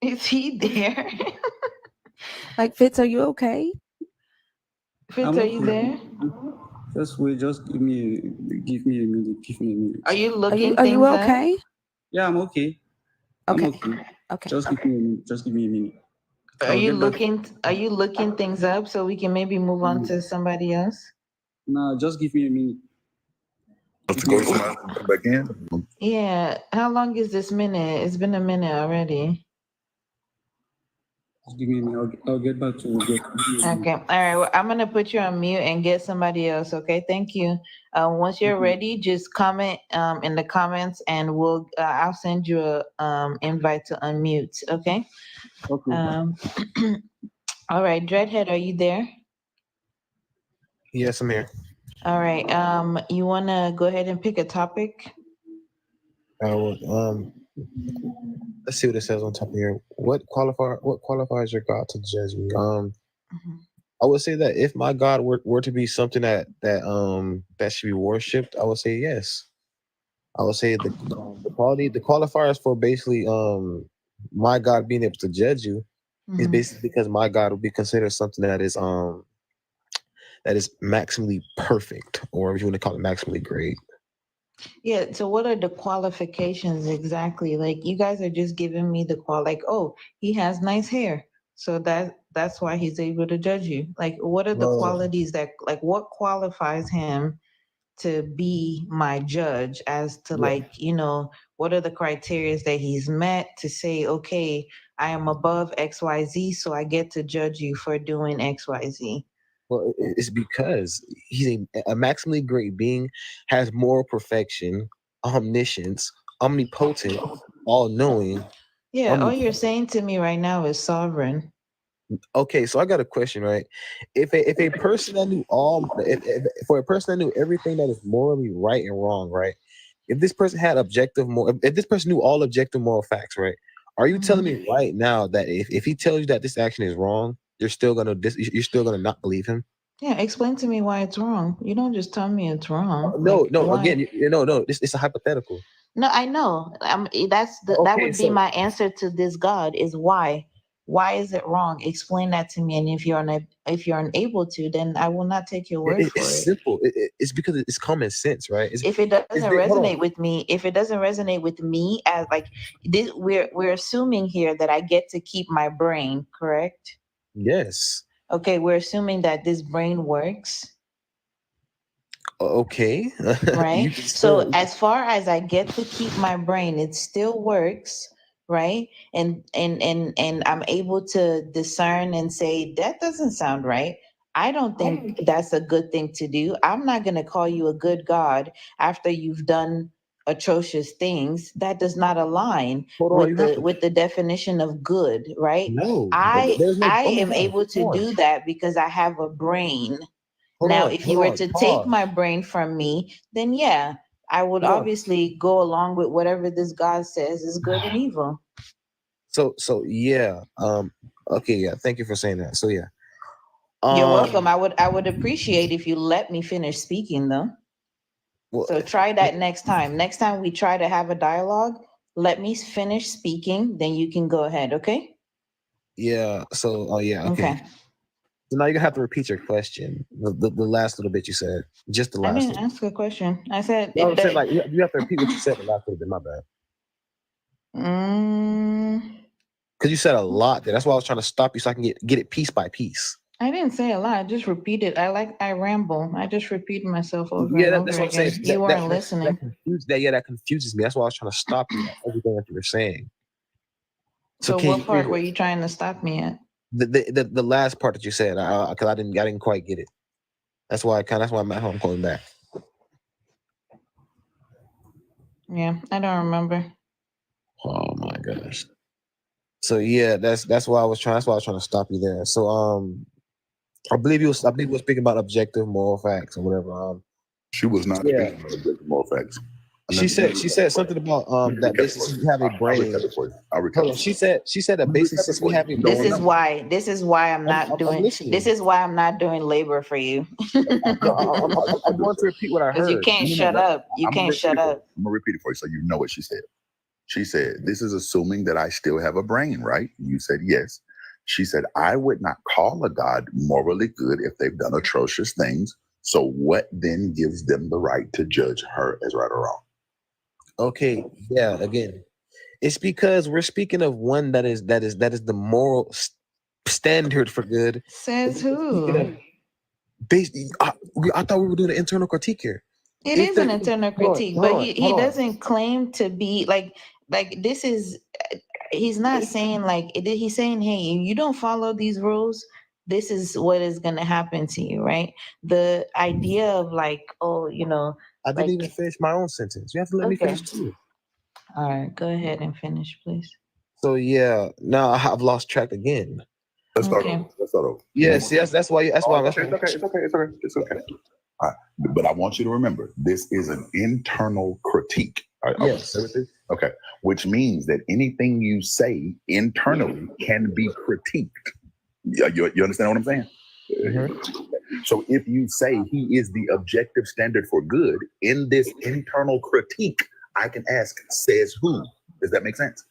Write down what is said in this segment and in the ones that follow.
Is he there? Like, Fitz, are you okay? Fitz, I'm are you okay. there? Just wait. Just give me a minute. Give me a minute. Are you Are you looking are you things up? okay? Yeah, I'm okay. I'm Okay. okay. Okay. Just give me a minute. Just give me a minute. Are I'll you get back. looking things up so we can maybe move on to somebody else? Nah, just give me a minute. To Give me go a to minute. somebody and come back in. Yeah. How long is this minute? It's been a minute already. Just give me a minute. I'll get back to you. Just give me a minute. Okay. All right. Well, I'm gonna put you on mute and get somebody else. Okay. Thank you. Once you're Okay. ready, just comment in the comments, and I'll send you a invite to unmute. Okay. Okay. Um. All right. Dreadhead, are you there? Yes, I'm here. All right. You wanna go ahead and pick a topic? Well, let's see what it says on top of here. What qualifies your God to judge me? Mhm. I would say that if my God were to be something that should be worshipped, I would say yes. I would say the qualifiers for basically my God being able to judge you is Mhm. basically because my God would be considered something that is maximally perfect, or if you want to call it maximally great. Yeah, so what are the qualifications exactly? Like you guys are just giving me the like, oh, he has nice hair. So that's why he's able to judge you. Like what are the Well, qualities that like what qualifies him to be my judge as to yeah. like, what are the criteria that he's met to say, okay, I am above XYZ, so I get to judge you for doing XYZ. Well, it's because he's a maximally great being, has moral perfection, omniscience, omnipotent, all knowing. Yeah, all you're saying to me right now is sovereign. Okay, so I got a question, right? If a person that knew if for a person that knew everything that is morally right and wrong, right? If this person had if this person knew all objective moral facts, right? Are you telling Mhm. me right now that if he tells you that this action is wrong, you're still gonna not believe him? Yeah, explain to me why it's wrong. You don't just tell me it's wrong. No, Like no. Again, why? no. It's a hypothetical. No, I know. That Okay, would be so my answer to this God is why. Why is it wrong? Explain that to me. And if you're unable to, then I will not take your word it's for it. simple. It's because it's common sense, right? If it doesn't Hold resonate on. with me, if it doesn't resonate with me as like this, we're assuming here that I get to keep my brain, correct? Yes. Okay, we're assuming that this brain works. Okay. You Right? So said. as far as I get to keep my brain, it still works, right? And I'm able to discern and say that doesn't sound right. I don't think that's a good thing to do. I'm not going to call you a good God after you've done atrocious things. That does not align Hold on. with You have the to. with the definition of good, right? No. I There's no. I Oh my am God. able to Hold on. do that because I have a brain. Hold Now, on. if you Hold were on. to take Pause. my brain from me, then yeah, I would Hold obviously go along with whatever this God says is good and on. evil. So yeah. Okay. Yeah. Thank you for saying that. So yeah. You're welcome. Um. I would appreciate if you let me finish speaking though. Well. So try that next time. Next time we try to have a dialogue, let me finish speaking, then you can go ahead, okay? Yeah. So. Oh yeah. Okay. Okay. So now you're gonna have to repeat your question. The last little bit you said. Just the I last didn't little. ask a question. I said No, it I'm saying that like you have to repeat what you said the last little bit. My bad. mm, Because you said a lot there. That's why I was trying to stop you so I can get it piece by piece. I didn't say a lot. I just repeated. I ramble. I just repeat myself over Yeah, and over that's what I'm saying. again. You weren't That listening. confuses that confuses me. That's why I was trying to stop you at everything that you were saying. So So can what part you were you trying to stop me at? the last part that you said? Because I didn't quite get it. That's why I'm calling back. Yeah, I don't remember. Oh my gosh. So yeah, that's why I was trying. That's why I was trying to stop you there. So I believe you were speaking about objective moral facts or whatever. She was not Yeah. speaking about objective moral facts. She said something about Let me that recap it basically for since you. we have a I'll recap brain. it for you. I'll recap Hold it on. for you. She said that Let me basically recap it since we for you. have a You don't This is remember. why. This is why I'm not I'm doing. This listening. is why I'm not doing labor for you. No, I'll I'm do it going to for you. repeat what I Because you heard. can't No, no, shut no. up. You I'm gonna can't repeat shut it for you. up. I'm gonna repeat it for you so you know what she said. She said, this is assuming that I still have a brain, right? You said yes. She said, I would not call a God morally good if they've done atrocious things. So what then gives them the right to judge her as right or wrong? Okay, yeah, again, it's because we're speaking of one that is the moral standard for good. Says Speaking of who? I thought we were doing an internal critique here. It If is an there, internal hold on, critique, hold but on, he hold on. doesn't claim to be like this is he's not saying like he's saying, hey, if you don't follow these rules, this is what is gonna happen to you, right? The idea of like, oh, I didn't even like finish my own sentence. You have to let me okay. finish too. All right, go ahead and finish, please. So yeah, now I've lost track again. Let's start Okay. over. Let's start over. Yes, that's why. That's why. It's okay. All right. But I want you to remember, this is an internal critique. All right, Yes. okay. Which means that anything you say internally can be critiqued. You understand what I'm saying? Mhm. So if you say he is the objective standard for good, in this internal critique, I can ask, says who? Does that make sense?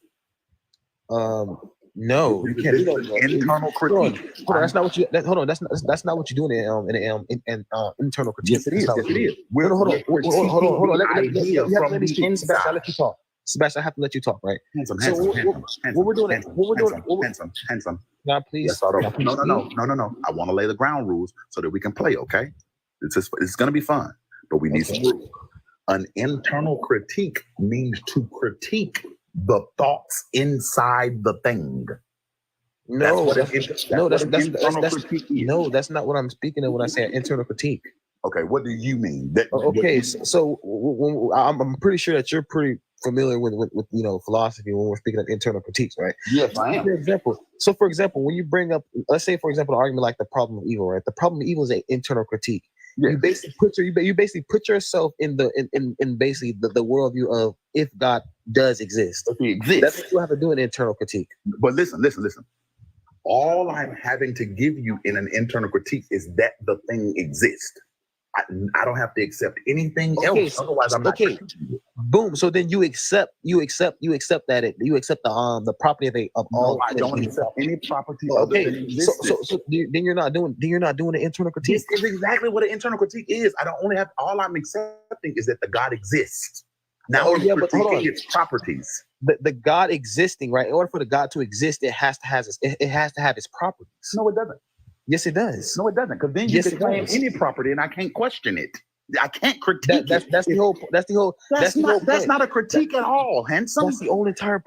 No, you can't do This is that. an internal critique. Hold on, that's not what you. Hold on, that's not what you're doing in internal critique. Yes, it is. That's not Yes, what it you is. do. Hold on. Hold on. You have to from let me the speak. Sebastian, I inside. let you talk. Sebastian, I have to let you talk, right? Handsome. What we're doing? Handsome. Now, please. Let's start over. No. I want to lay the ground rules so that we can play. Okay, it's going to be fun, but we need some rules. An internal critique means to critique the thoughts inside the thing. No, that's critique is. No, that's not what I'm speaking of when I say internal critique. Okay, what do you mean? I'm pretty sure that you're pretty familiar with philosophy when we're speaking of internal critiques, right? Yes, I am. For example, when you bring up, let's say, for example, an argument like the problem of evil, right? The problem of evil is an internal critique. Yes. You basically put yourself in basically the worldview of if God does exist. If he exists. That's what you have to do in internal critique. But listen. All I'm having to give you in an internal critique is that the thing exists. I don't have to accept anything else. Otherwise, I'm not. Okay. Boom. So then you accept that you accept the property of all. No, I don't accept any property. Okay. So then you're not doing an internal critique. This is exactly what an internal critique is. All I'm accepting is that the God exists. Now, but hold on. Its properties. The God existing, right? In order for the God to exist, it has to have its properties. No, it doesn't. Yes, it does. No, it doesn't. Because then you can claim any property, and I can't question it. I can't critique it. That's the whole point. That's not a critique at all, handsome. That's the only entire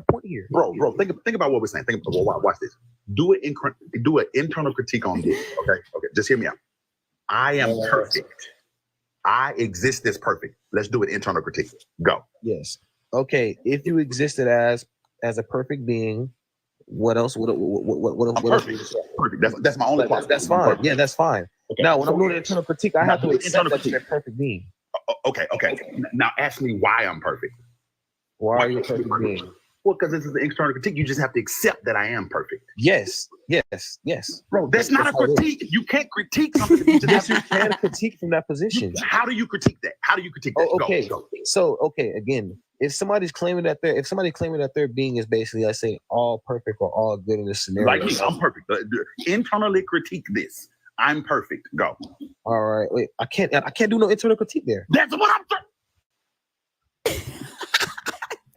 point here, bro. Think about what we're saying. Watch this. Do an internal critique on this. Okay. Just hear me out. I am perfect. I exist as perfect. Let's do an internal critique. Go. Yes. Okay. If you existed as a perfect being, what else? What perfect. Perfect. That's my only question. That's fine. Yeah, that's fine. Okay. Now, when I'm doing an internal critique, I have to accept that you're a perfect being. Okay. Now, ask me why I'm perfect. Why are you a perfect being? Well, because this is the external critique. You just have to accept that I am perfect. Yes. Bro, that's not a critique. You can't critique something. You can critique from that position. How do you critique that? Okay. Go. So, again, if somebody's claiming that their being is basically, let's say, all perfect or all good in this scenario. Like me, I'm perfect. Internally critique this. I'm perfect. Go. All right. Wait, I can't do no internal critique there. That's what I'm saying.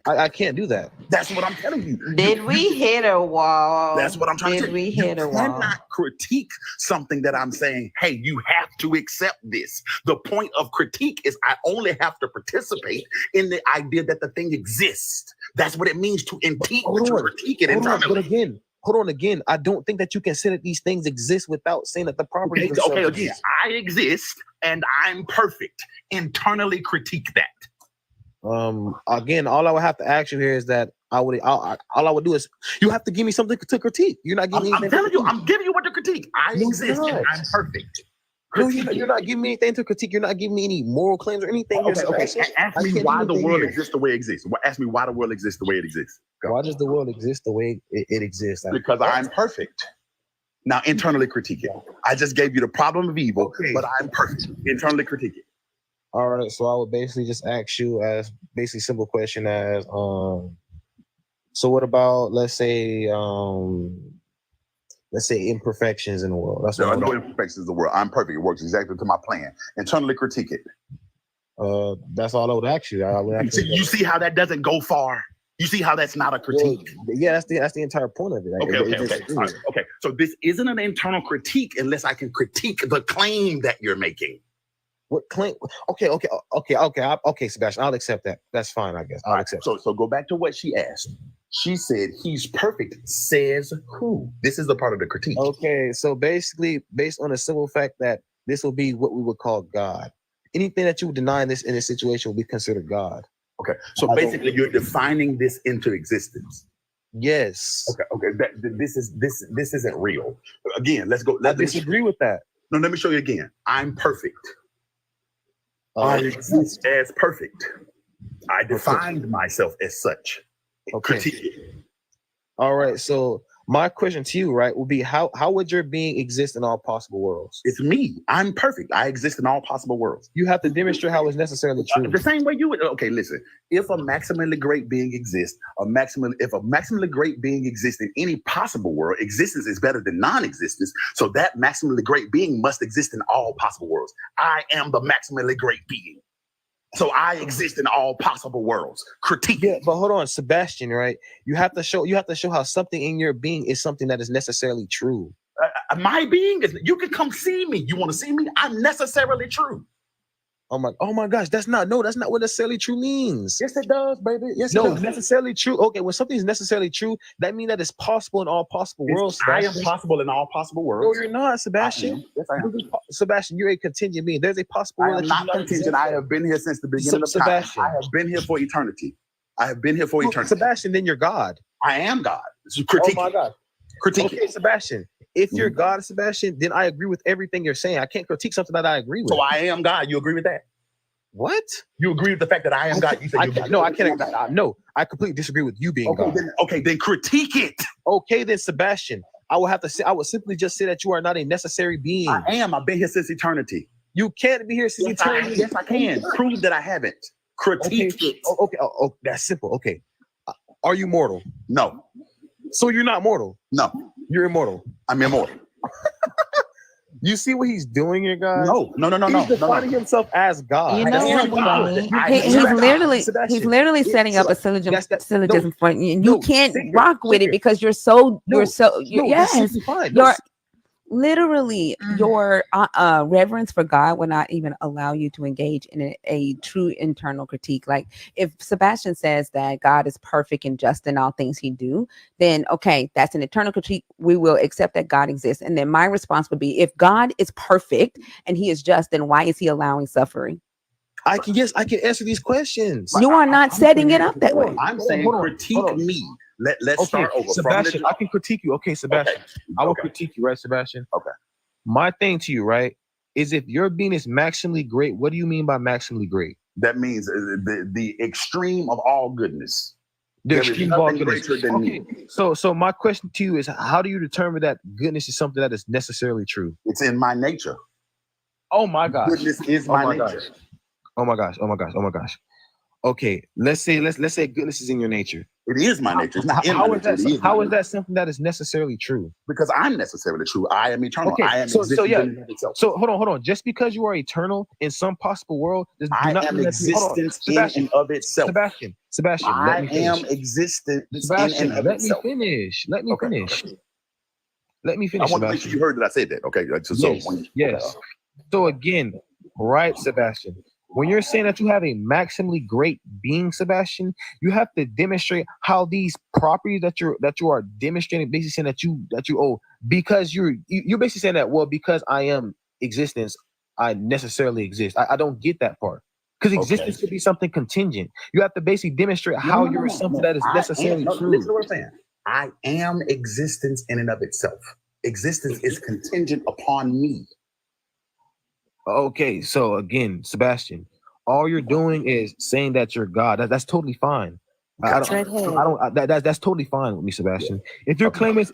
I can't do that. That's what I'm telling you. Did we hit a wall? That's what I'm trying to tell you. Did we hit a wall? You cannot critique something that I'm saying, hey, you have to accept this. The point of critique is I only have to participate in the idea that the thing exists. That's what it means to critique it internally. Hold on again. I don't think that you can say that these things exist without saying that the properties. Okay, again, I exist and I'm perfect. Internally critique that. Again, all I would have to ask you here is that all I would do is you have to give me something to critique. You're not giving me anything. I'm giving you what to critique. I exist and I'm perfect. No, you're not giving me anything to critique. You're not giving me any moral claims or anything. Okay. Ask me why the world exists the way it exists. Ask me why the world exists the way it exists. Go. Why does the world exist the way it exists? Because I'm perfect. Now, internally critique it. I just gave you the problem of evil, but I'm perfect. Internally critique it. All right, so I would basically just ask you as basically simple question as so what about let's say imperfections in the world. That's what There I are no would imperfections in the world. I'm perfect. It works exactly to my plan. Internally critique it. that's all I would ask you. I would See, you see how that doesn't go far? You see how that's not a critique? yeah, that's the entire point of it. Like, Okay. All right, okay. So this isn't an internal critique unless I can critique the claim that you're making. What claim? Okay, Sebastian, I'll accept that. That's fine, I guess. I'll accept. So go back to what she asked. She said he's perfect. Says who? This is the part of the critique. Okay, so basically, based on the simple fact that this will be what we would call God. Anything that you would deny in this situation will be considered God. Okay, so basically you're defining this into existence. Yes. Okay. This isn't real. Again, let's go. I disagree with that. No, let me show you again. I'm perfect. I exist as perfect. I defined myself as such. Okay. Critique it. All right. So my question to you, right, will be how would your being exist in all possible worlds? It's me. I'm perfect. I exist in all possible worlds. You have to demonstrate how it's necessarily true. The same way you would. Okay, listen. If a maximally great being exists, if a maximally great being exists in any possible world, existence is better than non-existence. So that maximally great being must exist in all possible worlds. I am the maximally great being. So I exist in all possible worlds. Critique. Yeah, but hold on, Sebastian, right? You have to show how something in your being is something that is necessarily true. My being is. You can come see me. You want to see me? I'm necessarily true. Oh my gosh, that's not what necessarily true means. Yes, it does, baby. Yes, it No, does. necessarily true. Okay, when something is necessarily true, that means that it's possible in all possible worlds. I am Sebastian. possible in all possible No, worlds. you're not, Sebastian. Yes, I am. Sebastian, you're a contingent being. There's a possible I world am that you not do contingent. exist. I have been here since the beginning of time. Sebastian. I have been here for eternity. I have been here for eternity. Sebastian, then you're God. I am God. This is critique. Oh my God. Critique. Okay, Sebastian. If you're God, Sebastian, then I agree with everything you're saying. I can't critique something that I agree with. So I am God. You agree with that? What? You agree with the fact that I am God? You say I can't. No, I completely disagree with you being God. Then critique it. Okay, then Sebastian, I would simply just say that you are not a necessary being. I am. I've been here since eternity. You can't be here since eternity. Yes, I can. Prove that I haven't. Critique it. Okay. Oh, that's simple. Okay. Are you mortal? No. So you're not mortal. No. You're immortal. I'm immortal. You see what he's doing here, guys? No. He's defining himself as God. You know what's funny? He's literally setting up a syllogism for you. You No, can't secret, rock with it secret. because you're That's simply fine. No, you're literally your reverence for God will not even allow you to engage in a true internal critique. Like if Sebastian says that God is perfect and just in all things he do, then okay, that's an internal critique. We will accept that God exists. And then my response would be, if God is perfect and he is just, then why is he allowing suffering? I can answer these questions. You are not setting it up that way. I'm saying critique me. Let's start over. Sebastian, I can critique you. Okay, Sebastian. I will critique you, right, Sebastian? Okay. My thing to you, right, is if your being is maximally great, what do you mean by maximally great? That means the extreme of all goodness. The There is extreme of all nothing goodness. greater than Okay. me. So my question to you is, how do you determine that goodness is something that is necessarily true? It's in my nature. Oh my gosh. Goodness is my nature. Gosh. Oh my gosh. Okay, let's say goodness is in your nature. It is my nature. It's not in my How nature. is that something that is necessarily true? Because I'm necessarily true. I am eternal. Okay, I am so existence yeah. in and of itself. So hold on. Just because you are eternal in some possible world, does I not am mean that existence in Sebastian, and of itself. Sebastian, I let me finish. am existence Sebastian, in and of let itself. me finish. Let me Okay, finish. okay. Let me I finish, want to make sure Sebastian. you heard that I said that. Okay. Yes. So again, right, Sebastian. When you're saying that you have a maximally great being, Sebastian, you have to demonstrate how these properties that you are demonstrating, basically saying that you owe, because you're basically saying that, well, because I am existence, I necessarily exist. I don't get that part. Because existence could be something contingent. You have to basically demonstrate how you're something that is necessarily true. Listen to what I'm saying. I am existence in and of itself. Existence is contingent upon me. Okay, so again, Sebastian, all you're doing is saying that you're God. That's totally fine. That's totally fine with me, Sebastian. If you're claiming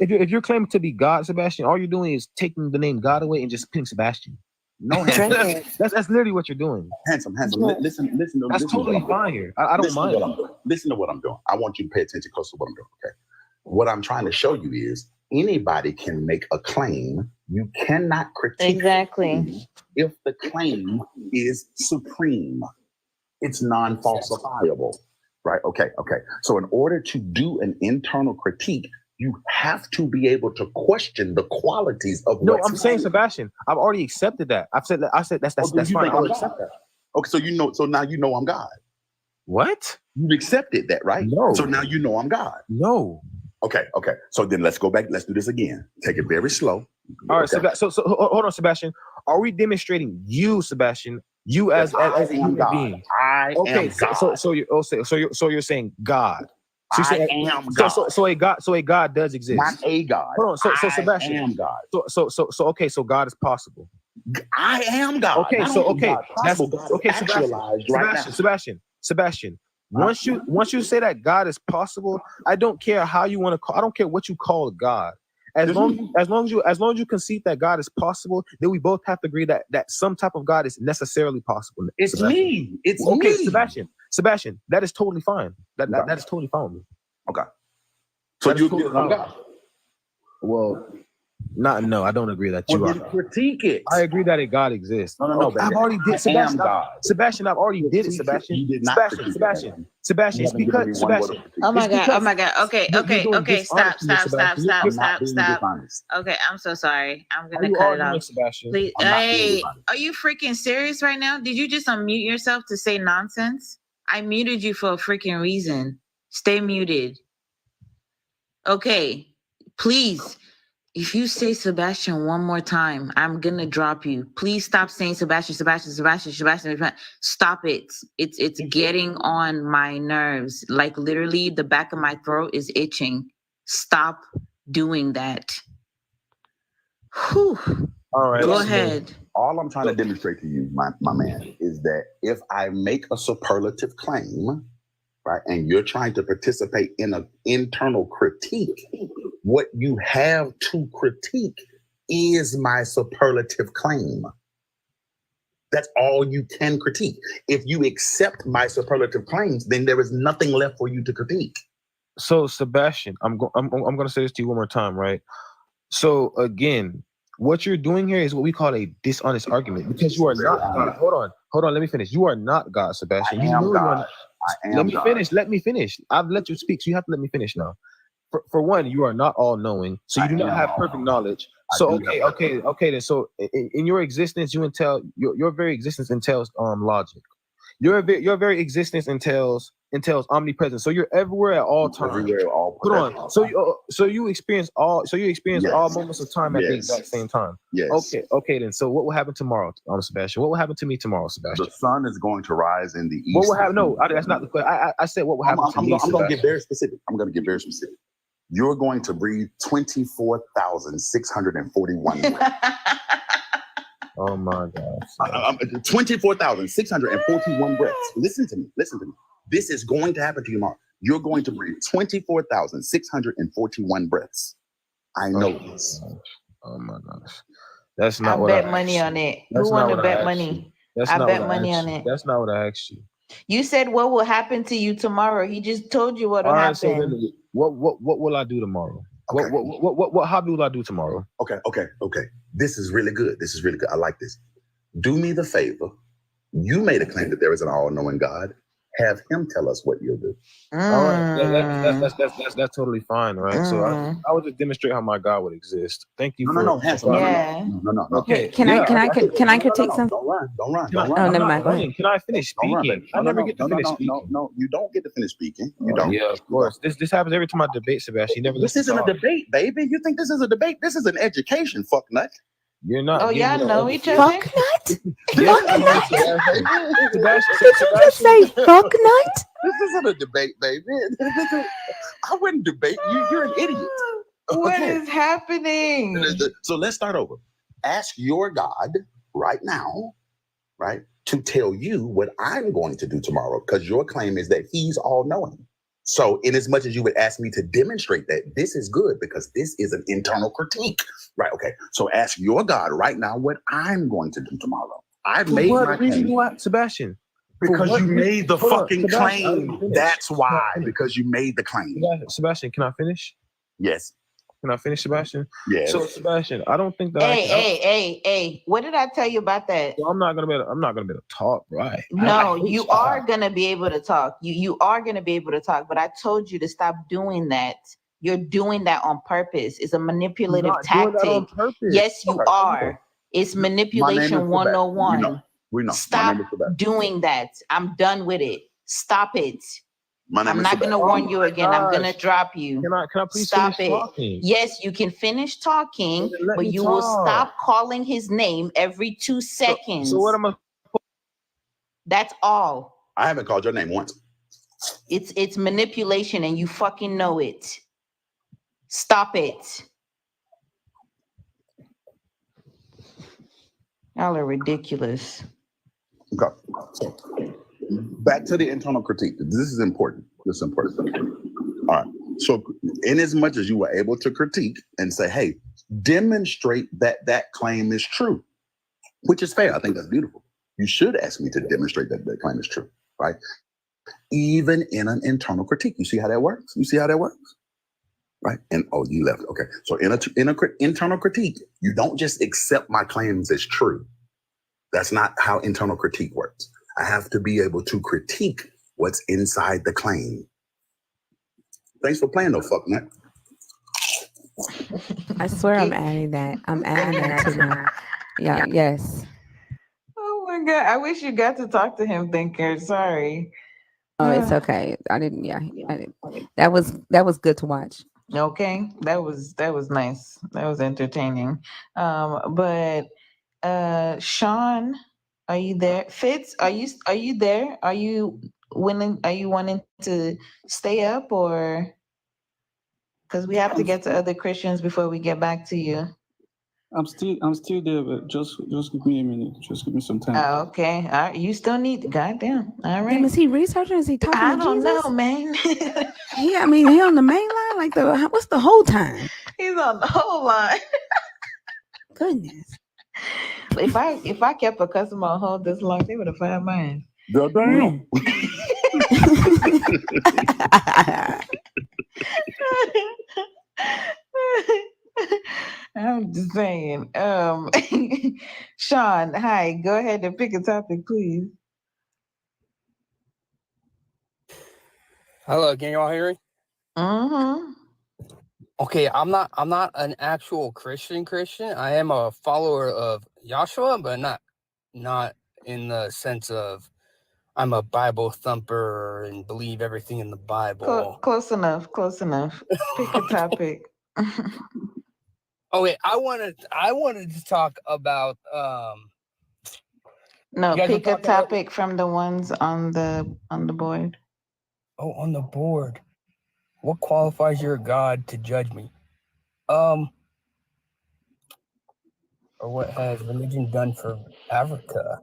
to be God, Sebastian, all you're doing is taking the name God away and just putting Sebastian. No, handsome. That's literally what you're doing. Handsome. Listen. That's totally fine here. I don't mind. Listen to what I'm doing. I want you to pay attention close to what I'm doing. Okay. What I'm trying to show you is anybody can make a claim. You cannot critique Exactly. if the claim is supreme. It's non-falsifiable. Right? Okay. So in order to do an internal critique, you have to be able to question the qualities of No, what's I'm saying, happening. Sebastian, I've already accepted that. I said that's fine. I will accept that. Okay, so now you know I'm God. What? You've accepted that, right? No. So now you know I'm God. No. Okay. So then let's go back. Let's do this again. Take it very slow. All right. So hold on, Sebastian. Are we demonstrating you, Sebastian? You as a human being? I am God. So you're saying God. So I am God. So a God does exist. Not a God. Hold on. So Sebastian. I am God. So God is possible. I am God. Okay. That's okay. Actualized right now. Sebastian. Once you say that God is possible, I don't care how you want to call. I don't care what you call God. As long as you concede that God is possible, then we both have to agree that some type of God is necessarily possible. It's Sebastian. me. It's okay, me. Sebastian, that is totally fine. That is totally fine with me. Okay. So you agree totally I'm God? Well, no, I don't agree that you are. Critique it. I agree that a God exists. No, okay, I've already did. Sebastian, I've already did it. Sebastian, you did not. Sebastian, because Sebastian. Oh my god. Okay. Stop. Stop. Okay, I'm so sorry. I'm gonna cut it off. Sebastian? Please. Hey, are you freaking serious right now? Did you just unmute yourself to say nonsense? I muted you for a freaking reason. Stay muted. Okay, please. If you say Sebastian one more time, I'm gonna drop you. Please stop saying Sebastian. Stop it. It's getting on my nerves. Like literally the back of my throat is itching. Stop doing that. Whew. All right. Go ahead. All I'm trying to demonstrate to you, my man, is that if I make a superlative claim, right, and you're trying to participate in an internal critique, what you have to critique is my superlative claim. That's all you can critique. If you accept my superlative claims, then there is nothing left for you to critique. So, Sebastian, I'm going to say this to you one more time, right? So, again, what you're doing here is what we call a dishonest argument because you are not God. Hold on. Let me finish. You are not God, Sebastian. I am God. Let me finish. I've let you speak, so you have to let me finish now. For one, you are not all-knowing, so you do not have perfect knowledge. So okay. Then, so in your existence, you entail your very existence entails logic. Your very existence entails omnipresence. So you're everywhere at all times. Everywhere, all. Hold on. So you experience all. So you experience all moments of time at the exact same time. Yes. Okay. Then, so what will happen tomorrow, Sebastian? What will happen to me tomorrow, Sebastian? The sun is going to rise in the east. What will happen? No, that's not the question. I said what will happen to me. I'm going to get very specific. You're going to breathe 24,641 breaths. Oh my God. 24,641 breaths. Listen to me. This is going to happen to you tomorrow. You're going to breathe 24,641 breaths. I know this. Oh my gosh. That's not what I bet money on it. Who want to bet money? I bet money on it. That's not what I asked you. You said what will happen to you tomorrow. He just told you what will happen. So then, what will I do tomorrow? Okay. What hobby will I do tomorrow? Okay. This is really good. I like this. Do me the favor. You made a claim that there is an all-knowing God. Have him tell us what you'll do. All right. That's totally fine, right? So I would just demonstrate how my God would exist. Thank you. No. Okay. Can I critique some? Don't run. Oh, never mind. Go ahead. Can I finish speaking? I never get to finish speaking. No, you don't get to finish speaking. You don't. Yeah, of course. This happens every time I debate, Sebastian. This isn't a debate, baby. You think this is a debate? This is an education, fuck nut. You're not. Oh, y'all know each other. Fuck nut? Did you just say fuck nut? This isn't a debate, baby. I wouldn't debate you. You're an idiot. What is happening? So let's start over. Ask your God right now, right, to tell you what I'm going to do tomorrow, because your claim is that he's all-knowing. So, in as much as you would ask me to demonstrate that, this is good because this is an internal critique, right? Okay. So, ask your God right now what I'm going to do tomorrow. I've For made what my reason? claim. What, Sebastian? Because you made the Hold on, fucking Sebastian, I didn't claim. finish. That's Can I why. finish? Because you made the claim. Sebastian, can I finish? Yes. Can I finish, Sebastian? Yes. So, Sebastian, I don't think that Hey, what did I tell you about that? I'm not gonna be able to talk, right? No, you are gonna be able to talk. You are gonna be able to talk, but I told you to stop doing that. You're doing that on purpose. It's a manipulative Not doing that on tactic. purpose. Yes, you Okay. are. It's My name is manipulation Sebastian. 101. We know. Stop My name is Sebastian. doing that. I'm done with it. Stop it. My name I'm is not going to Sebastian. warn you again. I'm going to gosh. drop you. Can I please Stop finish it. talking? Yes, you can finish talking, Then let but me you will talk. stop calling his name every 2 seconds. So what am I? That's all. I haven't called your name once. It's manipulation and you fucking know it. Stop it. Y'all are ridiculous. Okay. So back to the internal critique. This is important. This is important. All right. So in as much as you were able to critique and say, hey, demonstrate that that claim is true, which is fair. I think that's beautiful. You should ask me to demonstrate that that claim is true, right? Even in an internal critique. You see how that works? You see how that works? Right? And oh, you left. Okay. So in a internal critique, you don't just accept my claims as true. That's not how internal critique works. I have to be able to critique what's inside the claim. Thanks for playing, though, fuck man. I swear I'm adding that. I'm adding that to my. Yeah. Yes. Oh my God. I wish you got to talk to him, Thinker. Sorry. Oh, it's okay. I didn't. Yeah. I didn't. That was good to watch. Okay. That was nice. That was entertaining. But Sean, are you there? Fitz, are you there? Are you wanting to stay up, or because we have to get to other Christians before we get back to you? I'm still there, but just give me a minute. Just give me some time. Oh, okay. All right. You still need goddamn. All Damn, right. is he researching? Is he talking I to don't Jesus? know, man. I mean, he on the main line. Like what's the whole time? He's on the whole line. Goodness. If I kept a customer on hold this long, they would have fired mine. Damn. I'm just saying. Sean, hi. Go ahead and pick a topic, please. Hello, can y'all hear me? Mm-hmm. Okay, I'm not an actual Christian. I am a follower of Yahshua, but not in the sense of I'm a Bible thumper and believe everything in the Bible. Close enough. Pick a topic. Okay, I wanted to talk about No, you guys were pick a talking about- topic from the ones on the board. Oh, on the board. What qualifies your God to judge me? Or what has religion done for Africa?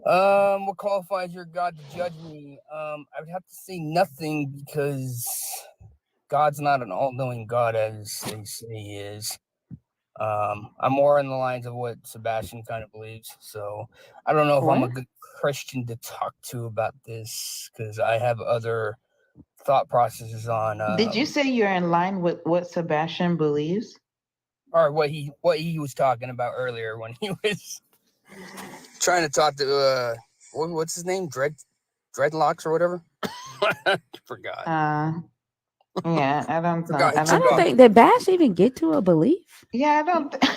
What qualifies your God to judge me? I would have to say nothing because God's not an all-knowing God as they say he is. I'm more in the lines of what Sebastian kind of believes. So I don't know if I'm a good Christian to talk to about this because I have other thought processes on. Did you say you're in line with what Sebastian believes? Or what he was talking about earlier when he was trying to talk to what's his name? Dreadlocks or whatever? Forgot. Yeah, I don't know. Forgot. I don't think did B.A.A.S.H even get to a belief. Yeah,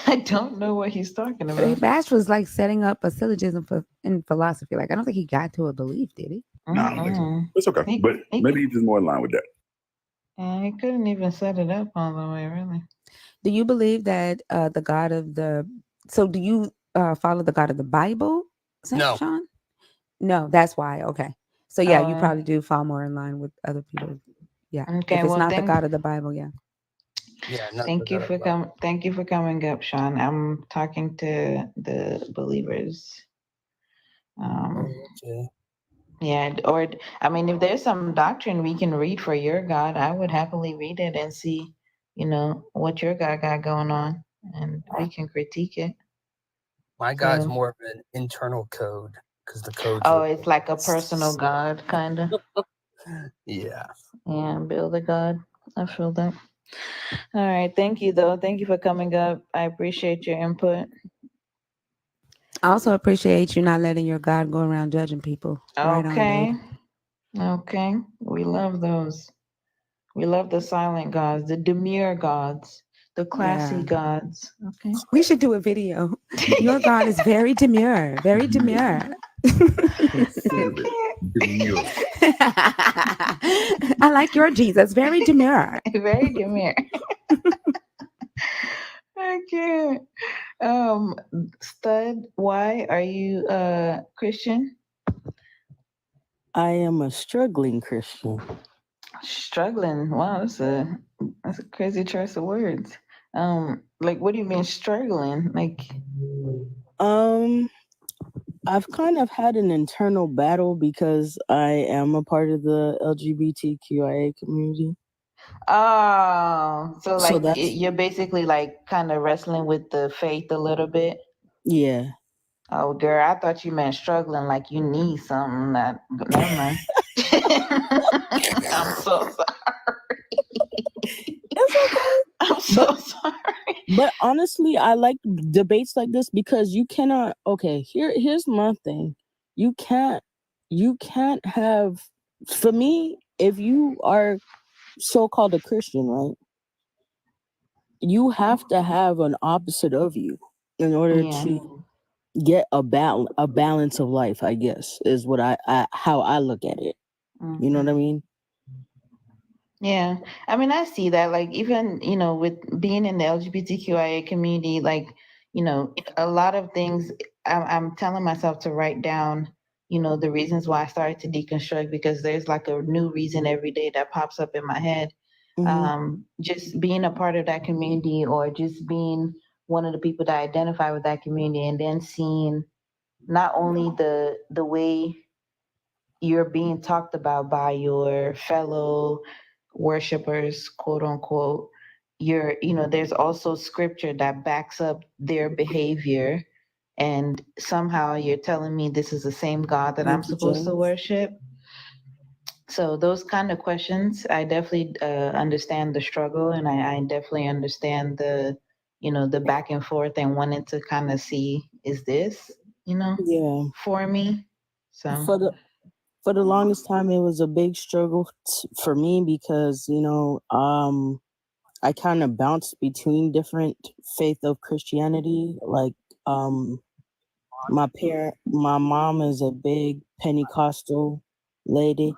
I don't know what he's talking about. B.A.A.S.H was like setting up a syllogism in philosophy. Like I don't think he got to a belief, did he? No, I don't think so. It's okay. But maybe he's just more in line with that. He couldn't even set it up all the way, really. Do you believe that the God of the do you follow the God of the Bible, No. Sean? No, that's why. Okay. So yeah, you probably do fall more in line with other people. Yeah. Okay, if it's not the God of the Bible, yeah. Yeah. Thank you for coming up, Sean. I'm talking to the believers. Okay. Yeah, or I mean, if there's some doctrine we can read for your God, I would happily read it and see, what your God got going on, and we can critique it. My God's So, more of an internal code because the codes oh, are. it's like a personal God, kind of. Yeah. Yeah, build a God. I feel that. All right, thank you though. Thank you for coming up. I appreciate your input. I also appreciate you not letting your God go around judging people. Right on, dude. Okay, okay, we love those. We love the silent gods, the demure gods, the classy Yeah. gods. Okay. We should do a video. Your God is very demure, very demure. He says it. Demure. I like your Jesus, very demure. Very demure. I can't. Stud, why are you Christian? I am a struggling Christian. Struggling. Wow, that's a crazy choice of words. Like what do you mean struggling? Like Um, I've kind of had an internal battle because I am a part of the LGBTQIA community. oh, so So like that's you're basically like kind of wrestling with the faith a little bit. yeah. Oh, girl, I thought you meant struggling like you need something. That never mind. I'm so It's okay. I'm But so sorry. but honestly, I like debates like this because you cannot okay, here's my thing. You can't you can't have for me, if you are so-called a Christian, right? You have to have an opposite of you in order Yeah. to get a balance of life, I guess, is what I how I look at it. You know Hmm. what I mean? Yeah. I mean, I see that. Like, even, with being in the LGBTQIA community, like, a lot of things I'm telling myself to write down, the reasons why I started to deconstruct because there's like a new reason every day that pops up in my head. Hmm. Just being a part of that community or just being one of the people that identify with that community and then seeing not only the way you're being talked about by your fellow worshipers, quote unquote, there's also scripture that backs up their behavior. And somehow you're telling me this is the same God that I'm Thank you, supposed to James. worship. So those kind of questions, I definitely understand the struggle, and I definitely understand the back and forth and wanting to kind of see is this, Yeah. for me. So For the for the longest time it was a big struggle for me because, I kind of bounced between different faith of Christianity. Like, um, my mom is a big Pentecostal lady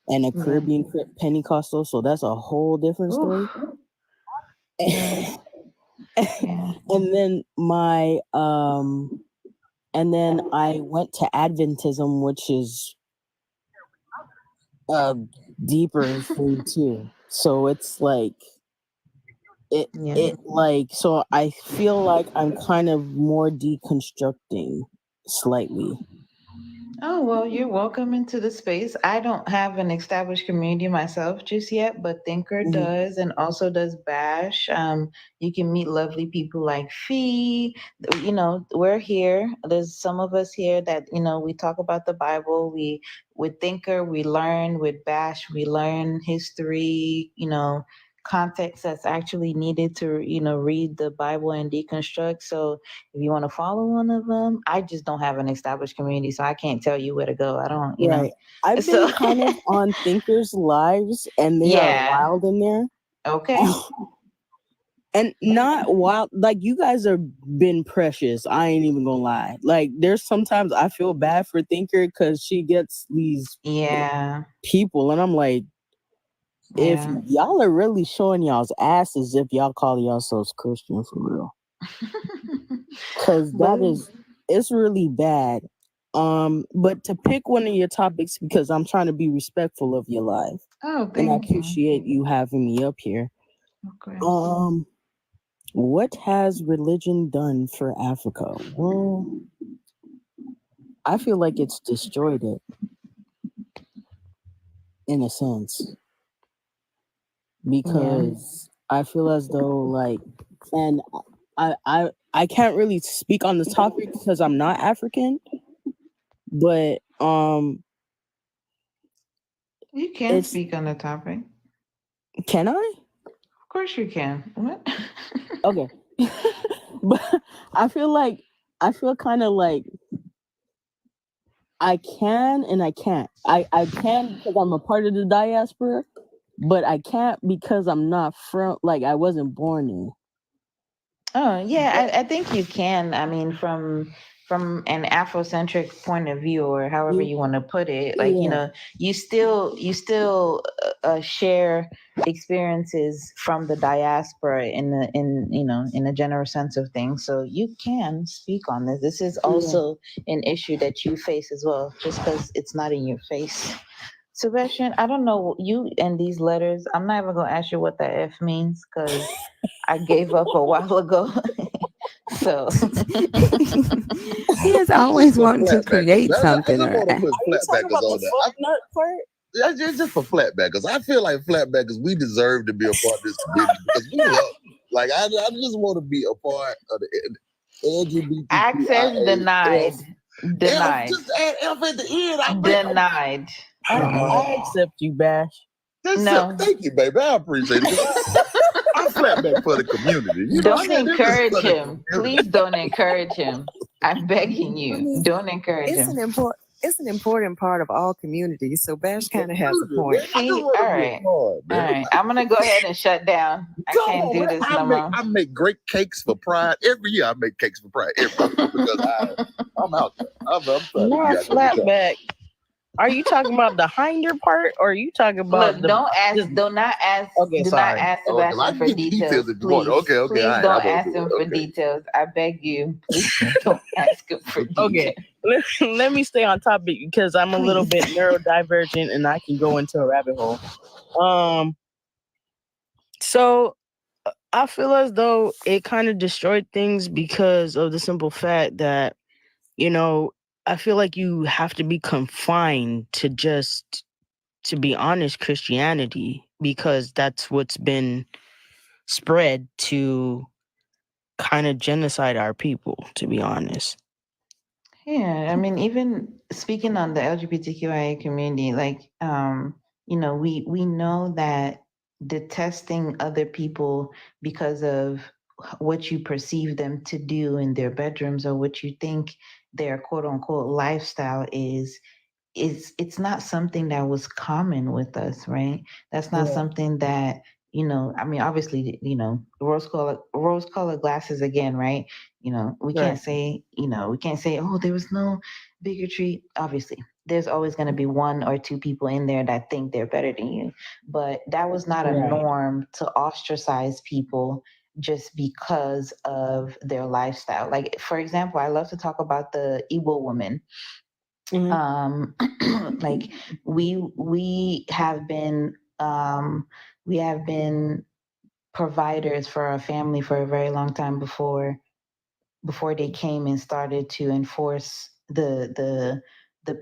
and a yeah. Caribbean Pentecostal, so that's a whole different story. Oof. Yeah. Yeah. and then my and then I went to Adventism, which is a deeper thing too. So it's like Yeah. it like so I feel like I'm kind of more deconstructing slightly. Oh, well, you're welcome into the space. I don't have an established community myself just yet, but Thinker Mhm. does and also does Bash. You can meet lovely people like Fee. We're here. There's some of us here that, we talk about the Bible. With Thinker, we learn. With Bash, we learn history, context that's actually needed to, read the Bible and deconstruct. So if you want to follow one of them, I just don't have an established community, so I can't tell you where to go. I don't. Right. I've So been kind of on Thinkers Lives and they are yeah, wild in there. okay, And not wild like you guys are been precious. I ain't even gonna lie. Like there's sometimes I feel bad for Thinker because she gets these yeah, people and I'm like, if yeah. y'all are really showing y'all's asses if y'all call yourselves Christian for real. Cause that But is it's really bad. But to pick one of your topics because I'm trying to be respectful of your life oh, and I thank you. appreciate you having me up here. Okay. Um, what has religion done for Africa? Well, I feel like it's destroyed it. in a sense, because I feel as though like, and I can't really speak on the topic because I'm not African, but You can it's speak on the topic. can I? Of course you can. What? Okay. But I feel kind of like I can and I can't. I can because I'm a part of the diaspora, but I can't because I'm not from, like, I wasn't born in. Oh yeah, I think you can. I mean, from an Afrocentric point of view, or however Yeah. you want to put it, like Yeah. you still share experiences from the diaspora in a general sense of things. So you can speak on this. This is Yeah. also an issue that you face as well, just because it's not in your face. Sebastian, I don't know you and these letters. I'm not even gonna ask you what the F means because I gave up a while ago. So He is I just always put wanting to flatbackers. create I something. just Or want to put Are you talking flatbackers about on the there. footnut part? Yeah, just for flatbackers. I feel like flatbackers, we deserve to be a part of this community because we love. Like I just want to be a part of the access LGBTQIA. denied. Denied. Just add F at the end. Denied. I accept you, Bash. No. Thank you, baby. I appreciate it. 'Cause I'm flatback for the community. You know, I Don't said this is encourage for the him. community. Please don't encourage him. I'm begging I you. mean, Don't encourage it's him. it's an important part of all communities. So Bash kind of has a Man, point. I just See, want all to be a right. part, All man. right. I'm gonna go ahead and shut down. I Come can't on, do man. this no more. I make great cakes for Pride every year. I make cakes for Pride every year because I'm out there. I'm trying to Not be out there with y'all. flatback. Are you talking about the hinder part, or are you talking about Look, the? don't ask. Okay, Do not sorry. ask Oh, because I Sebastian can for get the details details, if you want. please. Okay, all Please right. I don't won't ask do him it. for Okay. details. I beg you. Please don't ask him for Okay, details. let me stay on topic because I'm a little Please. bit neurodivergent and I can go into a rabbit hole. So I feel as though it kind of destroyed things because of the simple fact that, you know, I feel like you have to be confined to just, to be honest, Christianity, because that's what's been spread to kind of genocide our people, to be honest. Yeah, I mean, even speaking on the LGBTQIA community, like, we know that detesting other people because of what you perceive them to do in their bedrooms or what you think their quote unquote lifestyle is it's not something that was common with us, right? That's not Yeah. something that, I mean, obviously, rose colored glasses again, right? We Right. can't say, oh, there was no bigotry. Obviously, there's always going to be one or two people in there that think they're better than you, but that was not a Right. norm to ostracize people just because of their lifestyle. Like, for example, I love to talk about the Igbo woman. Mhm. Like, we have been we have been providers for our family for a very long time before they came and started to enforce the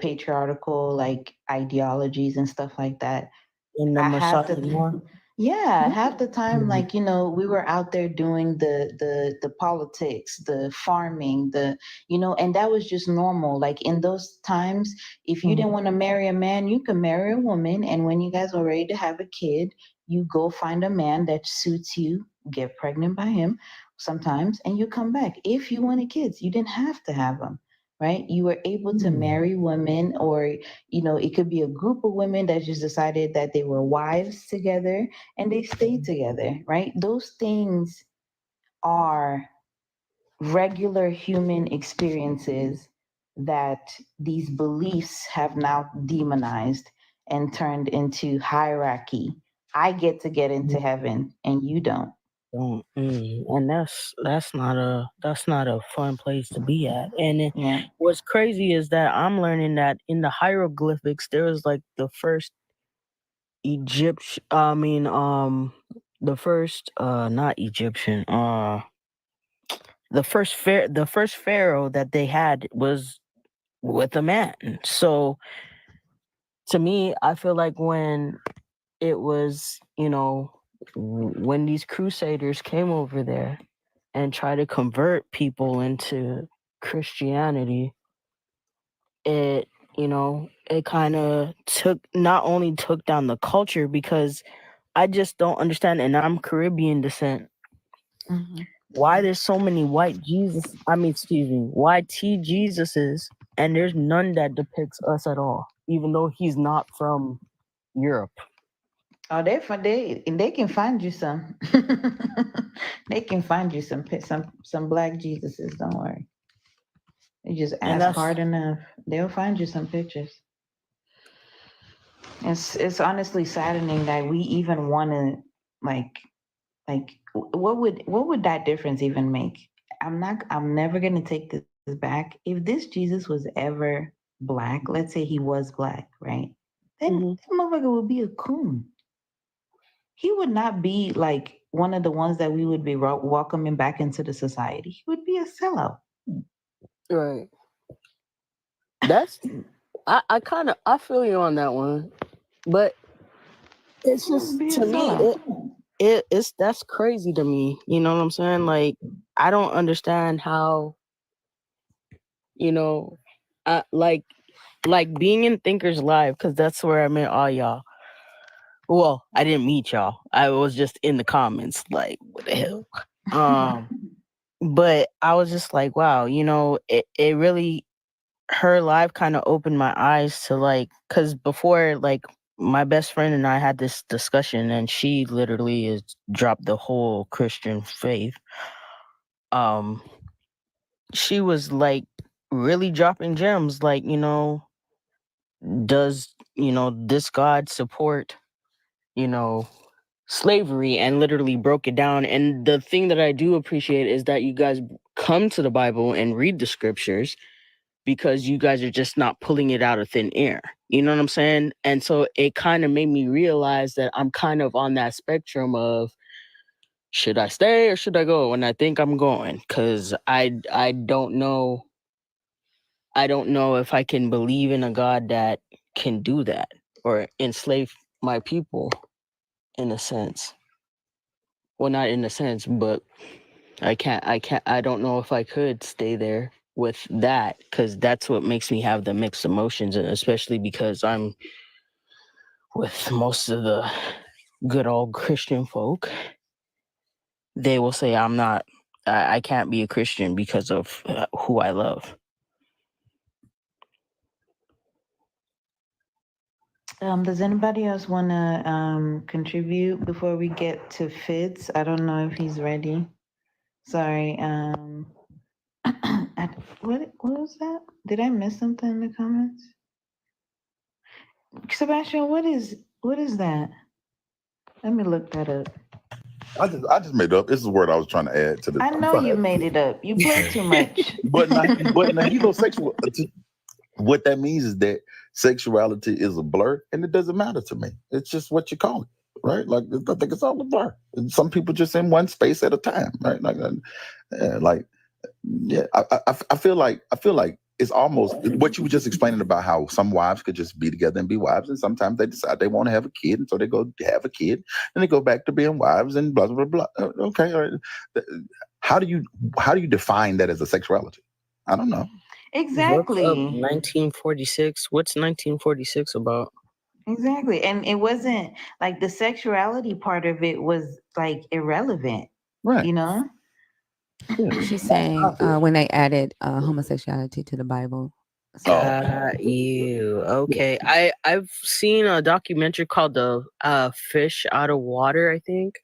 patriarchal, like, ideologies and stuff like that. In the I have to misogyny. Yeah, half the time, Mhm. like, we were out there doing the politics, the farming, and that was just normal. Like, in those times, if you didn't Mhm. want to marry a man, you could marry a woman, and when you guys were ready to have a kid, you go find a man that suits you, get pregnant by him sometimes, and you come back. If you wanted kids, you didn't have to have them. Right? You were able to Mhm. marry women, or it could be a group of women that just decided that they were wives together and they stayed together, right? Those things are regular human experiences that these beliefs have now demonized and turned into hierarchy. I get into heaven and you don't. And that's not a fun place to be at. And Yeah. what's crazy is that I'm learning that in the hieroglyphics there was like the first Egyptian. I mean, the first not Egyptian. The first pharaoh that they had was with a man. So to me, I feel like when it was, when these crusaders came over there and tried to convert people into Christianity, it, it kind of not only took down the culture, because I just don't understand, and I'm Caribbean descent, why there's so many white T Jesuses, and there's none that depicts us at all, even though he's not from Europe. Oh, they can find you some. They can find you some black Jesuses. Don't worry. You just And ask hard enough, they'll find you some pictures. It's honestly saddening that we even want to like what would that difference even make? I'm never gonna take this back. If this Jesus was ever black, let's say he was black, right? Then that motherfucker would be a coon. He would not be like one of the ones that we would be welcoming back into the society. He would be a sellout. Right. That's I kind of I feel you on that one, but it's just to me it's that's crazy to me. You know what I'm saying? Like, I don't understand how, like being in Thinkers Live, because that's where I met all y'all. Well, I didn't meet y'all. I was just in the comments, like, what the hell? But I was just like, wow, it really, her live kind of opened my eyes to, like, because before, like, my best friend and I had this discussion, and she literally has dropped the whole Christian faith. She was like really dropping gems, like, does this God support, slavery, and literally broke it down. And the thing that I do appreciate is that you guys come to the Bible and read the scriptures, because you guys are just not pulling it out of thin air. You know what I'm saying? And so it kind of made me realize that I'm kind of on that spectrum of, should I stay or should I go? And I think I'm going, because I don't know. I don't know if I can believe in a God that can do that or enslave my people, in a sense. Well, not in a sense, but I don't know if I could stay there with that, because that's what makes me have the mixed emotions, and especially because I'm with most of the good old Christian folk. They will say I can't be a Christian because of who I love. Does anybody else want to contribute before we get to Fitz? I don't know if he's ready. Sorry. What was that? Did I miss something in the comments? Sebastian, what is that? Let me look that up. I just made it up. This is a word I was trying to add to the. I know you made it up. You play too much. But now sexual. What that means is that sexuality is a blur, and it doesn't matter to me. It's just what you call it, right? Like, I think it's all a blur. And some people just in one space at a time, right? I feel like it's almost what you were just explaining about how some wives could just be together and be wives, and sometimes they decide they want to have a kid, and so they go have a kid, and they go back to being wives, and blah blah blah. Okay, all right. How do you define that as a sexuality? I don't know. Exactly. 1946. What's 1946 about? Exactly. And it wasn't like the sexuality part of it was like irrelevant. Right. You know? She's saying when they added homosexuality to the Bible. So, Got you. Okay. I've seen a documentary called The Fish Out of Water, I think.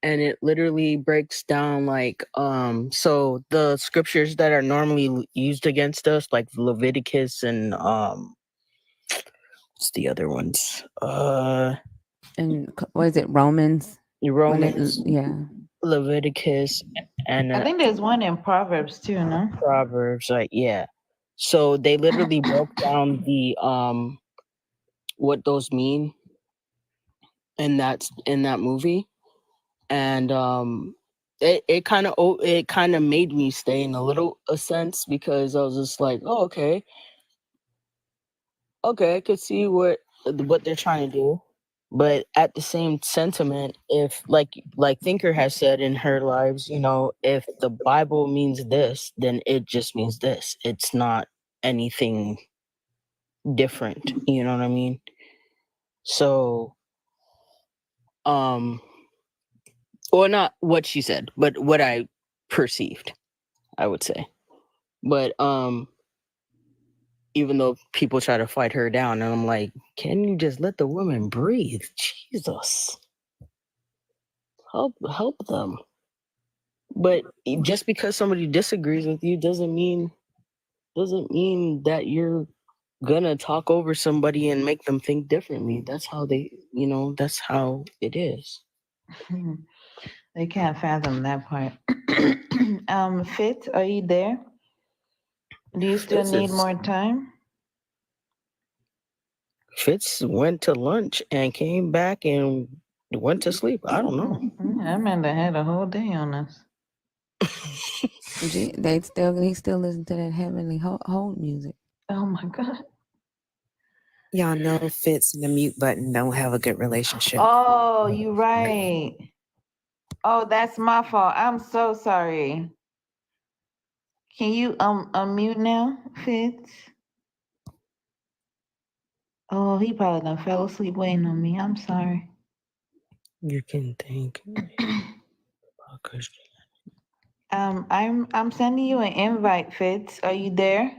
And it literally breaks down, like, so the scriptures that are normally used against us, like Leviticus and what's the other ones? and what is it, Romans? Romans, Yeah. Leviticus, and I think there's one in Proverbs too, no? Proverbs, like, yeah. So they literally broke down the what those mean in that movie, and it kind of made me stay in a sense, because I was just like, oh, okay. okay, I could see what they're trying to do, but at the same sentiment, if like Thinker has said in her lives, if the Bible means this, then it just means this. It's not anything different. You know what I mean? So, um, or not what she said, but what I perceived, I would say. But even though people try to fight her down, and I'm like, can you just let the woman breathe? Jesus, help them. But just because somebody disagrees with you doesn't mean that you're gonna talk over somebody and make them think differently. That's how that's how it is. They can't fathom that part. Fit, are you there? Do you still need more time? Fitz went to lunch and came back and went to sleep. I don't know. I meant to had a whole day on us. He still listen to that heavenly hold music. Oh my God. Y'all know Fitz and the mute button don't have a good relationship. Oh, you right. Oh, that's my fault. I'm so sorry. Can you unmute now, Fitz? Oh, he probably done fell asleep waiting on me. I'm sorry. You can think. I'm sending you an invite, Fitz. Are you there?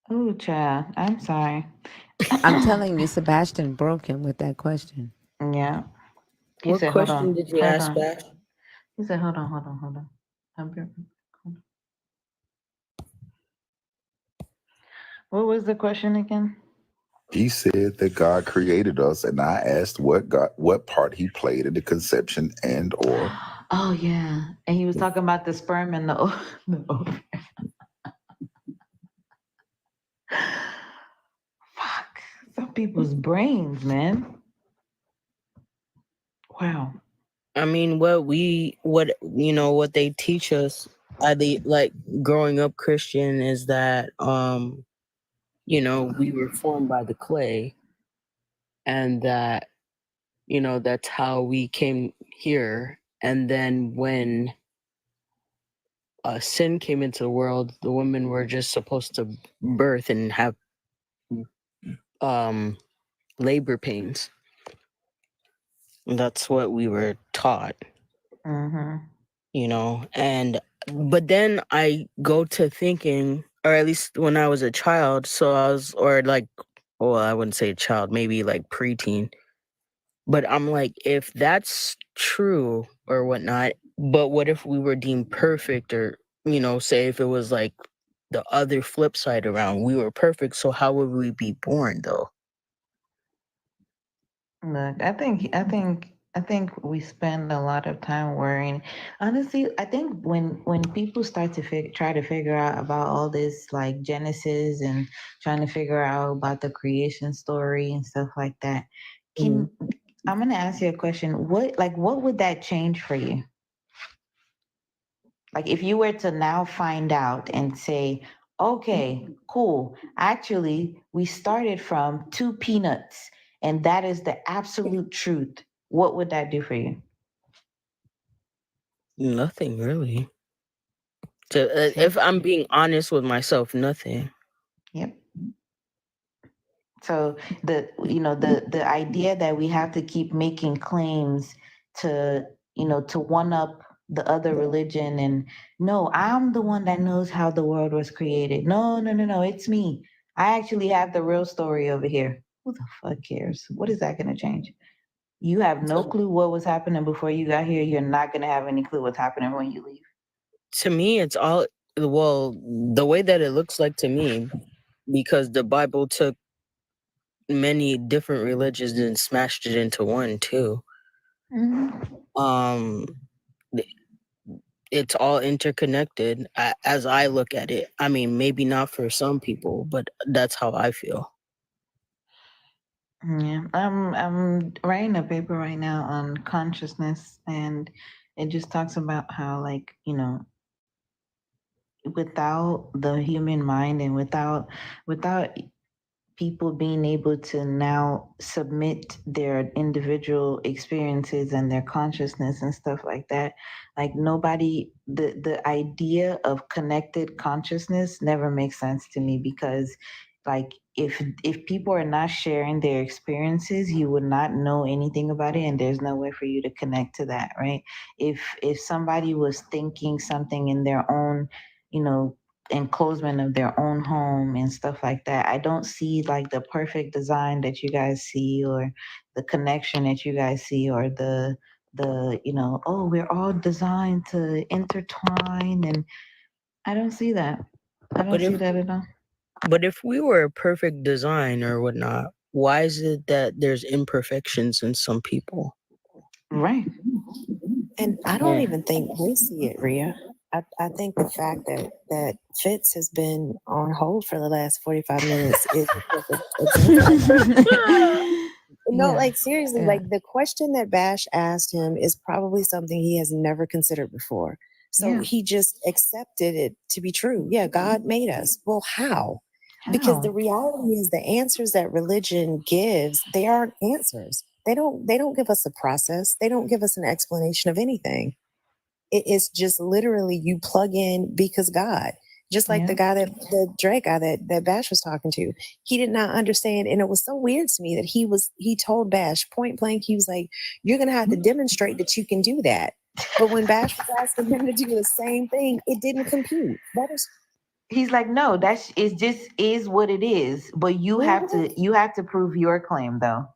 Oh, child. I'm sorry. I'm telling you, Sebastian broke him with that question. Yeah. He What said, hold question on. did you Hold ask, on. Bash? He said, hold on. What was the question again? He said that God created us, and I asked what part he played in the conception and or. Oh yeah, and he was talking about the sperm and the ovary. Fuck, some people's brains, man. Wow. I mean, what they teach us, like growing up Christian, is that we were formed by the clay, and that that's how we came here. And then when sin came into the world, the women were just supposed to birth and have labor pains. And that's what we were taught. And but then I go to thinking, or at least when I was a child, so I was, or like, well, I wouldn't say a child, maybe like preteen. But I'm like, if that's true or whatnot, but what if we were deemed perfect, or say if it was like the other flip side around, we were perfect, so how would we be born though? Look, I think we spend a lot of time worrying. Honestly, I think when people start to try to figure out about all this like Genesis and trying to figure out about the creation story and stuff like that, I'm gonna ask you a question. What would that change for you? Like if you were to now find out and say, okay, cool. Actually, we started from two peanuts and that is the absolute truth. What would that do for you? Nothing really. If I'm being honest with myself, nothing. Yep. So the idea that we have to keep making claims to to one up the other religion, and no, I'm the one that knows how the world was created. No, it's me. I actually have the real story over here. Who the fuck cares? What is that going to change? You have no clue what was happening before you got here. You're not going to have any clue what's happening when you leave. To me, it's all, well, the way that it looks like to me, because the Bible took many different religions and smashed it into one too. It's all interconnected as I look at it. I mean, maybe not for some people, but that's how I feel. Yeah, I'm writing a paper right now on consciousness, and it just talks about how, like, without the human mind and without people being able to now submit their individual experiences and their consciousness and stuff like that, like nobody, the idea of connected consciousness never makes sense to me, because like if people are not sharing their experiences, you would not know anything about it, and there's no way for you to connect to that, right? If somebody was thinking something in their own, you know, enclosement of their own home and stuff like that, I don't see like the perfect design that you guys see, or the connection that you guys see, or the you know, oh, we're all designed to intertwine, and I don't see that. I don't But see if that at all. but if we were a perfect design or whatnot, why is it that there's imperfections in some people? Right. And I don't Yeah. even think we see it, Rhea. I think the fact that Fitz has been on hold for the last 45 minutes is a perfect example of that. No, Yeah. like seriously, Yeah. like the question that Bash asked him is probably something he has never considered before. So Yeah. he just accepted it to be true. Yeah, God made us. Well, how? Because the How? reality is the answers that religion gives, they aren't answers. They don't give us a process. They don't give us an explanation of anything. It's just literally you plug in because God. Just like Yeah. the Drake guy that Bash was talking to, he did not understand, and it was so weird to me that he told Bash point blank, he was like, "You're gonna have to demonstrate that you can do that." But when Bash was asking him to do the same thing, it didn't compute. That is He's like, no, that's, it just is what it is, but you have to prove your claim though.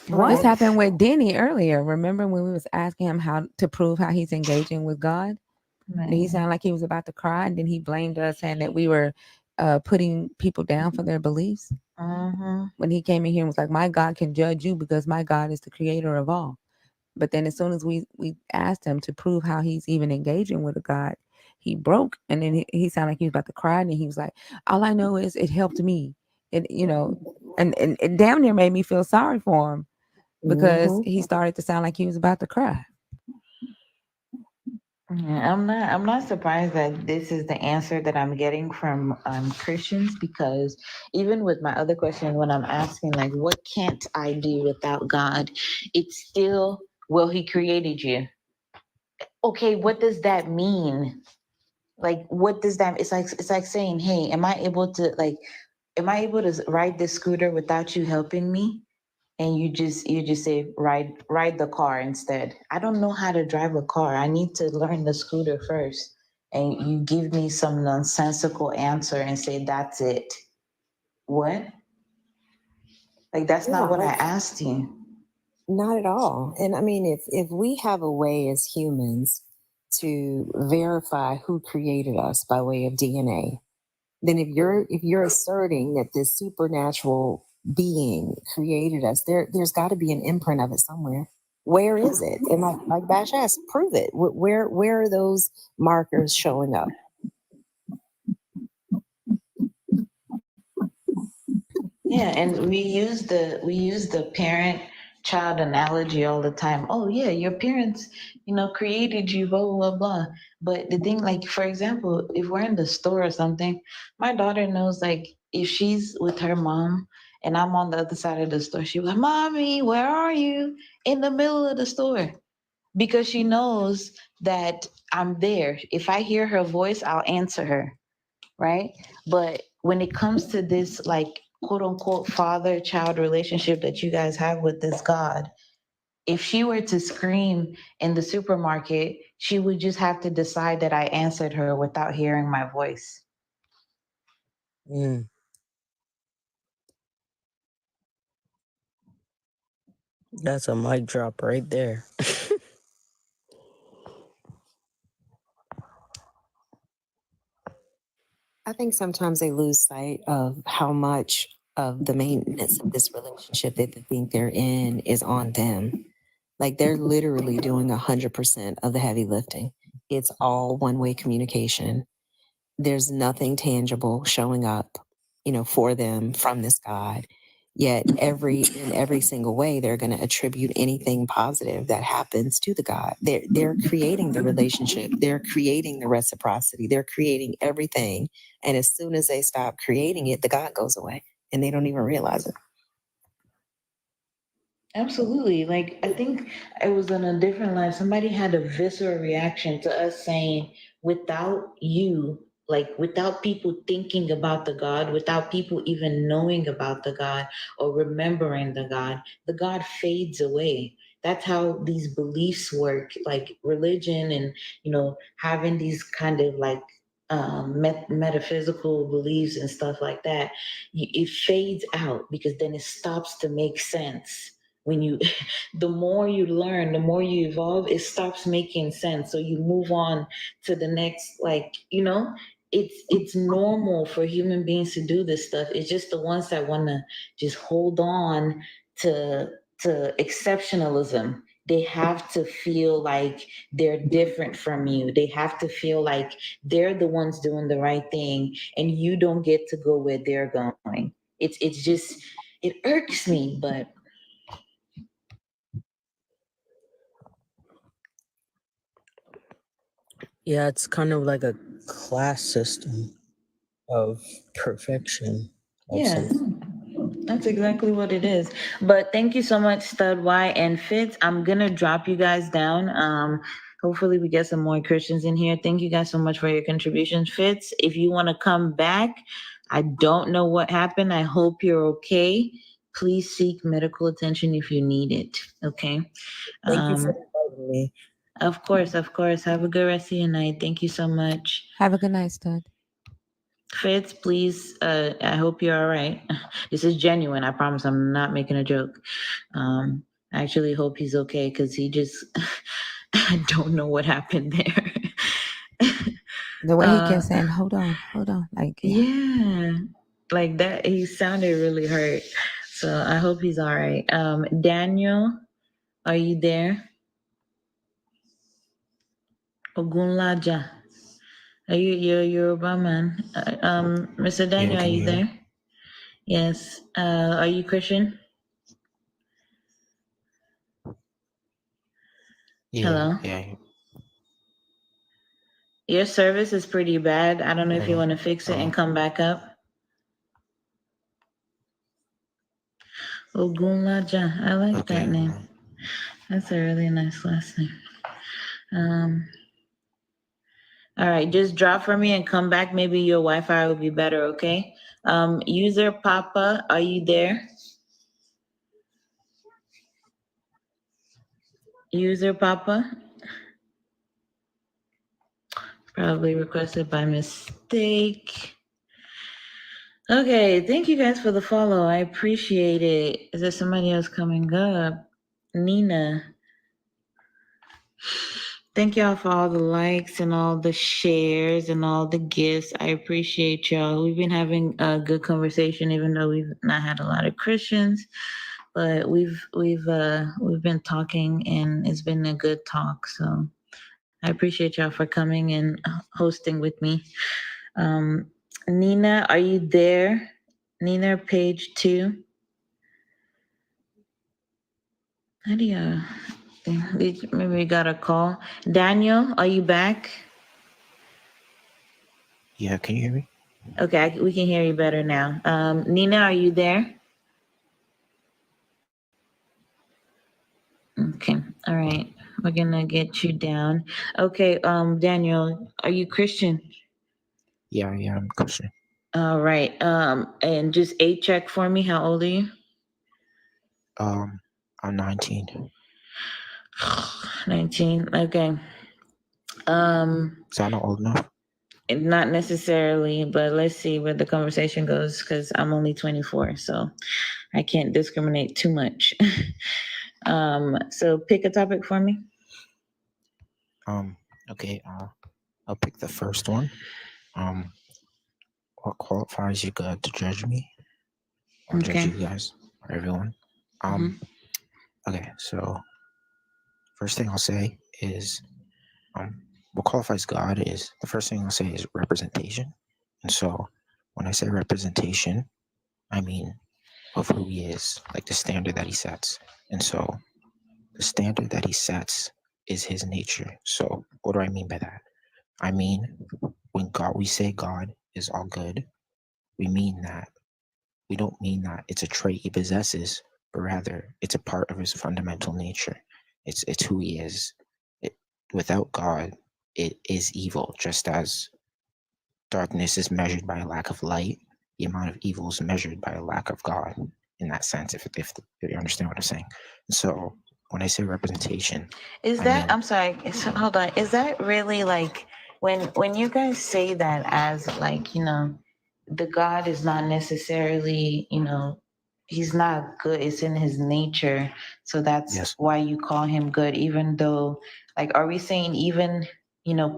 This right. What? happened with Denny earlier. Remember when we was asking him how to prove how he's engaging with God? And he Man. sounded like he was about to cry, and then he blamed us, saying that we were putting people down for their beliefs. Mm-hmm. When he came in here and was like, "My God can judge you because my God is the creator of all." But then as soon as we asked him to prove how he's even engaging with a God, he broke, and then he sounded like he was about to cry, and he was like, "All I know is it helped me." And and it damn near made me feel sorry for him, because Hmm. he started to sound like he was about to cry. Yeah, I'm not surprised that this is the answer that I'm getting from Christians, because even with my other question, when I'm asking like, what can't I do without God, it's still, well, He created you. Okay, what does that mean? Like, what does that? It's like saying, hey, am I able to ride this scooter without you helping me? And you just say ride the car instead. I don't know how to drive a car. I need to learn the scooter first. And you give me some nonsensical answer and say that's it. What? Like that's Yeah, not what I like asked you. not at all. And I mean, if we have a way as humans to verify who created us by way of DNA, then if you're asserting that this supernatural being created us, there's got to be an imprint of it somewhere. Where is it? And like Bash asked, prove it. Where are those markers showing up? Yeah, and we use the parent child analogy all the time. Oh yeah, your parents, created you, blah blah blah blah. But the thing, like for example, if we're in the store or something, my daughter knows like if she's with her mom and I'm on the other side of the store, she'll be like, "Mommy, where are you?" In the middle of the store, because she knows that I'm there. If I hear her voice, I'll answer her, right? But when it comes to this, like, quote unquote, father child relationship that you guys have with this God, if she were to scream in the supermarket, she would just have to decide that I answered her without hearing my voice. Mm, that's a mic drop right there. I think sometimes they lose sight of how much of the maintenance of this relationship that they think they're in is on them. Like they're literally doing 100% of the heavy lifting. It's all one-way communication. There's nothing tangible showing up, for them from this God. Yet in every single way, they're going to attribute anything positive that happens to the God. They're creating the relationship. They're creating the reciprocity. They're creating everything. And as soon as they stop creating it, the God goes away, and they don't even realize it. Absolutely. Like, I think it was in a different life. Somebody had a visceral reaction to us saying, without you, like, without people thinking about the God, without people even knowing about the God or remembering the God fades away. That's how these beliefs work, like religion and, having these kind of like metaphysical beliefs and stuff like that. It fades out because then it stops to make sense when you the more you learn, the more you evolve, it stops making sense, so you move on to the next, like, it's normal for human beings to do this stuff. It's just the ones that want to just hold on to exceptionalism. They have to feel like they're different from you. They have to feel like they're the ones doing the right thing and you don't get to go where they're going. It's just, it irks me, but Yeah, it's kind of like a class system of perfection. yeah, that's exactly what it is. But thank you so much, Stud Y and Fitz. I'm gonna drop you guys down. Hopefully we get some more Christians in here. Thank you guys so much for your contributions. Fitz, if you want to come back, I don't know what happened. I hope you're okay. Please seek medical attention if you need it. Okay. Thank you for Um, inviting me. of course, of course. Have a good rest of your night. Thank you so much. Have a good night, Stud. Fitz, please, I hope you're all right. This is genuine. I promise I'm not making a joke. I actually hope he's okay because he just, I don't know what happened there. The way he kept saying, hold on, like, Yeah, like that, he sounded really hurt. So I hope he's all right. Daniel, are you there? Ogunlaja. You're a Yoruba man. Mr. Daniel, are can you you hear me? there? Yes. Are you Christian? Hello? Yeah. Your service is pretty bad. I don't know if you Hello. want to fix it and come back up. Ogunlaja. I like that Okay. name. That's a really nice last name. All right, just drop for me and come back. Maybe your Wi-Fi will be better, okay? User Papa, are you there? User Papa? Probably requested by mistake. Okay, thank you guys for the follow. I appreciate it. Is there somebody else coming up? Nina. Thank y'all for all the likes and all the shares and all the gifts. I appreciate y'all. We've been having a good conversation, even though we've not had a lot of Christians, but we've been talking and it's been a good talk. So I appreciate y'all for coming and hosting with me. Nina, are you there? Nina, page 2. How do you? Maybe we got a call. Daniel, are you back? Yeah, can you hear me? Okay, we can hear you better now. Nina, are you there? Okay, all right. We're gonna get you down. Okay, Daniel, are you Christian? Yeah, I'm Christian. All right. And just a check for me. How old are you? I'm 19. 19. Okay. Is that not old enough? Not necessarily, but let's see where the conversation goes because I'm only 24, so I can't discriminate too much. So pick a topic for me. Okay, I'll pick the first one. What qualifies you God to judge me? Or judge Okay. you guys or everyone? Okay, so first thing I'll say is what qualifies God is the first thing I'll say is representation. And so when I say representation, I mean of who he is, like the standard that he sets. And so the standard that he sets is his nature. So what do I mean by that? I mean, when we say God is all good, we mean that. We don't mean that it's a trait he possesses, but rather it's a part of his fundamental nature. It's who he is. Without God, it is evil, just as darkness is measured by a lack of light. The amount of evil is measured by a lack of God. In that sense, if you understand what I'm saying. So when I say representation, Is that, I'm sorry, hold on. Is that really like when you guys say that as like, the God is not necessarily, he's not good, it's in his nature. So that's yes. why you call him good, even though, like, are we saying even,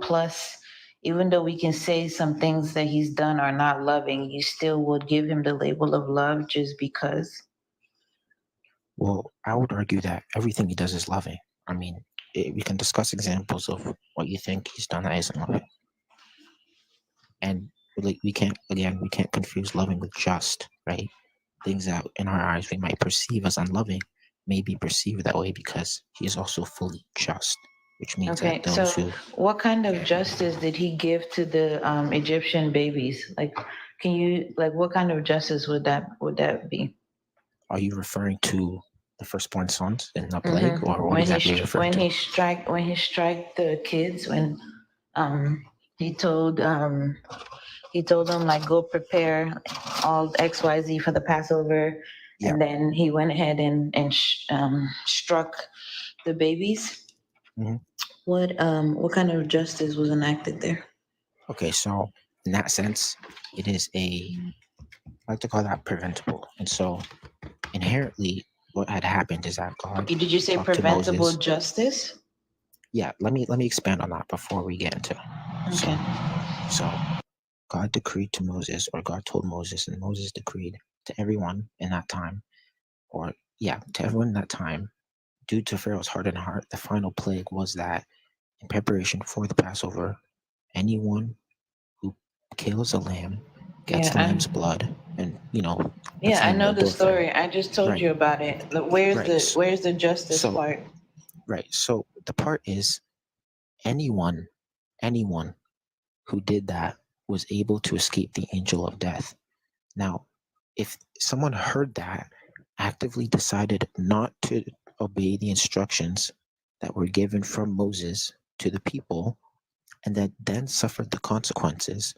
plus, even though we can say some things that he's done are not loving, you still would give him the label of love just because? Well, I would argue that everything he does is loving. I mean, we can discuss examples of what you think he's done that isn't loving. And like we can't confuse loving with just, right? Things that in our eyes we might perceive as unloving may be perceived that way because he is also fully just, which means Okay, that those so who what kind of justice did he give to the Egyptian babies? Like, can you like what kind of justice would that be? are you referring to the firstborn sons in the plague, or what exactly are you referring to? When he strike the kids, when um he told um he told them like go prepare all XYZ for the Passover, Yeah. and then he went ahead and struck the babies. Mhm. What kind of justice was enacted there? Okay, so in that sense, it is I like to call that preventable. And so inherently, what had happened is that God Did you say talked to preventable Moses. justice? Yeah, let me expand on that before we get into it. Okay. So God decreed to Moses, or God told Moses, and Moses decreed to everyone in that time, to everyone in that time, due to Pharaoh's hardened heart, the final plague was that in preparation for the Passover, anyone who kills a lamb, gets the lamb's blood, and puts Yeah, it I in know the the door frame. story. I just told Right. you about it. Where's Right. the justice So part? right. So the part is anyone who did that was able to escape the angel of death. Now, if someone heard that, actively decided not to obey the instructions that were given from Moses to the people, and that then suffered the consequences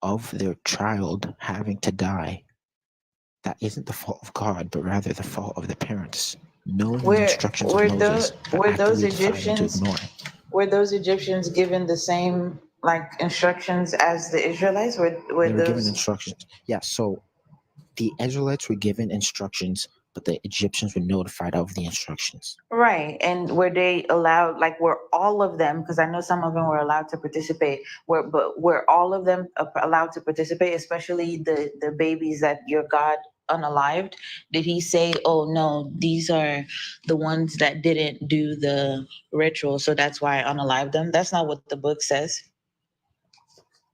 of their child having to die, that isn't the fault of God, but rather the fault of the parents, knowing the instructions of Moses, but actively deciding to ignore it. Were those Egyptians given the same like instructions as the Israelites? Were They were given those instructions. Yeah, so the Israelites were given instructions, but the Egyptians were notified of the instructions. right? And were they allowed? Like, were all of them? Because I know some of them were allowed to participate. Were all of them allowed to participate? Especially the babies that your God unalived. Did he say, "Oh no, these are the ones that didn't do the ritual, so that's why I unalived them"? That's not what the book says.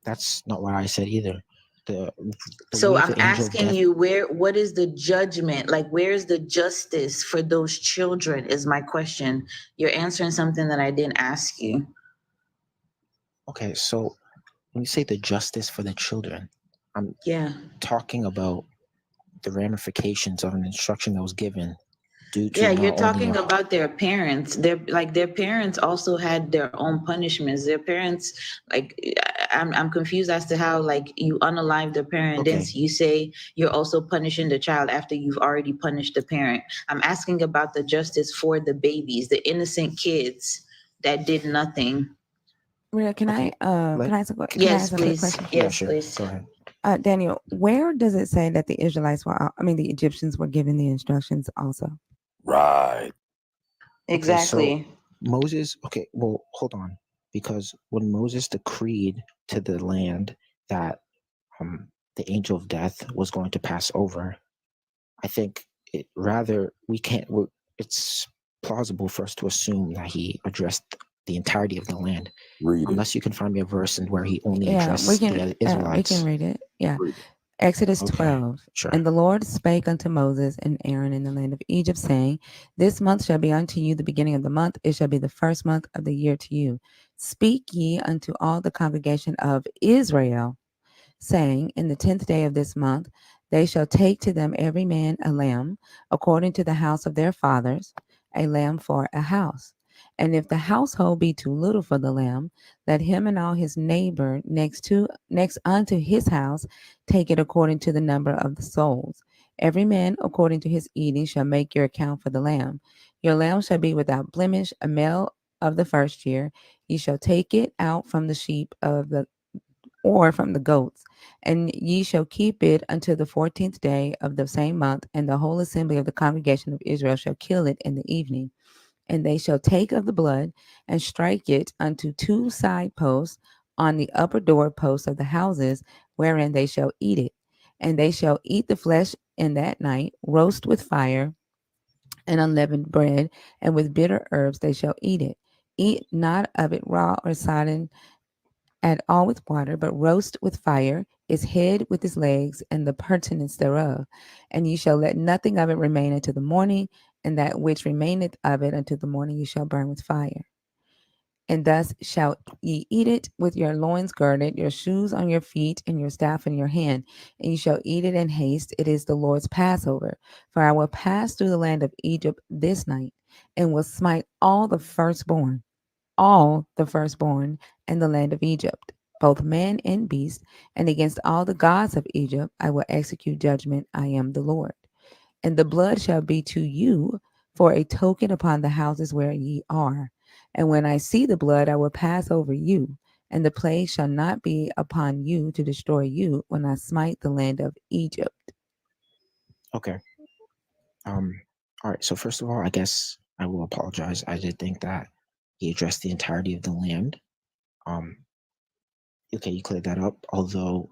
That's not what I said either. The So way I'm the angel of asking death. you, what is the judgment? Like, where's the justice for those children is my question. You're answering something that I didn't ask you. Okay, so when you say the justice for the children, I'm Yeah. talking about the ramifications of an instruction that was given due to Yeah, you're not only talking about their parents. Their parents also had their own punishments. Their parents, like, I'm confused as to how like you unalive the parent, then Okay. you say you're also punishing the child after you've already punished the parent. I'm asking about the justice for the babies, the innocent kids that did nothing. Rhea, can Okay, can I ask a quick Yes, question? please. yeah, Yes, sure. please. Go ahead. Daniel, where does it say that the Israelites were? The Egyptians were given the instructions also. Right. Exactly. Okay, so Moses. Okay, well, hold on, because when Moses decreed to the land that the angel of death was going to pass over, I think it's plausible for us to assume that he addressed the entirety of the land. Read it. Unless you can find me a verse in where he only Yeah, addressed the we Israelites. can read it. Yeah. Read it. Exodus Okay, 12. sure. And the Lord spake unto Moses and Aaron in the land of Egypt, saying, This month shall be unto you the beginning of the month. It shall be the first month of the year to you. Speak ye unto all the congregation of Israel, saying, In the 10th day of this month, they shall take to them every man a lamb, according to the house of their fathers, a lamb for a house. And if the household be too little for the lamb, let him and all his neighbor next unto his house take it according to the number of the souls. Every man according to his eating shall make your account for the lamb. Your lamb shall be without blemish, a male of the first year. Ye shall take it out from the sheep of the or from the goats, and ye shall keep it until the 14th day of the same month, and the whole assembly of the congregation of Israel shall kill it in the evening. And they shall take of the blood and strike it unto two side posts on the upper door posts of the houses, wherein they shall eat it. And they shall eat the flesh in that night, roast with fire and unleavened bread, and with bitter herbs they shall eat it. Eat not of it raw or sodden at all with water, but roast with fire, its head with its legs, and the purtenance thereof. And ye shall let nothing of it remain until the morning, and that which remaineth of it until the morning ye shall burn with fire. And thus shall ye eat it with your loins girded, your shoes on your feet, and your staff in your hand. And ye shall eat it in haste. It is the Lord's Passover. For I will pass through the land of Egypt this night, and will smite all the firstborn in the land of Egypt, both man and beast, and against all the gods of Egypt I will execute judgment. I am the Lord. And the blood shall be to you for a token upon the houses where ye are. And when I see the blood, I will pass over you, and the plague shall not be upon you to destroy you when I smite the land of Egypt. Okay. All right. So first of all, I guess I will apologize. I did think that he addressed the entirety of the land. Um, okay, you cleared that up. Although,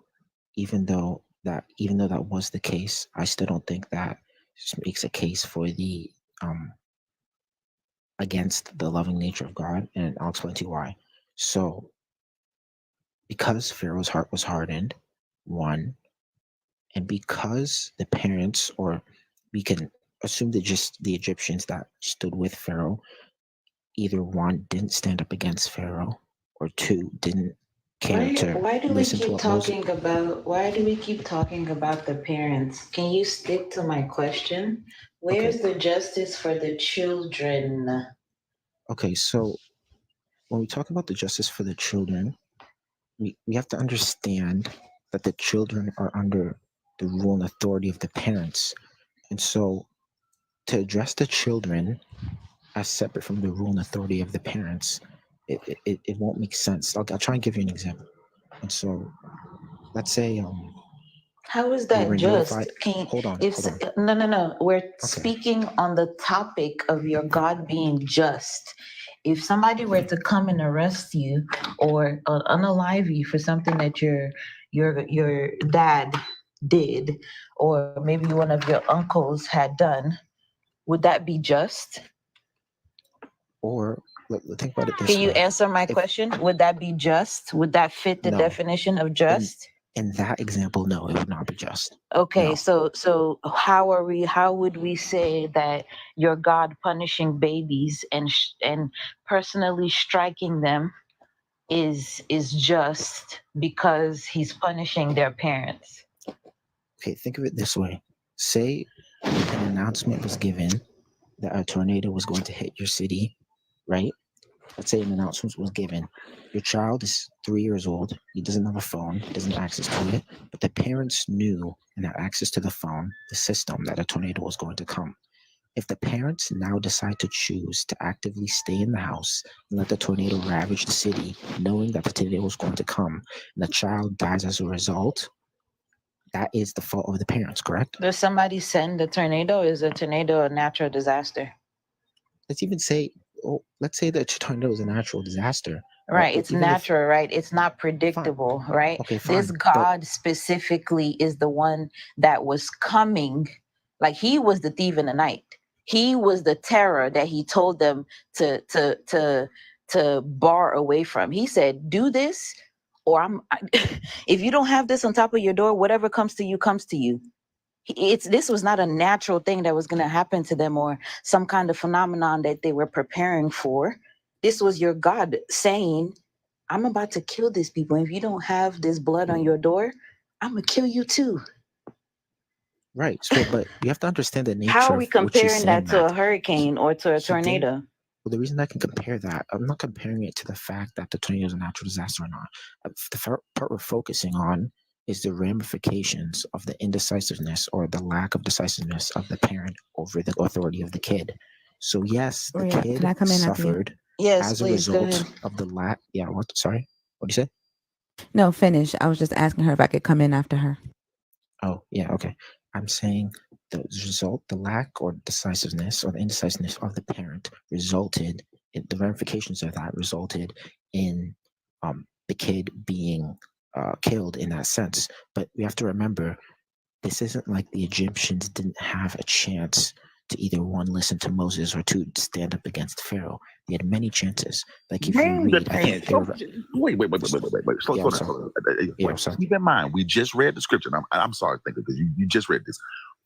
even though that was the case, I still don't think that just makes a case for the um against the loving nature of God, and I'll explain to you why. So, because Pharaoh's heart was hardened, one, and because the parents, or we can assume that just the Egyptians that stood with Pharaoh, either one didn't stand up against Pharaoh, or two didn't care to Why do we listen to keep what Moses. talking about why do we keep talking about the parents? Can you stick to my question? Okay, Where's the justice for the children? okay. So when we talk about the justice for the children, we have to understand that the children are under the rule and authority of the parents. And so to address the children as separate from the rule and authority of the parents, it won't make sense. I'll try and give you an example. And so let's say How is we that were just? notified. Can Hold on, if hold on. no no no, we're Okay. speaking on the topic of your God being just. If somebody were to come and arrest you or unalive you for something that your dad did, or maybe one of your uncles had done, would that be just? Or think about it Can this you way. answer my If question? Would that be just? Would that fit the no, definition of in just? in that example, no, it would not be just. Okay, No. so how would we say that your God punishing babies and personally striking them is just because he's punishing their parents? Okay, think of it this way. Say an announcement was given that a tornado was going to hit your city, right? Let's say an announcement was given. Your child is 3 years old. He doesn't have a phone, doesn't have access to it, but the parents knew and had access to the phone, the system, that a tornado was going to come. If the parents now decide to choose to actively stay in the house and let the tornado ravage the city, knowing that the tornado was going to come, and the child dies as a result, that is the fault of the parents, correct? Does somebody send a tornado? Is a tornado a natural disaster? Let's even say, oh, let's say that tornado is a natural disaster, right? Right, But it's even if, natural, right? It's not fine, predictable, right? okay, This fine, but God specifically is the one that was coming, like he was the thief in the night. He was the terror that he told them to bar away from. He said, "Do this or if you don't have this on top of your door, whatever comes to you comes to you. This was not a natural thing that was going to happen to them or some kind of phenomenon that they were preparing for. This was your God saying, I'm about to kill these people. If you don't have this blood on your door, I'm going to kill you too. Right. So, but you have to understand the How nature are we of what she's comparing saying, that to a Matt. hurricane or to a He didn't. tornado? Well, the reason I can compare that, I'm not comparing it to the fact that the tornado is a natural disaster or not. The part we're focusing on is the ramifications of the indecisiveness or the lack of decisiveness of the parent over the authority of the kid. So yes, the Rhea, kid can I come in after you? suffered Yes, as a please go result ahead. of the lack. Yeah. What? Sorry. What do you say? No, finish. I was just asking her if I could come in after her. Oh, yeah, okay. I'm saying the lack or decisiveness or the indecisiveness of the parent resulted in the ramifications of that resulted in the kid being killed in that sense. But we have to remember, this isn't like the Egyptians didn't have a chance to either one listen to Moses or two stand up against Pharaoh. They had many chances. Like if you Name the read, I think tense. they were. Wait. Slow Yeah, down. I'm sorry. Yeah, I'm sorry. Keep in mind, we just read the scripture. And I'm sorry, thinker, because you just read this.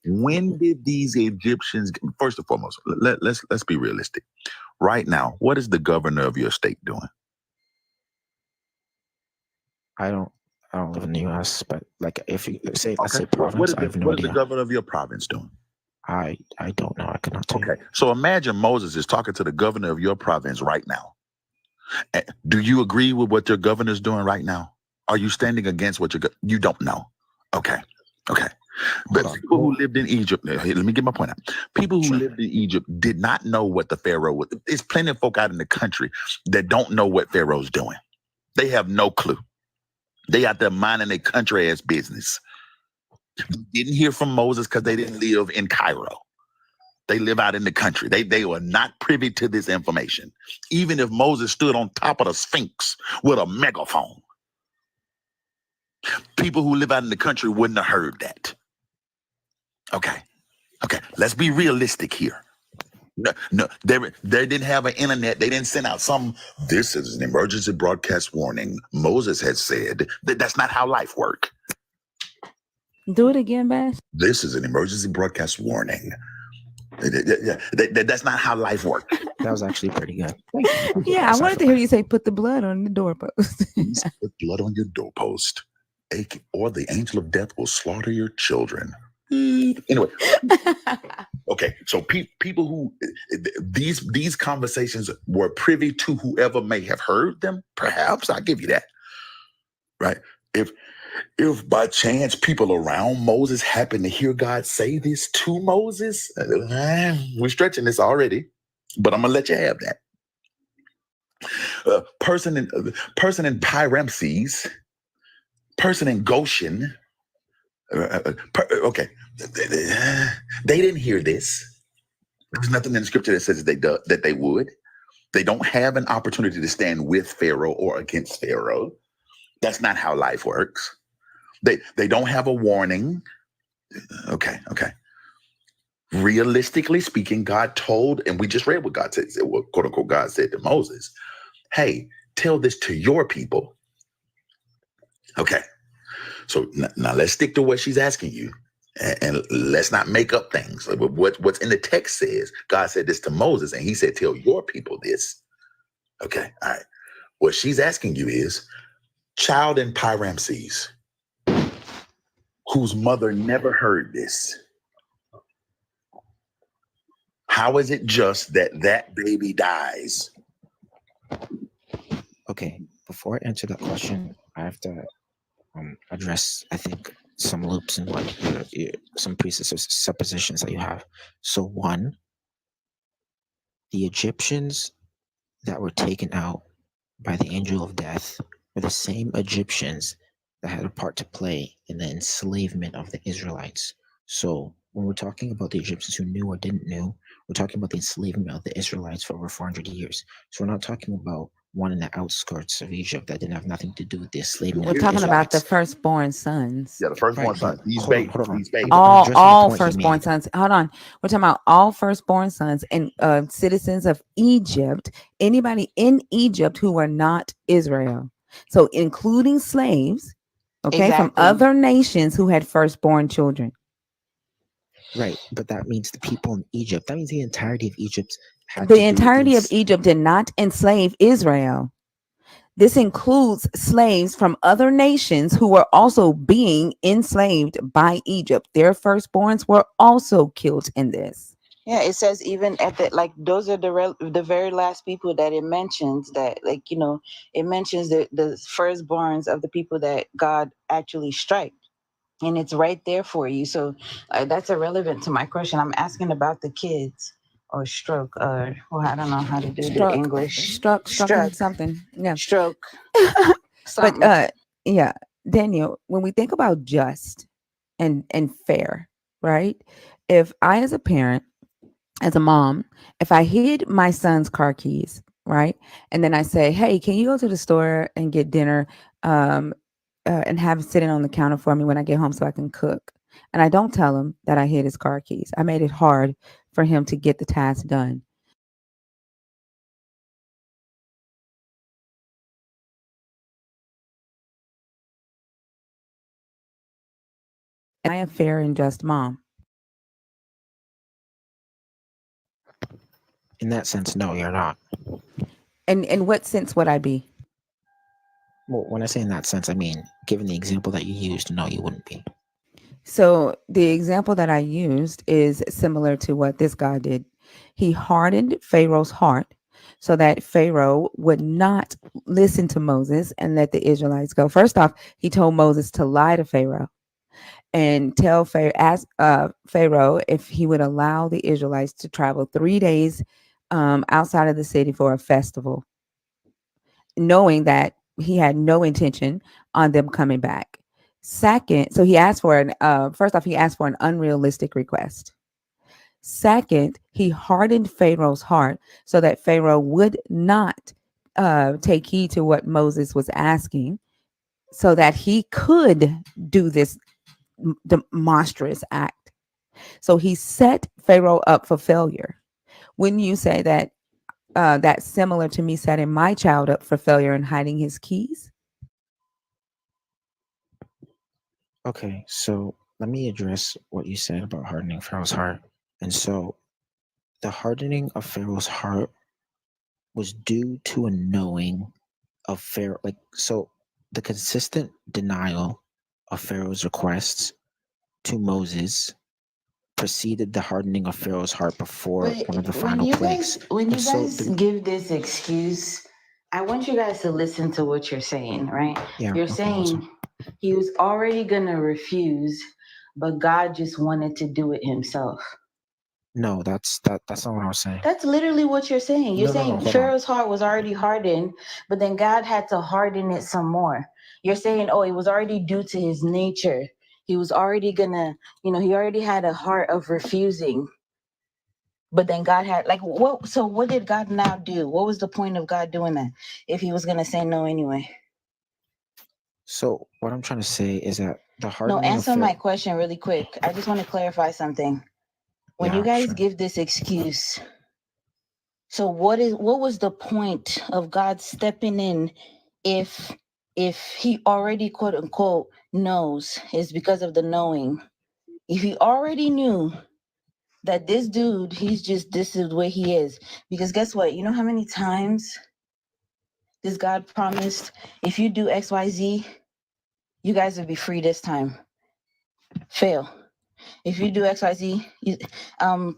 When did these Egyptians? First and foremost, let's be realistic. Right now, what is the governor of your state doing? I don't live in the U.S., but like if you say, let's Okay. say province, I have no What is the idea. governor of your province doing? I don't know. I cannot tell you. Okay. So imagine Moses is talking to the governor of your province right now. Do you agree with what your governor's doing right now? Are you standing against what you don't know? Okay. But people who lived in Egypt, hey, let me get my point out. People who lived in Egypt did not know what the Pharaoh was. There's plenty of folk out in the country that don't know what Pharaoh's doing. They have no clue. They out there minding their country ass business. Didn't hear from Moses because they didn't live in Cairo. They live out in the country. They were not privy to this information. Even if Moses stood on top of the Sphinx with a megaphone, people who live out in the country wouldn't have heard that. Okay. Let's be realistic here. No, they didn't have an internet. They didn't send out this is an emergency broadcast warning. Moses had said that's not how life works. Do it again, B.A.A.S.H. This is an emergency broadcast warning. That's not how life works. That was actually pretty good. Yeah, I wanted to hear you say put the blood on the doorpost. Please put blood on your doorpost, or the angel of death will slaughter your children. Anyway, okay. So people who these conversations were privy to, whoever may have heard them, perhaps I give you that, right? If by chance people around Moses happen to hear God say this to Moses, we're stretching this already, but I'm gonna let you have that. Person in Pyramses, person in Goshen. Okay, they didn't hear this. There's nothing in the scripture that says that they would. They don't have an opportunity to stand with Pharaoh or against Pharaoh. That's not how life works. They don't have a warning. Okay. Realistically speaking, God told, and we just read what God said, what quote unquote God said to Moses. Hey, tell this to your people. Okay. So now let's stick to what she's asking you, and let's not make up things. Like what's in the text says, God said this to Moses, and he said, tell your people this. Okay. All right. What she's asking you is, child in Pyramses, whose mother never heard this. How is it just that baby dies? Okay, before I answer that question, I have to address, I think, some loops and some presuppositions that you have. So one, the Egyptians that were taken out by the angel of death were the same Egyptians that had a part to play in the enslavement of the Israelites. So when we're talking about the Egyptians who knew or didn't know, we're talking about the enslavement of the Israelites for over 400 years. So we're not talking about one in the outskirts of Egypt that didn't have nothing to do with the enslavement We're of the talking about the Israelites. firstborn sons. Yeah, the firstborn Right, sons. but These hold on, babies. hold on. These babies. I'm addressing the All point he firstborn made. sons. Hold on. We're talking about all firstborn sons and citizens of Egypt. Anybody in Egypt who were not Israel. So including slaves, okay, from Exactly. other nations who had firstborn children. Right, but that means the people in Egypt. That means the entirety of Egypt had The to do with entirety of these. Egypt did not enslave Israel. This includes slaves from other nations who were also being enslaved by Egypt. Their firstborns were also killed in this. Yeah, it says even at the like those are the very last people that it mentions, that like it mentions the firstborns of the people that God actually strike, and it's right there for you. So that's irrelevant to my question. I'm asking about the kids or stroke, or well, I don't know how to do the Struck, English. struck and Struck, something. Yeah. stroke, But something. yeah, Daniel, when we think about just and fair, right? If I as a parent, as a mom, if I hid my son's car keys, right? And then I say, "Hey, can you go to the store and get dinner um and have it sitting on the counter for me when I get home so I can cook?" And I don't tell him that I hid his car keys. I made it hard for him to get the task done. Am I a fair and just mom? In that sense, no, you're not. And in what sense would I be? Well, when I say in that sense, I mean, given the example that you used, no, you wouldn't be. So the example that I used is similar to what this guy did. He hardened Pharaoh's heart so that Pharaoh would not listen to Moses and let the Israelites go. First off, he told Moses to lie to Pharaoh and tell Pharaoh, ask Pharaoh if he would allow the Israelites to travel 3 days outside of the city for a festival, knowing that he had no intention on them coming back. Second, so he asked for first off, he asked for an unrealistic request. Second, he hardened Pharaoh's heart so that Pharaoh would not take heed to what Moses was asking, so that he could do this monstrous act. So he set Pharaoh up for failure. Wouldn't you say that that's similar to me setting my child up for failure and hiding his keys? Okay, so let me address what you said about hardening Pharaoh's heart. And so the hardening of Pharaoh's heart was due to a knowing of Pharaoh. Like, so the consistent denial of Pharaoh's requests to Moses preceded the hardening of Pharaoh's heart before But one of the when final you plagues. guys when And you so, guys give this excuse, I want you guys to listen to what you're saying, right? yeah, You're okay, listen. saying he was already gonna refuse, but God just wanted to do it himself. No, that's not what I was saying. That's literally what you're saying. You're No, saying hold on. Pharaoh's heart was already hardened, but then God had to harden it some more. You're saying, oh, it was already due to his nature. He was already gonna, he already had a heart of refusing. But then God had like what? So what did God now do? What was the point of God doing that if He was gonna say no anyway? So what I'm trying to say is that the No, hardening of answer my Pharaoh. question really quick. I just want to clarify something. When you Yeah, guys sure. give this excuse, so what was the point of God stepping in if He already quote unquote knows? Is because of the knowing. If He already knew that this dude, this is the way he is. Because guess what? You know how many times this God promised, if you do XYZ, you guys will be free this time. Fail. If you do XYZ,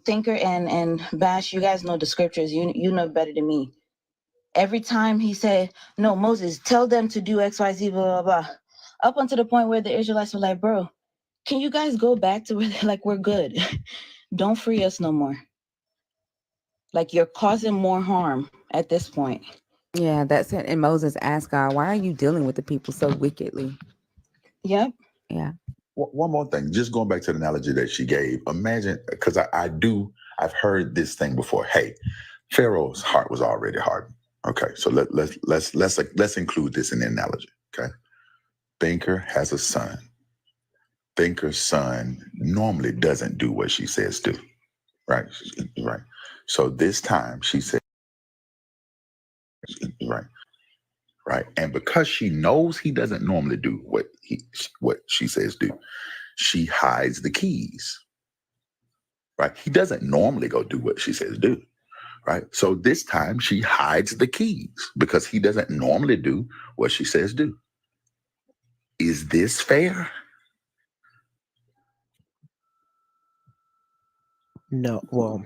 Thinker and Bash, you guys know the scriptures. You know better than me. Every time he said, no, Moses, tell them to do XYZ, blah, blah, blah. Up until the point where the Israelites were like, bro, can you guys go back to where they're like, we're good. Don't free us no more. Like you're causing more harm at this point. Yeah, that's it. And Moses asked God, "Why are you dealing with the people so wickedly?" Yep. Yeah. One more thing, just going back to the analogy that she gave. Imagine, because I've heard this thing before. Hey, Pharaoh's heart was already hardened. Okay, so let's include this in the analogy. Okay, Thinker has a son. Thinker's son normally doesn't do what she says do. Right, right. So this time she said, right. right? And because she knows he doesn't normally do what she says do, she hides the keys, right? He doesn't normally go do what she says do, right? So this time she hides the keys because he doesn't normally do what she says do. Is this fair? No, well,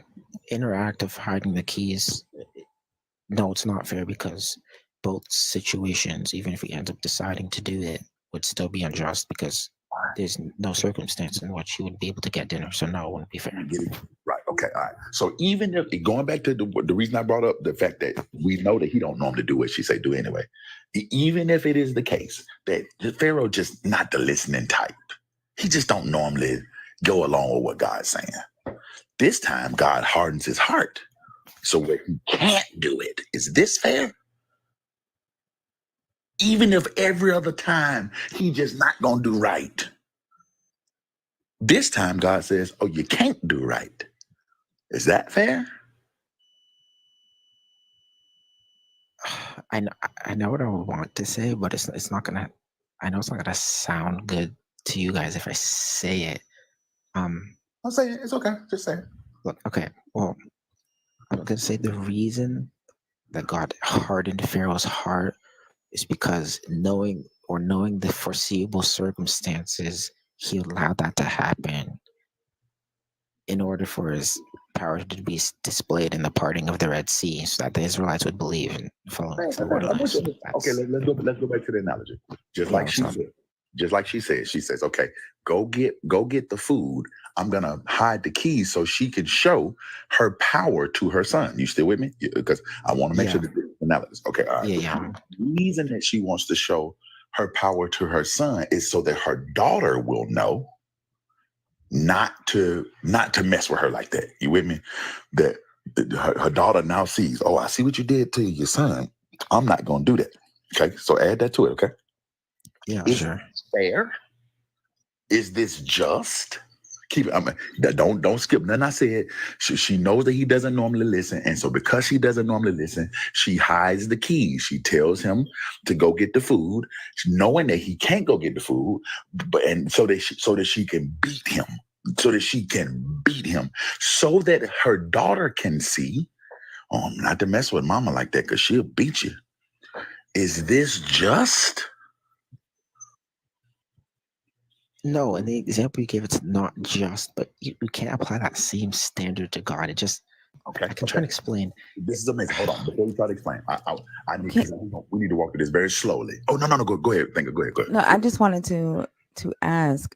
interactive hiding the keys. No, it's not fair because both situations, even if he ends up deciding to do it, would still be unjust because there's no circumstance in which he would be able to get dinner. So no, it wouldn't be fair. Right. Okay. All right. So even if going back to the reason I brought up the fact that we know that he don't normally do what she say do anyway, even if it is the case that Pharaoh just not the listening type, he just don't normally go along with what God's saying. This time God hardens his heart, so where he can't do it. Is this fair? Even if every other time he just not gonna do right. This time God says, "Oh, you can't do right." Is that fair? I know what I want to say, but it's not gonna. I know it's not gonna sound good to you guys if I say it. I'll say it. It's okay. Just say it. Look, okay. Well, I'm gonna say the reason that God hardened Pharaoh's heart is because knowing the foreseeable circumstances, he allowed that to happen in order for his power to be displayed in the parting of the Red Sea, so that the Israelites would believe and follow after the word of life. Okay, let's go back to the analogy. Just Yeah, like she said. Just like she said. She says, "Okay, go get the food. I'm gonna hide the keys so she can show her power to her son." You still with me? Because I want to make sure that the analysis. Okay, all right. Yeah. The reason that she wants to show her power to her son is so that her daughter will know not to mess with her like that. You with me? That her daughter now sees, "Oh, I see what you did to your son. I'm not going to do that." Okay, so add that to it. Okay. Yeah, Is sure. it fair? Is this just? Keep it. I mean, don't skip nothing I said. She knows that he doesn't normally listen, and so because she doesn't normally listen, she hides the keys. She tells him to go get the food, knowing that he can't go get the food, but and so that she can beat him, so that her daughter can see. Oh, not to mess with mama like that, because she'll beat you. Is this just? No, and the example you gave, it's not just, but you can't apply that same standard to God. It just, okay. I can try to explain. This is amazing. Hold on, before we try to explain, I need because we need to walk through this very slowly. Oh no, go ahead, Thinker, go ahead. No, I just wanted to ask.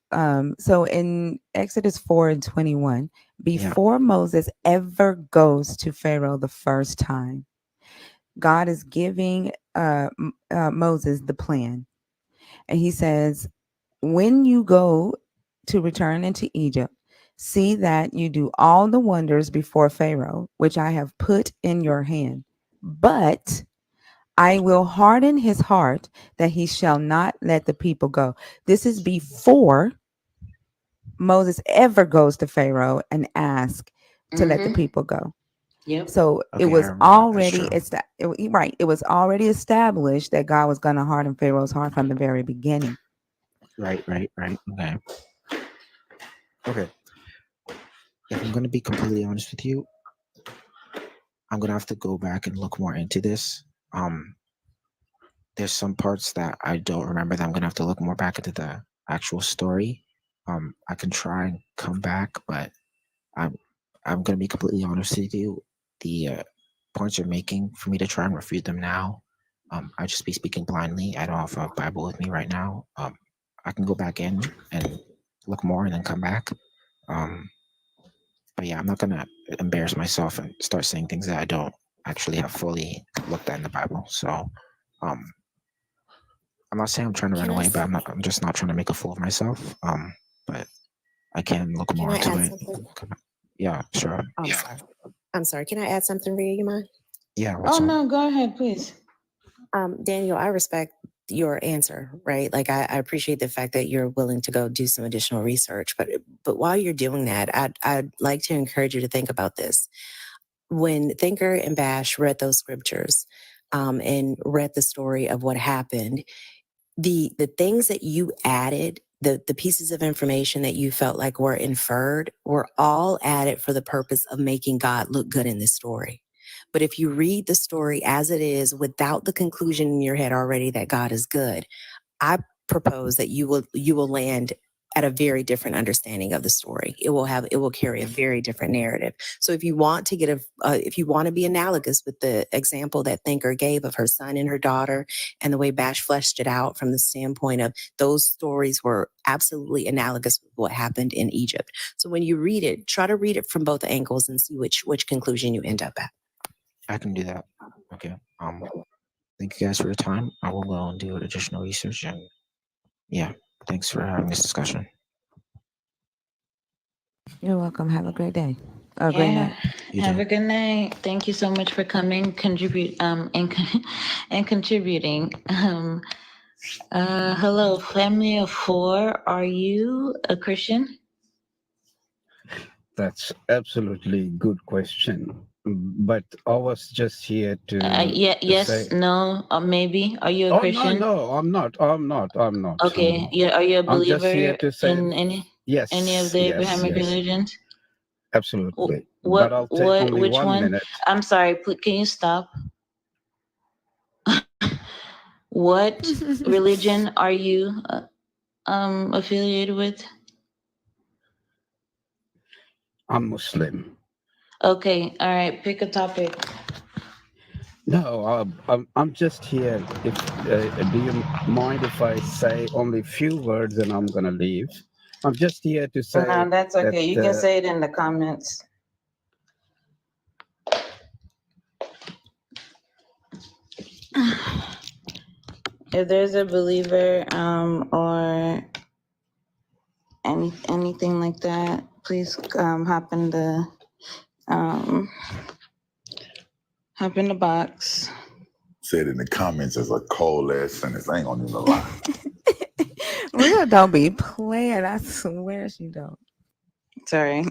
So in Exodus 4:21, before Moses ever goes to Pharaoh the first time, God is giving Moses the plan, and He says, "When you go to return into Egypt, see that you do all the wonders before Pharaoh, which I have put in your hand, but I will harden his heart that he shall not let the people go." This is before Moses ever goes to Pharaoh and asks to let the people go. Yep. So Okay, it was I remember already that. That's true. right. It was already established that God was going to harden Pharaoh's heart from the very beginning. Right. Okay. If I'm going to be completely honest with you, I'm going to have to go back and look more into this. There's some parts that I don't remember that I'm going to have to look more back into the actual story. I can try and come back, but I'm going to be completely honest with you. The points you're making, for me to try and refute them now, I'd just be speaking blindly. I don't have a Bible with me right now. I can go back in and look more and then come back. But yeah, I'm not gonna embarrass myself and start saying things that I don't actually have fully looked at in the Bible. So, I'm not saying I'm trying to run Can I away, but s- I'm just not trying to make a fool of myself. But I can look can more I into add it. something? Yeah, sure. Oh, I'm sorry. Can I add something, Rhea? You mind? Yeah. What's Oh up? no, go ahead, please. Daniel, I respect your answer, right? Like I appreciate the fact that you're willing to go do some additional research. But while you're doing that, I'd like to encourage you to think about this. When Thinker and B.A.A.S.H read those scriptures, and read the story of what happened, the things that you added, the pieces of information that you felt like were inferred, were all added for the purpose of making God look good in this story. But if you read the story as it is without the conclusion in your head already that God is good, I propose that you will land at a very different understanding of the story. It will carry a very different narrative. So if you want to if you want to be analogous with the example that Thinker gave of her son and her daughter and the way B.A.A.S.H fleshed it out from the standpoint of those stories were absolutely analogous with what happened in Egypt. So when you read it, try to read it from both angles and see which conclusion you end up at. I can do that. Okay. Thank you guys for your time. I will go and do additional research, and yeah, thanks for having this discussion. You're welcome. Have a great day. A great night. Have a good night. Thank you so much for coming, and contributing. Hello, family of four. Are you a Christian? That's absolutely good question. But I was just here to Yes, say. no, or maybe. Are you a Oh Christian? no, I'm not. Okay, are you a I'm just believer here to say in any of the Abrahamic religions? Absolutely. But I'll take only which 1 one? minute. I'm sorry. Can you stop? What religion are you affiliated with? I'm Muslim. Okay, all right. Pick a topic. No, I'm just here. If do you mind if I say only few words and I'm gonna leave? I'm just here to say No, that's that. okay. You can say it in the comments. If there's a believer or anything like that, please hop in the box. Said in the comments as a cold ass sentence. I ain't gonna even lie. Real don't be playing. I swear she don't. Sorry.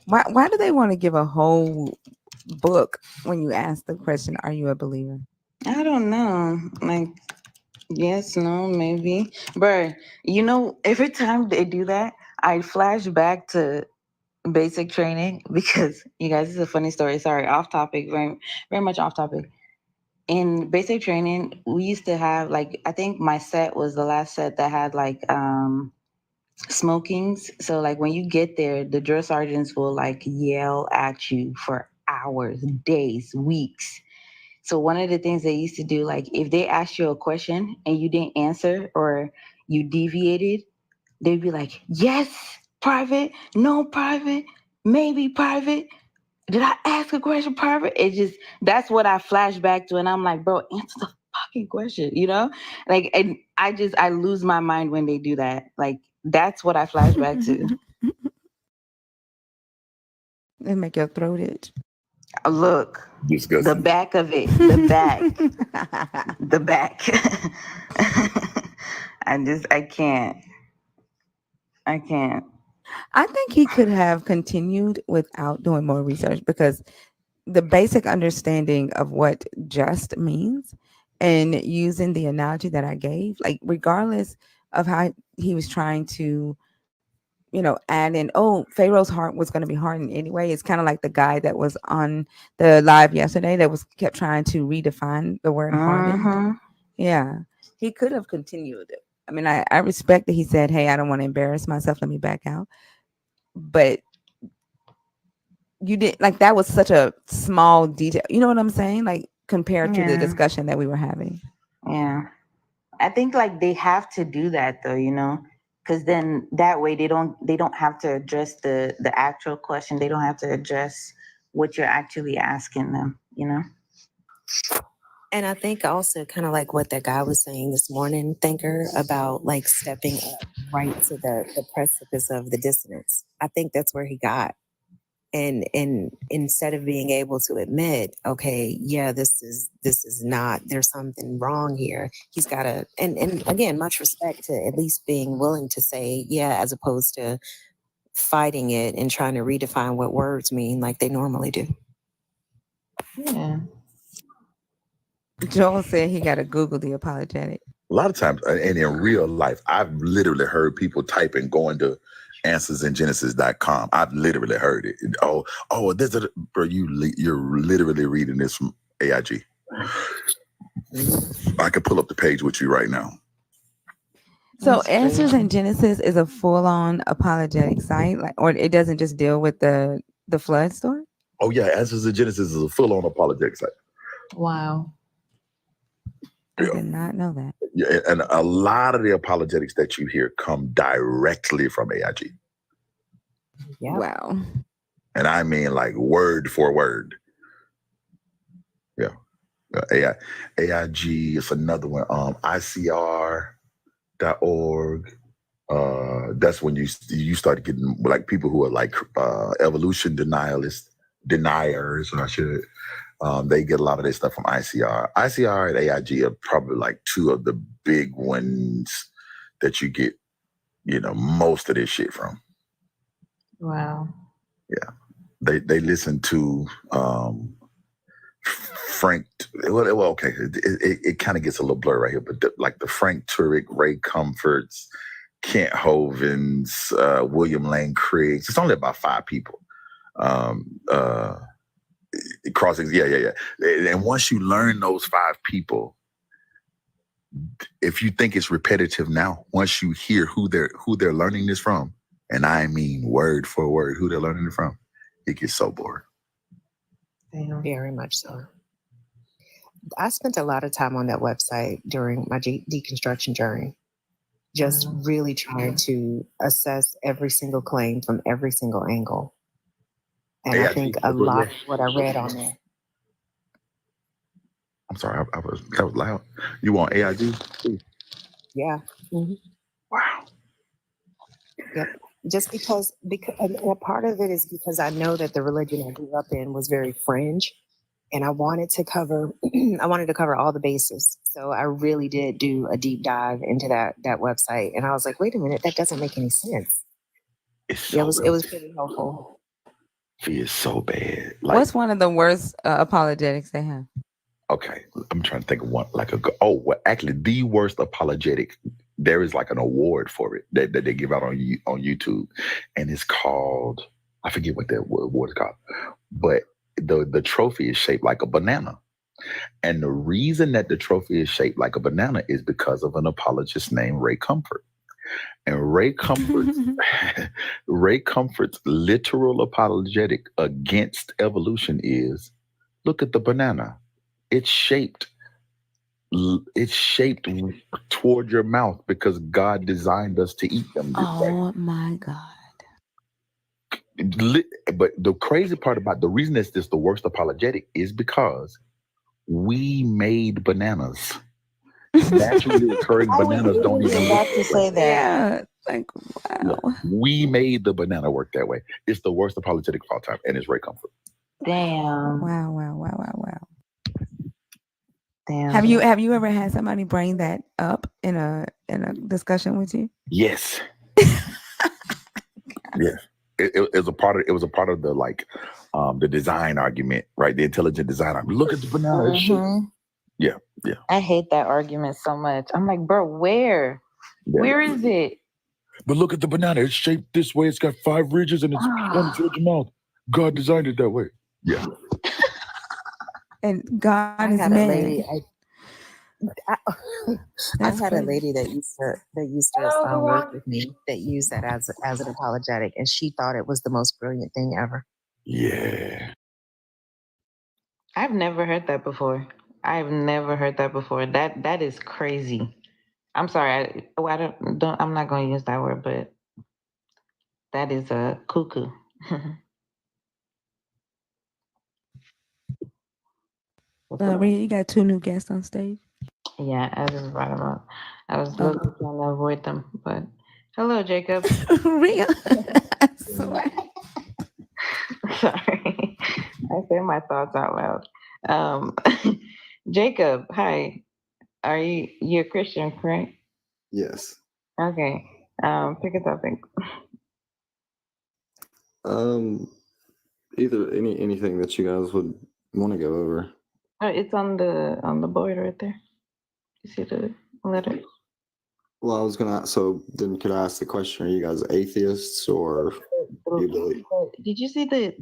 Why do they want to give a whole book when you ask the question, are you a believer? I don't know. Like, yes, no, maybe. Bruh, you know, every time they do that, I flash back to basic training because you guys, this is a funny story. Sorry, off topic, very, very much off topic. In basic training, we used to have like, I think my set was the last set that had like smokings. So like when you get there, the drill sergeants will like yell at you for hours, days, weeks. So one of the things they used to do, like if they asked you a question and you didn't answer or you deviated, they'd be like, yes, private, no private, maybe private. Did I ask a question private? It just, that's what I flash back to. And I'm like, bro, answer the fucking question, you know? Like, and I lose my mind when they do that. Like, that's what I flash back to. They make your throat itch. Look, Disgusting. the back of it, the back, the back. I can't. I can't. I think he could have continued without doing more research because the basic understanding of what just means and using the analogy that I gave, like regardless of how he was trying to, add in, oh, Pharaoh's heart was going to be hardened anyway. It's kind of like the guy that was on the live yesterday that was kept trying to redefine the word hardened. Yeah, he could have continued. I mean, I respect that he said, hey, I don't want to embarrass myself. Let me back out. But you did, like, that was such a small detail. You know what I'm saying? Like, compared to the discussion that we were having. Yeah. I think like they have to do that though, you know, because then that way they don't have to address the actual question. They don't have to address what you're actually asking them, you know. And I think also kind of like what that guy was saying this morning, Thinker, about like stepping up right to the precipice of the dissonance. I think that's where he got. And instead of being able to admit, okay, yeah, this is not, there's something wrong here. He's got to, and again, much respect to at least being willing to say, yeah, as opposed to fighting it and trying to redefine what words mean like they normally do. Yeah. Joel said he got to Google the apologetic. A lot of times, and in real life, I've literally heard people type and going to answersingenesis.com. I've literally heard it. There's a bro. You're literally reading this from AIG. I can pull up the page with you right now. So That's Answers crazy. in Genesis is a full-on apologetic site, like, or it doesn't just deal with the flood story. Oh yeah, Answers in Genesis is a full-on apologetic site. Wow. I Yeah. did not know that. Yeah, and a lot of the apologetics that you hear come directly from AIG. Yeah. Wow. And I mean like word for word. Yeah. AIG is another one. ICR.org. That's when you start getting like people who are like evolution deniers, they get a lot of their stuff from ICR. ICR and AIG are probably like two of the big ones that you get, most of this shit from. Wow. Yeah. They listen to Frank. Well, okay, it kind of gets a little blurry right here, but like the Frank Turek, Ray Comforts, Kent Hovens, William Lane Criggs. It's only about 5 people. Crossings, yeah. And once you learn those 5 people, if you think it's repetitive now, once you hear who they're learning this from, and I mean word for word who they're learning it from, it gets so boring. Damn. Very much so. I spent a lot of time on that website during my deconstruction journey, just really trying to assess every single claim from every single angle. And I think a lot of what I read on there. I'm sorry, that was loud. You want AIG? Yeah. Mm-hmm. Wow. Yep. Just because and a part of it is because I know that the religion I grew up in was very fringe, and I wanted to cover all the bases. So I really did do a deep dive into that website, and I was like, wait a minute, that doesn't make any sense. It was pretty helpful. She is so bad. What's one of the worst apologetics they have? Okay, I'm trying to think of one. Actually, the worst apologetic. There is like an award for it that they give out on YouTube, and it's called, I forget what that award is called, but the trophy is shaped like a banana, and the reason that the trophy is shaped like a banana is because of an apologist named Ray Comfort. And Ray Comfort's literal apologetic against evolution is, look at the banana. It's shaped toward your mouth because God designed us to eat them this way. Oh my God. But the crazy part about the reason it's the worst apologetic is because we made bananas. Naturally occurring bananas don't even about to say that. Yeah, like wow. Yeah. We made the banana work that way. It's the worst apologetic of all time, and it's Ray Comfort. Damn. Wow. Damn. Have you ever had somebody bring that up in a discussion with you? Yes. Yes. It was a part of the the design argument, right? The intelligent design argument. Look at the banana. Yeah. I hate that argument so much. I'm like, bro, where? Yeah. Where is it? But look at the banana. It's shaped this way. It's got 5 ridges and it's pointed towards your mouth. God designed it that way. Yeah. And God is a man. lady. I had a lady that used to work with me that used that as an apologetic, and she thought it was the most brilliant thing ever. Yeah. I've never heard that before. That is crazy. I'm sorry. I'm not going to use that word, but that is a cuckoo. Rhea, you got 2 new guests on stage. Yeah, I just brought them up. I was trying to avoid them, but hello, Jacob. Rhea. I swear. Sorry, I say my thoughts out loud. Jacob, hi. You're a Christian, correct? Yes. Okay. Pick a topic. Either anything that you guys would want to go over. It's on the board right there. You see the letter? Well, I was gonna. So then, could I ask the question? Are you guys atheists or do you believe? Did you see the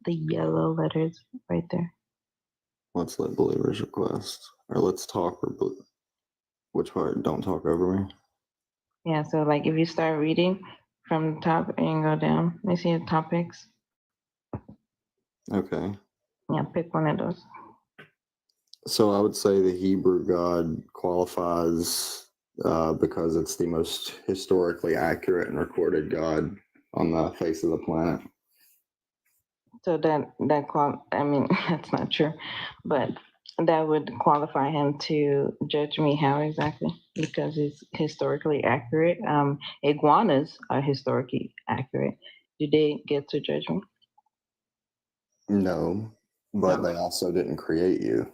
yellow letters right there? Let's let believers request, or let's talk. Which part? Don't talk over me. Yeah. So like, if you start reading from the top and go down, you see the topics. Okay. Yeah, pick one of those. So I would say the Hebrew God qualifies because it's the most historically accurate and recorded God on the face of the planet. So I mean, that's not true, but that would qualify him to judge me how exactly? Because it's historically accurate. Iguanas are historically accurate. Do they get to judge me? No, but they also didn't create you.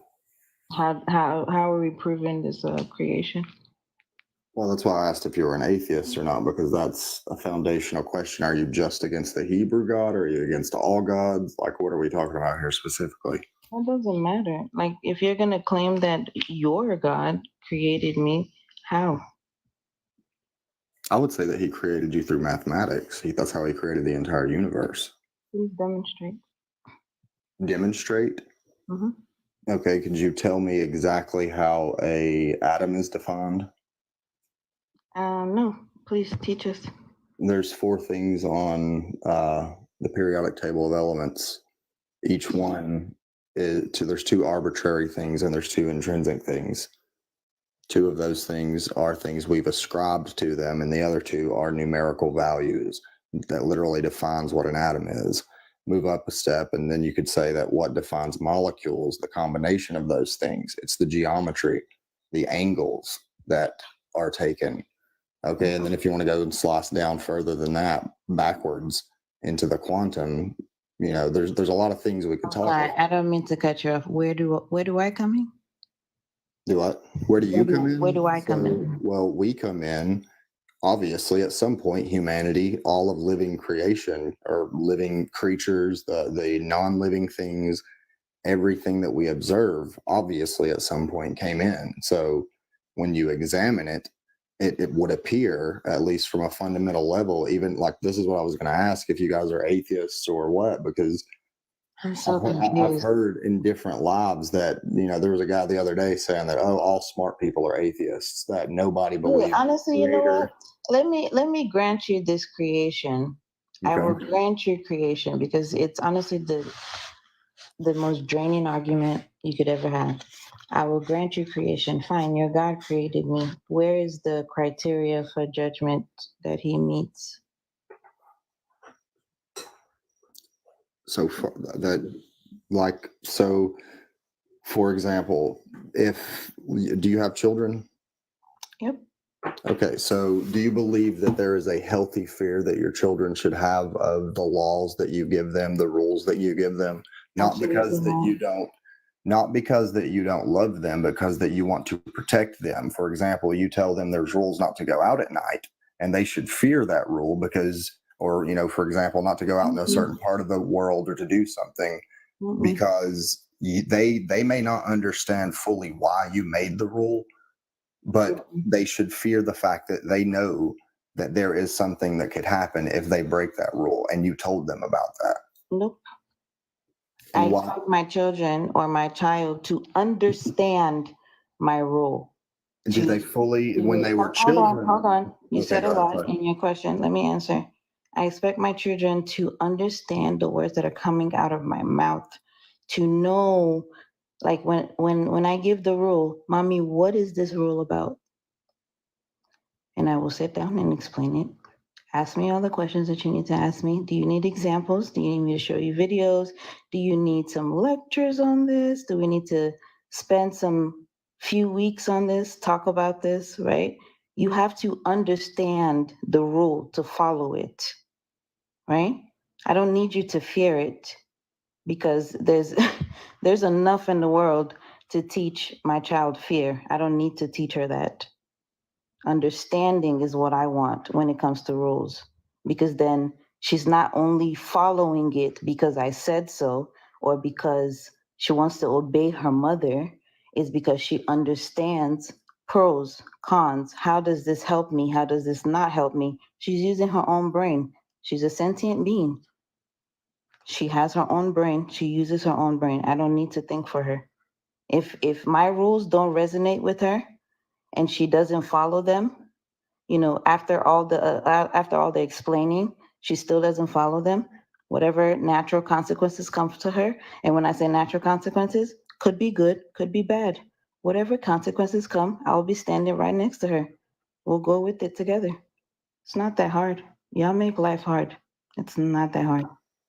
How are we proving this creation? Well, that's why I asked if you were an atheist or not, because that's a foundational question. Are you just against the Hebrew God, or are you against all gods? Like, what are we talking about here specifically? That doesn't matter. Like, if you're gonna claim that your God created me, how? I would say that he created you through mathematics. That's how he created the entire universe. Please demonstrate. Demonstrate? Mm-hmm. Okay, could you tell me exactly how a atom is defined? No, please teach us. There's 4 things on the periodic table of elements. Each one there's 2 arbitrary things and there's 2 intrinsic things. 2 of those things are things we've ascribed to them, and the other 2 are numerical values that literally defines what an atom is. Move up a step, and then you could say that what defines molecules, the combination of those things, it's the geometry, the angles that are taken. Okay, and then if you want to go and slice down further than that, backwards into the quantum, there's a lot of things we could talk about. I don't mean to cut you off. Where do I come in? Do what? Where do you come in? Where do I come in? Well, we come in, obviously, at some point, humanity, all of living creation or living creatures, the non-living things, everything that we observe, obviously, at some point came in. So when you examine it, it would appear, at least from a fundamental level, even like this is what I was going to ask if you guys are atheists or what, because I'm so I've confused. heard in different lives that, there was a guy the other day saying that, oh, all smart people are atheists, that nobody believes. Honestly, you know what? Let me grant you this creation. I will grant you creation because it's honestly the most draining argument you could ever have. I will grant you creation. Fine, your God created me. Where is the criteria for judgment that he meets? So for for example, do you have children? Yep. Okay, so do you believe that there is a healthy fear that your children should have of the laws that you give them, the rules that you give them? Not because that you don't love them, because that you want to protect them. For example, you tell them there's rules not to go out at night, and they should fear that rule because, or, for example, not to go out in a certain part of the world or to do something because they may not understand fully why you made the rule, but they should fear the fact that they know that there is something that could happen if they break that rule, and you told them about that. Nope. I expect my children or my child to understand my rule. Did they fully, when they were children? Hold on. You said a lot in your question. Let me answer. I expect my children to understand the words that are coming out of my mouth, to know, like when I give the rule, Mommy, what is this rule about? And I will sit down and explain it. Ask me all the questions that you need to ask me. Do you need examples? Do you need me to show you videos? Do you need some lectures on this? Do we need to spend some few weeks on this, talk about this, right? You have to understand the rule to follow it, right? I don't need you to fear it because there's enough in the world to teach my child fear. I don't need to teach her that. Understanding is what I want when it comes to rules, because then she's not only following it because I said so or because She wants to obey her mother is because she understands pros, cons. How does this help me? How does this not help me? She's using her own brain. She's a sentient being. She has her own brain. She uses her own brain. I don't need to think for her. If my rules don't resonate with her and she doesn't follow them, after all the explaining, she still doesn't follow them. Whatever natural consequences come to her, and when I say natural consequences, could be good, could be bad. Whatever consequences come, I'll be standing right next to her. We'll go with it together. It's not that hard. Y'all make life hard. It's not that hard.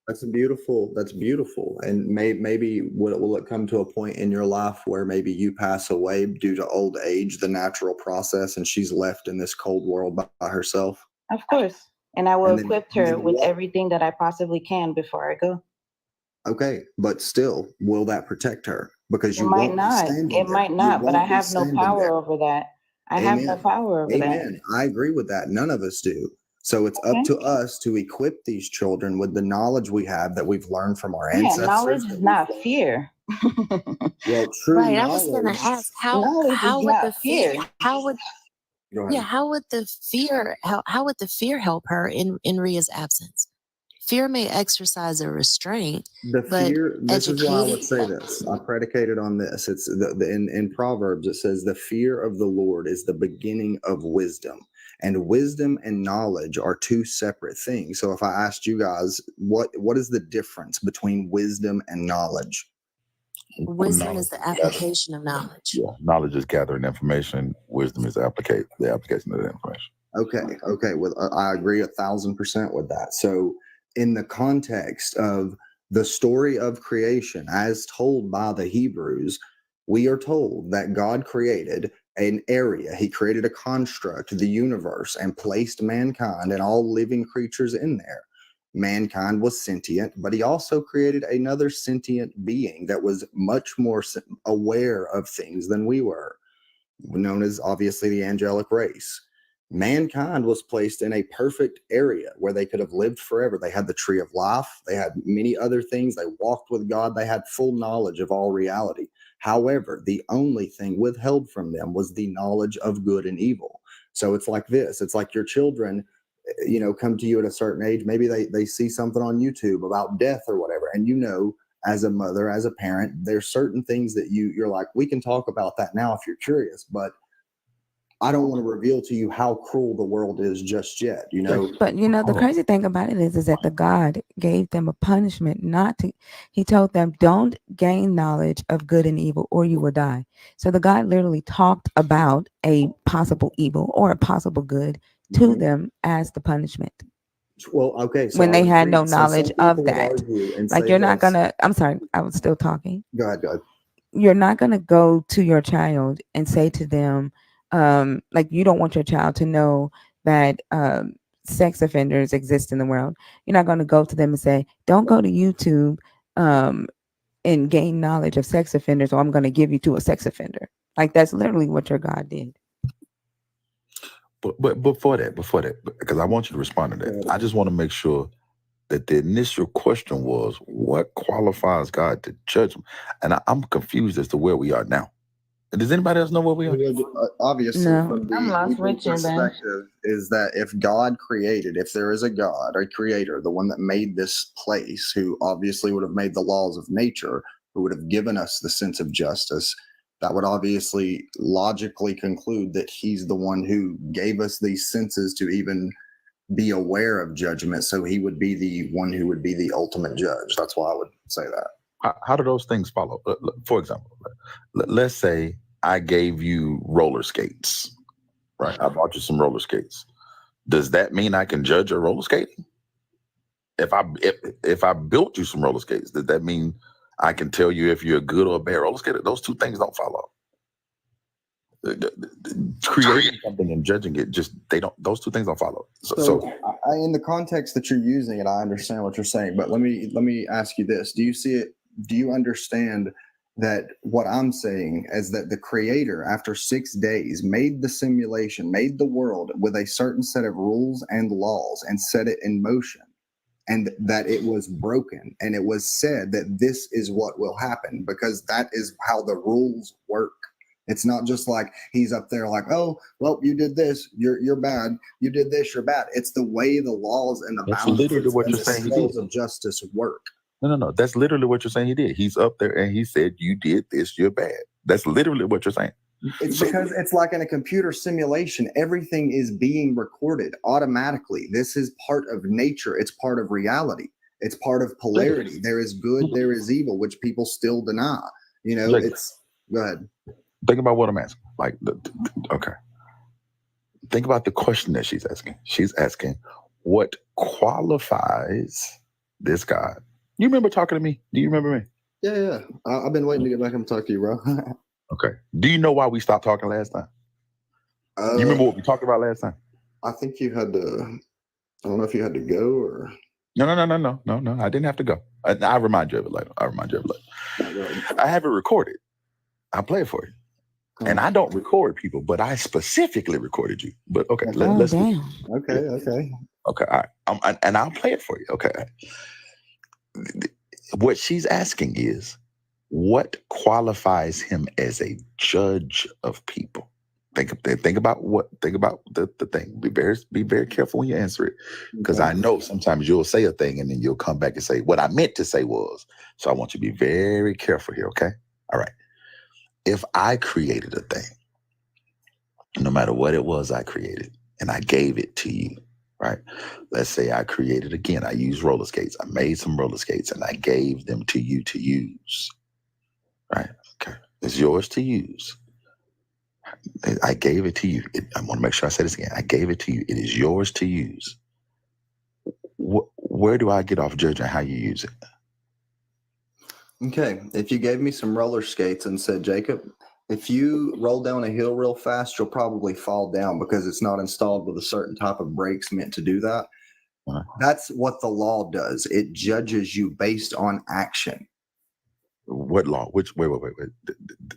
That's beautiful. That's beautiful. And maybe will it come to a point in your life where maybe you pass away due to old age, the natural process, and she's left in this cold world by herself? Of course. And I will And then, equip and her then with what? everything that I possibly can before I go. Okay, but still, will that protect her? Because It you might won't be not. standing It there. might You not, but I won't be have no standing there. power over that. I have no Amen. power over that. Amen. I agree with that. None of us do. So it's up Okay. to us to equip these children with the knowledge we have that we've learned from our Yeah, ancestors. knowledge is not fear. Well, true Right. I was going to knowledge. ask Knowledge is how would not the fear, fear. how would, Go ahead. yeah, how would the fear help her in Ria's absence? Fear may exercise a restraint, The but fear. This is why I would educating, say this. I predicated on this. It's in Proverbs. It says the fear of the Lord is the beginning of wisdom, and wisdom and knowledge are two separate things. So if I asked you guys, what is the difference between wisdom and knowledge? wisdom is the application of knowledge. Yeah, knowledge is gathering information. Wisdom is the application of the information. Okay. Well, I agree 1,000% with that. So, in the context of the story of creation, as told by the Hebrews, we are told that God created an area. He created a construct, the universe, and placed mankind and all living creatures in there. Mankind was sentient, but he also created another sentient being that was much more aware of things than we were, known as obviously the angelic race. Mankind was placed in a perfect area where they could have lived forever. They had the tree of life, they had many other things, they walked with God, they had full knowledge of all reality. However, the only thing withheld from them was the knowledge of good and evil. So it's like this. It's like your children, come to you at a certain age. Maybe they see something on YouTube about death or whatever, and as a mother, as a parent, there's certain things that you're like, we can talk about that now if you're curious, but I don't want to reveal to you how cruel the world is just yet. But the crazy thing about it is that the God gave them a punishment not to. He told them, "Don't gain knowledge of good and evil, or you will die." So the God literally talked about a possible evil or a possible good to them as the punishment. Well, okay. So when I they would had agree. no So some knowledge people of would that. argue and Like say you're not this. gonna. I'm sorry, I was still talking. Go ahead. You're not gonna go to your child and say to them, like you don't want your child to know that sex offenders exist in the world. You're not going to go to them and say, "Don't go to YouTube and gain knowledge of sex offenders, or I'm going to give you to a sex offender." Like that's literally what your God did. But before that, because I want you to respond to that, I just want to make sure that the initial question was, what qualifies God to judge them? And I'm confused as to where we are now. Does anybody else know where we are? Obviously, No. from I'm the lost Hebrew with you, Ben. perspective, is that if God created, if there is a God, a creator, the one that made this place, who obviously would have made the laws of nature, who would have given us the sense of justice, that would obviously logically conclude that he's the one who gave us these senses to even be aware of judgment. So he would be the one who would be the ultimate judge. That's why I would say that. How do those things follow? For example, let's say I gave you roller skates, right? I bought you some roller skates. Does that mean I can judge your roller skating? If I built you some roller skates, does that mean I can tell you if you're a good or a bad roller skater? Those two things don't follow. Creating something and judging it, those two things don't follow. So In the context that you're using it, I understand what you're saying, but let me ask you this. Do you see it? Do you understand that what I'm saying is that the creator, after 6 days, made the simulation, made the world with a certain set of rules and laws and set it in motion? and that it was broken. And it was said that this is what will happen, because that is how the rules work. It's not just like he's up there like, oh, well, you did this, you're bad. You did this, you're bad. It's the way the laws and the That's literally balances what and you're the saying he scales did. of justice work. No. That's literally what you're saying he did. He's up there and he said, you did this, you're bad. That's literally what you're saying. It's because it's like in a computer simulation, everything is being recorded automatically. This is part of nature. It's part of reality. It's part of polarity. There is good, there is evil, which people still deny. You know, Jacob, it's go ahead. think about what I'm asking. Like, okay. Think about the question that she's asking. She's asking, what qualifies this God? You remember talking to me? Do you remember me? Yeah. I've been waiting to get back and talk to you, bro. Okay. Do you know why we stopped talking last time? You remember what we talked about last time? I think you had to. I don't know if you had to go or. No. I didn't have to go. I'll remind you of it later. I have it recorded. I'll play it for you. And I don't record people, but I specifically recorded you. But okay, let's. Damn. Okay. Okay, all right. And I'll play it for you. Okay. What she's asking is, what qualifies him as a judge of people? Think about the thing. Be very careful when you answer it, because I know sometimes you'll say a thing and then you'll come back and say what I meant to say was. So I want you to be very careful here. Okay. All right. If I created a thing, no matter what it was I created, and I gave it to you, right? Let's say I created, again, I used roller skates. I made some roller skates and I gave them to you to use, right? Okay. It's yours to use. I gave it to you. I want to make sure I say this again. I gave it to you. It is yours to use. Where do I get off judging how you use it? Okay. If you gave me some roller skates and said, Jacob, if you roll down a hill real fast, you'll probably fall down because it's not installed with a certain type of brakes meant to do that. That's what the law does. It judges you based on action. What law? Wait.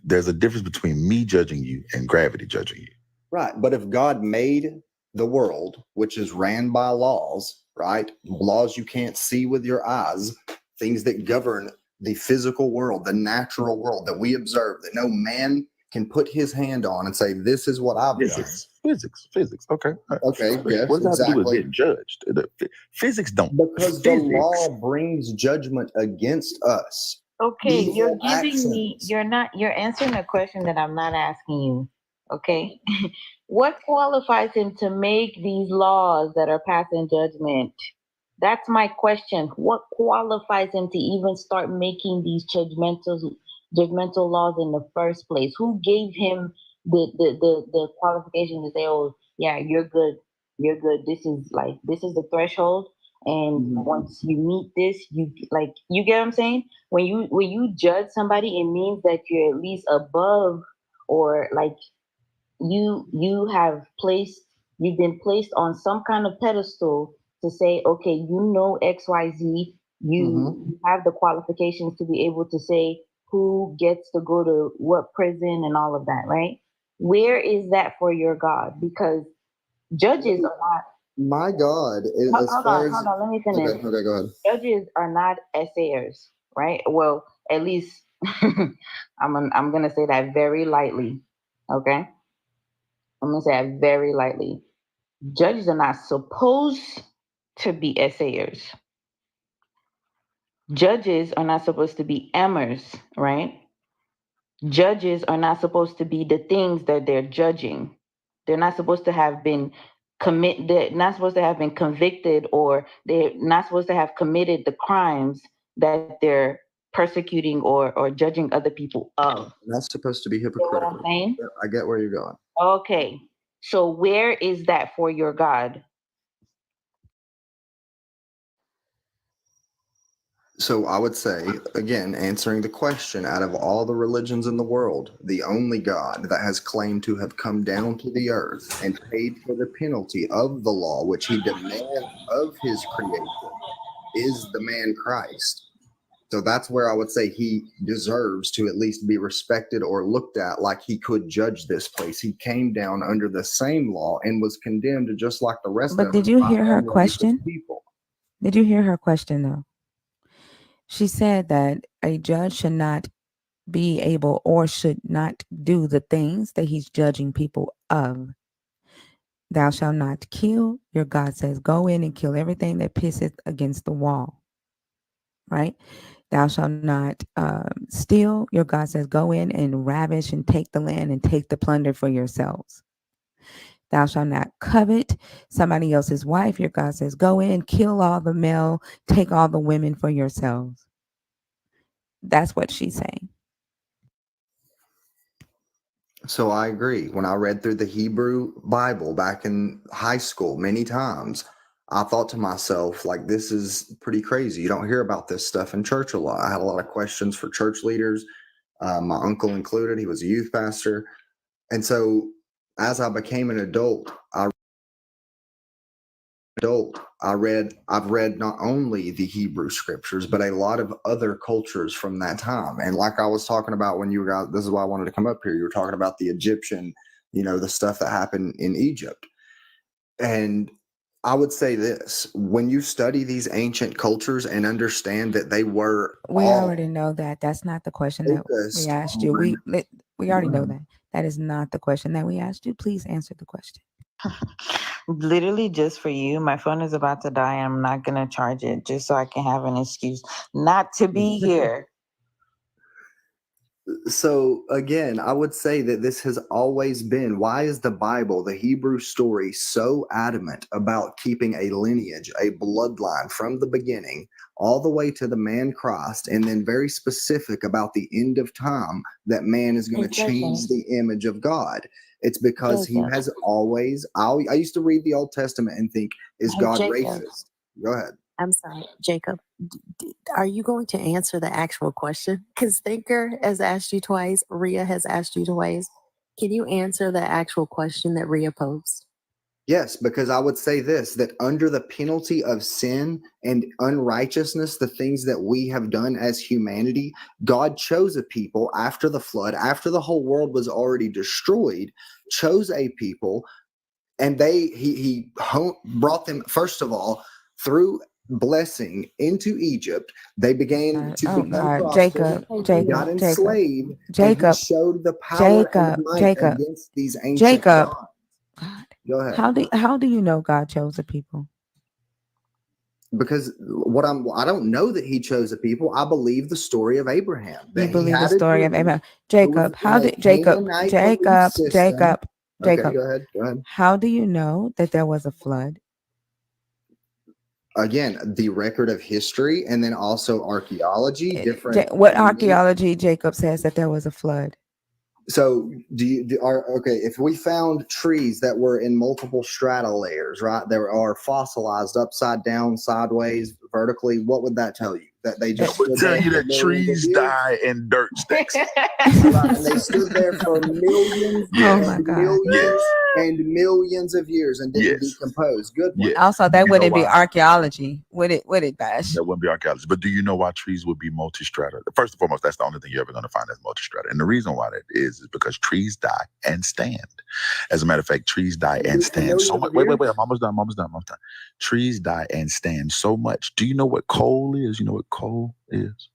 There's a difference between me judging you and gravity judging you. Right. But if God made the world, which is ran by laws, right? Laws you can't see with your eyes, things that govern the physical world, the natural world that we observe, that no man can put his hand on and say, this is what I've done. Physics. Okay. Okay. Yes, what does that have to do with exactly. getting judged? Physics don't. Because the law brings judgment against us. Okay, you're Evil giving me, actions. you're answering a question that I'm not asking you. Okay. What qualifies him to make these laws that are passing judgment? That's my question. What qualifies him to even start making these judgmental laws in the first place? Who gave him the qualification to say, oh yeah, you're good. You're good. This is the threshold. And once you meet this, you get what I'm saying? When you judge somebody, it means that you're at least above, or like you've been placed on some kind of pedestal to say, okay, you know XYZ, you have the qualifications to be able to say who gets to go to what prison and all of that, right? Where is that for your God? Because judges are not. My God is Hold on, let me finish. Okay, go ahead. Judges are not essayers, right? Well, at least I'm gonna say that very lightly. Okay, I'm gonna say that very lightly. Judges are not supposed to be essayers. Judges are not supposed to be emmers, right? Judges are not supposed to be the things that they're judging. They're not supposed to have been they're not supposed to have been convicted, or they're not supposed to have committed the crimes that they're persecuting or judging other people of. That's supposed to be You know what I'm hypocritical. saying? I get where you're going. Okay. So where is that for your God? So I would say, again, answering the question, out of all the religions in the world, the only God that has claimed to have come down to the earth and paid for the penalty of the law, which he demands of his creation, is the man Christ. So that's where I would say he deserves to at least be respected or looked at like he could judge this place. He came down under the same law and was condemned just like the rest of But us. did you hear her question? People. Did you hear her question though? She said that a judge should not be able or should not do the things that he's judging people of. Thou shalt not kill. Your God says, go in and kill everything that pisseth against the wall. Right? Thou shalt not steal. Your God says, go in and ravish and take the land and take the plunder for yourselves. Thou shalt not covet somebody else's wife. Your God says, go in, kill all the male, take all the women for yourselves. That's what she's saying. So I agree. When I read through the Hebrew Bible back in high school many times, I thought to myself, like, this is pretty crazy. You don't hear about this stuff in church a lot. I had a lot of questions for church leaders, my uncle included. He was a youth pastor. And so as I became an adult, I've read not only the Hebrew scriptures, but a lot of other cultures from that time. And like I was talking about when you guys, this is why I wanted to come up here. You were talking about the Egyptian, the stuff that happened in Egypt. And I would say this, when you study these ancient cultures and understand that they were We all already know that. That's not the question that we focused asked you. on. We already know that. That is not the question that we asked you. Please answer the question. Literally just for you. My phone is about to die. I'm not going to charge it just so I can have an excuse not to be here. So again, I would say that this has always been, why is the Bible, the Hebrew story, so adamant about keeping a lineage, a bloodline from the beginning all the way to the man Christ, and then very specific about the end of time that man is going to change the image of God? It's because he has always, I used to read the Old Testament and think, is God racist? Go ahead. I'm sorry, Jacob. Are you going to answer the actual question? Because Thinker has asked you twice, Rhea has asked you twice. Can you answer the actual question that Rhea posed? Yes, because I would say this, that under the penalty of sin and unrighteousness, the things that we have done as humanity, God chose a people after the flood, after the whole world was already destroyed, chose a people, and he brought them, first of all, through blessing into Egypt. They began to become prosperous. They got enslaved, and he showed the power and might against these ancient gods. God. Go ahead. How do you know God chose a people? Because I don't know that he chose a people. I believe the story of Abraham. You believe the story of Abraham. Jacob, how did Jacob? Okay, go ahead. How do you know that there was a flood? Again, the record of history, and then also archaeology. What archaeology, Jacob, says that there was a flood? So if we found trees that were in multiple strata layers, right? There are fossilized upside down, sideways, vertically. What would that tell you? That they just would tell you that trees die and dirt sticks. Right, and they stood there for millions and millions of years and didn't decompose. Good one. Also, that wouldn't be archaeology, would it, B.A.A.S.H? That wouldn't be archaeology. But do you know why trees would be multi-strata? First and foremost, that's the only thing you're ever going to find as multi-strata. And the reason why that is because trees die and stand. As a matter of fact, trees die and stand so much. Wait, I'm almost done. Trees die and stand so much. Do you know what coal is? You know what coal is?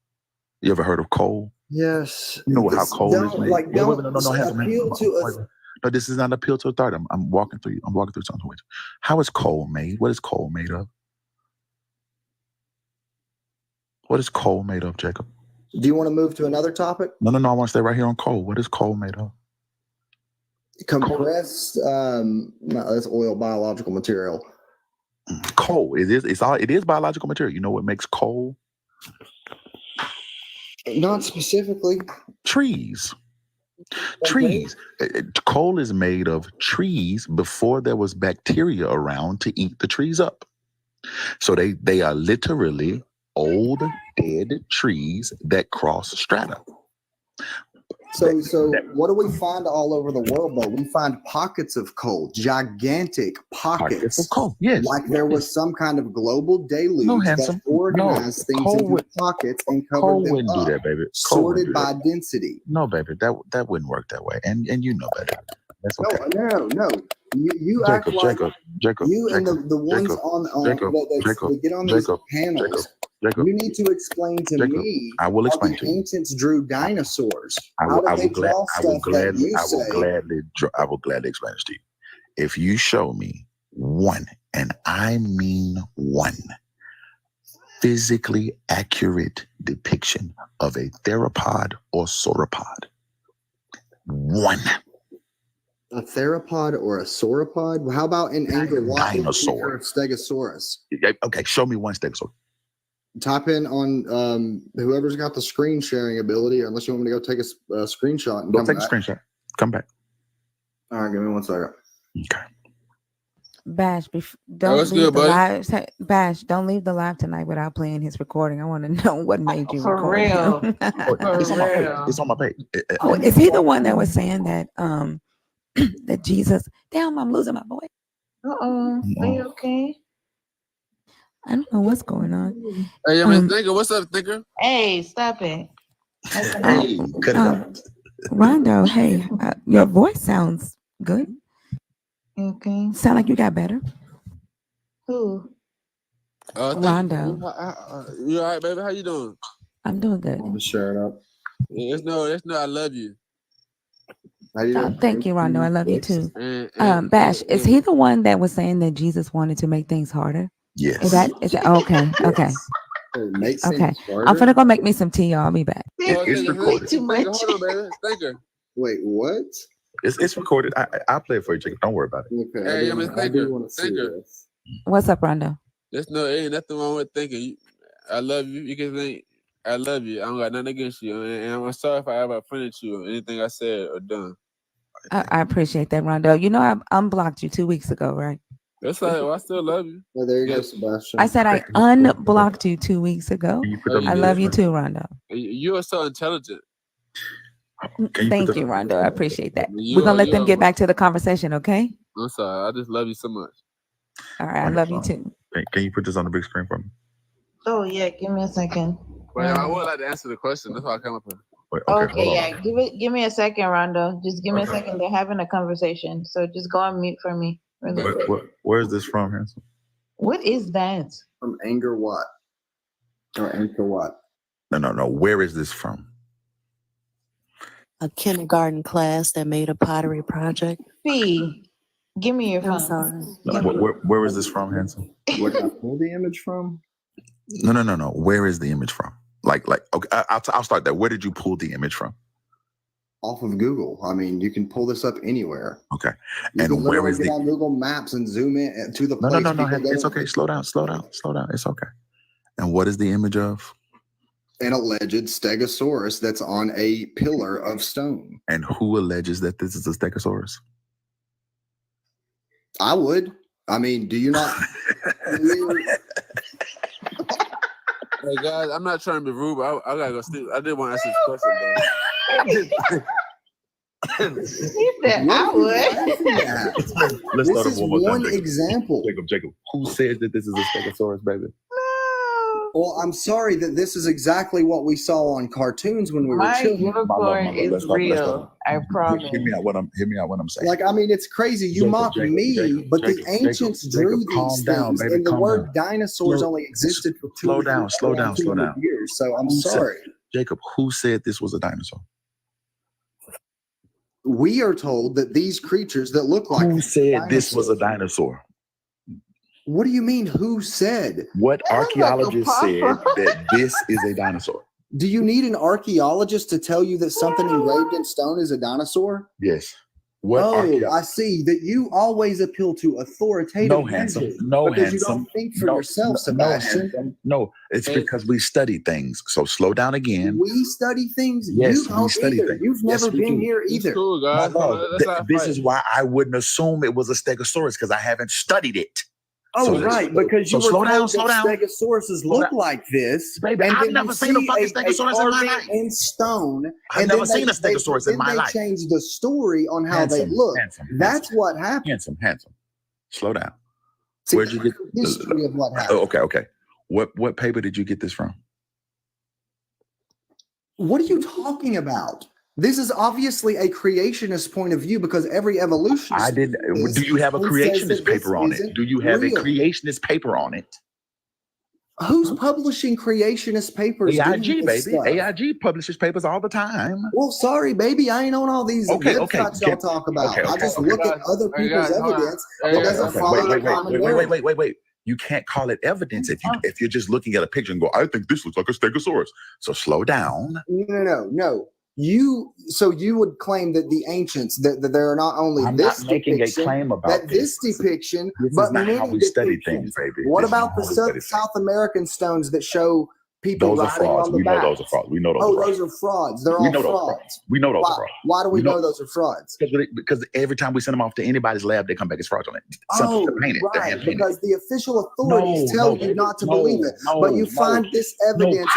You ever heard of coal? Yes. You know how coal is made? No, no, this is not an appeal to authority. I'm walking through something with you. How is coal made? What is coal made of? What is coal made of, Jacob? Do you want to move to another topic? No. I want to stay right here on coal. What is coal made of? Compressed, that's oil, biological material. Coal. It is biological material. You know what makes coal? Not specifically. Trees. Trees. Coal is made of trees before there was bacteria around to eat the trees up. So they are literally old dead trees that cross strata. So what do we find all over the world, though? We find pockets of coal, gigantic pockets of coal. Yes. Like there was some kind of global deluge that organized things into pockets and covered them up, do that, baby. Sorted by density. No, baby, that wouldn't work that way. And you know better. That's okay. No. You act like you and the ones on that get on these panels. You need to explain to me I will explain how to the you. ancients drew dinosaurs. I How will, I did they will, glad, draw I will stuff that gladly, you I will say? gladly explain this to you. If you show me one, and I mean one, physically accurate depiction of a theropod or sauropod, one. A theropod or a sauropod? How about an Angkor Wat Dinosaur. of Stegosaurus? Okay, show me one stegosaurus. Type in on whoever's got the screen sharing ability, unless you want me to go take a screenshot and Go come take back. a screenshot. Come back. All right, give me 1 second. Okay. Bash, don't what's leave good, the buddy? live. Bash, don't leave the live tonight without playing his recording. I want to know what made you For record real. him. It's on my page. real. It's on my page. Oh, is he the one that was saying that that Jesus? Damn, I'm losing my voice. Are you okay? I don't know what's going on. Hey, yo, man, Thinker, what's up, Thinker? Hey, stop it. Hey, cut it out. Rondo, hey, your voice sounds good. Okay. Sound like you got better. Who? Rondo. You all right, baby? How you doing? I'm doing good. I'll just share it up. Yeah, it's no, I love you. How you doing? Thank you, Rondo. I love you too. And Bash, is he the one that was saying that Jesus wanted to make things harder? Yes. Is that okay? Okay. Make Okay. things harder? I'm finna go make me some tea, y'all. I'll be back. It's recorded. Too much. Hold on, baby. Thinker. Wait, what? It's recorded. I'll play it for you, Jacob. Don't worry about it. Okay, Hey, I do want to see Thinker. this. What's up, Rondo? There's no, ain't nothing wrong with thinking. I love you. You can think, I love you. I don't got nothing against you. And I'm sorry if I ever offended you or anything I said or done. I appreciate that, Rondo. You know, I unblocked you 2 weeks ago, right? That's like, well, I still love you. Oh, there you go, Sebastian. I said I unblocked you 2 weeks ago. Oh, I love you too, Rondo. You are so intelligent. Thank you, Rondo. I appreciate that. You We're gonna are- let you them are- get back to the conversation, okay? I'm sorry. I just love you so much. All right, I love you too. Can you put this on the big screen for me? Oh yeah, give me a second. But I would like to answer the question. That's why I come up here. Wait, Okay, yeah. Give me a second, Rondo. Just give me a second. They're having a conversation, so just go on mute for me. Really quick. Where is this from, Hanson? What is that? From Angkor Wat. Or Angkor Wat. No. Where is this from? A kindergarten class that made a pottery project. Fee, give me your I'm phone. sorry. No, where is this from, Hanson? Where did I pull the image from? No. Where is the image from? Like, okay, I'll start there. Where did you pull the image from? Off of Google. I mean, you can pull this up anywhere. Okay. You can And where is get the? on Google Maps and zoom in to the No. place. It's okay. Slow down. It's okay. And what is the image of? An alleged stegosaurus that's on a pillar of stone. And who alleges that this is a stegosaurus? I would. I mean, do you not? Hey guys, I'm not trying to be rude, but I gotta go sleep. I did want to ask this question, though. He said I would. Let's This start is over one more one time. example. Jacob, who says that this is a stegosaurus, baby? Well, I'm sorry that this is exactly what we saw on cartoons when we were My children. unicorn is Let's start. real. I promise. Hear me out. What I'm saying. Like, I mean, it's crazy. You mock me, but the ancients drew these things, and the word dinosaurs only existed for Slow down. years. So I'm sorry. Jacob, who said this was a dinosaur? We are told that these creatures that look like Who said this was a dinosaur? What do you mean? Who said? What archaeologist said that this is a dinosaur? Do you need an archaeologist to tell you that something engraved in stone is a dinosaur? Yes. I see that you always appeal to authoritative. No, Handsome. You don't think for yourself, Sebastian. No, it's because we study things. So slow down again. We study things. Yes, You don't we study either. things. You've never been here either. It's cool, guys. My love, this is why I wouldn't assume it was a stegosaurus, because I haven't studied it. Oh, right, because you were slow down. Stegosauruses look like this. Baby, and I've then never you seen a see fucking stegosaurus in my carving life. in stone. I've never seen a stegosaurus in my life. They changed the story on how they look. That's what happened. Handsome. Slow down. See, Where'd you get the history of what happened? Okay. What paper did you get this from? What are you talking about? This is obviously a creationist point of view because every evolutionist. I did. Do you have a creationist paper on it? Do you have a creationist paper on it? Who's publishing creationist papers? A.I.G, baby. A.I.G publishes papers all the time. Well, sorry, baby. I ain't on all these websites y'all talk about. I just look at other people's evidence that doesn't follow the common narrative. Wait. You can't call it evidence if you're just looking at a picture and go, I think this looks like a stegosaurus. So slow down. No. You would claim that the ancients that there are not only I'm this not making depiction, a claim about that this depiction, this but is not many how we study things, baby. What about the South American stones that show people those are riding frauds. on the We back? know those are frauds. We know those. Those are frauds. They're all frauds. We know those are frauds. Why do we know those are frauds? Because every time we send them off to anybody's lab, they come back as fraudulent. Right. Because the official authorities tell you not to believe it, but you find this evidence.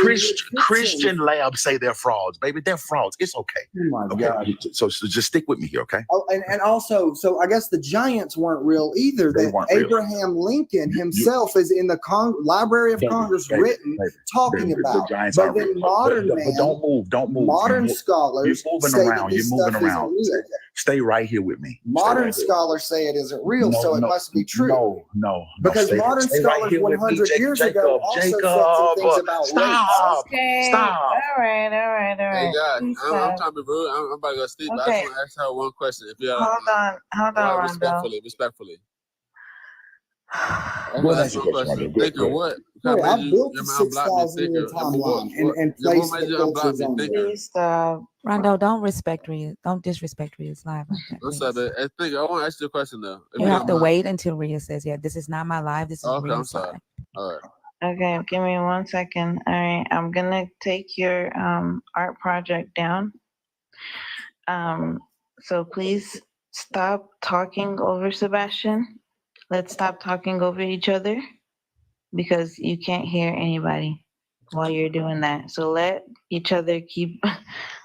Christian labs say they're frauds, baby. They're frauds. It's okay. Oh my God. So just stick with me here, okay? Oh, and also, so I guess the giants weren't real either. They weren't real. Abraham Lincoln himself is in the Library of Congress talking about. The giants but aren't then real. modern But don't move. Modern scholars you're moving say around. that this You're moving stuff around. isn't real. Stay right here with me. Modern scholars say it isn't real, so it must be true. No. Because modern scholars 100 years ago also said some things about race. Stop. All right. Hey guys, I'm trying to be rude. I'm about to go sleep. But I just want to ask her one question. If you hold on, respectfully. Well, that's your question. Thinker, what? I built the 6,000 year timeline and placed the filters on there. Please stop. Rondo, don't disrespect Ria's live like that. I'm sorry, I want to ask you a question though. You have to wait until Ria says, "Yeah, this is not my live. This is Ria's I'm sorry. live." All right. Okay, give me 1 second. All right, I'm gonna take your art project down. So please stop talking over Sebastian. Let's stop talking over each other because you can't hear anybody while you're doing that. So let each other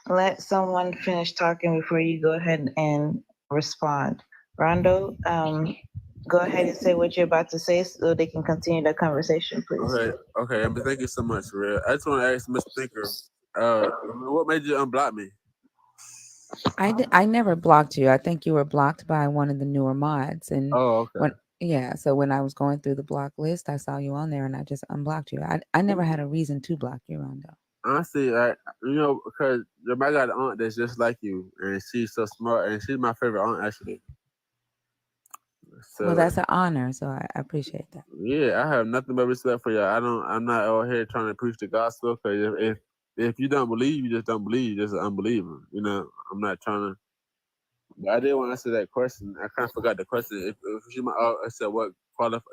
let someone finish talking before you go ahead and respond. Rondo, go ahead and say what you're about to say so they can continue the conversation, please. Okay. Thank you so much, Ria. I just want to ask Mr. Thinker, what made you unblock me? I never blocked you. I think you were blocked by one of the newer mods. And so when I was going through the block list, I saw you on there and I just unblocked you. I never had a reason to block you, Rondo. Honestly, because I got an aunt that's just like you, and she's so smart, and she's my favorite aunt actually. So, well, that's an honor, so I appreciate that. Yeah, I have nothing but respect for y'all. I'm not out here trying to preach the gospel. Because if you don't believe, you just don't believe. You're just an unbeliever. I'm not trying to. But I did want to answer that question. I kind of forgot the question. If you, I said what qualify?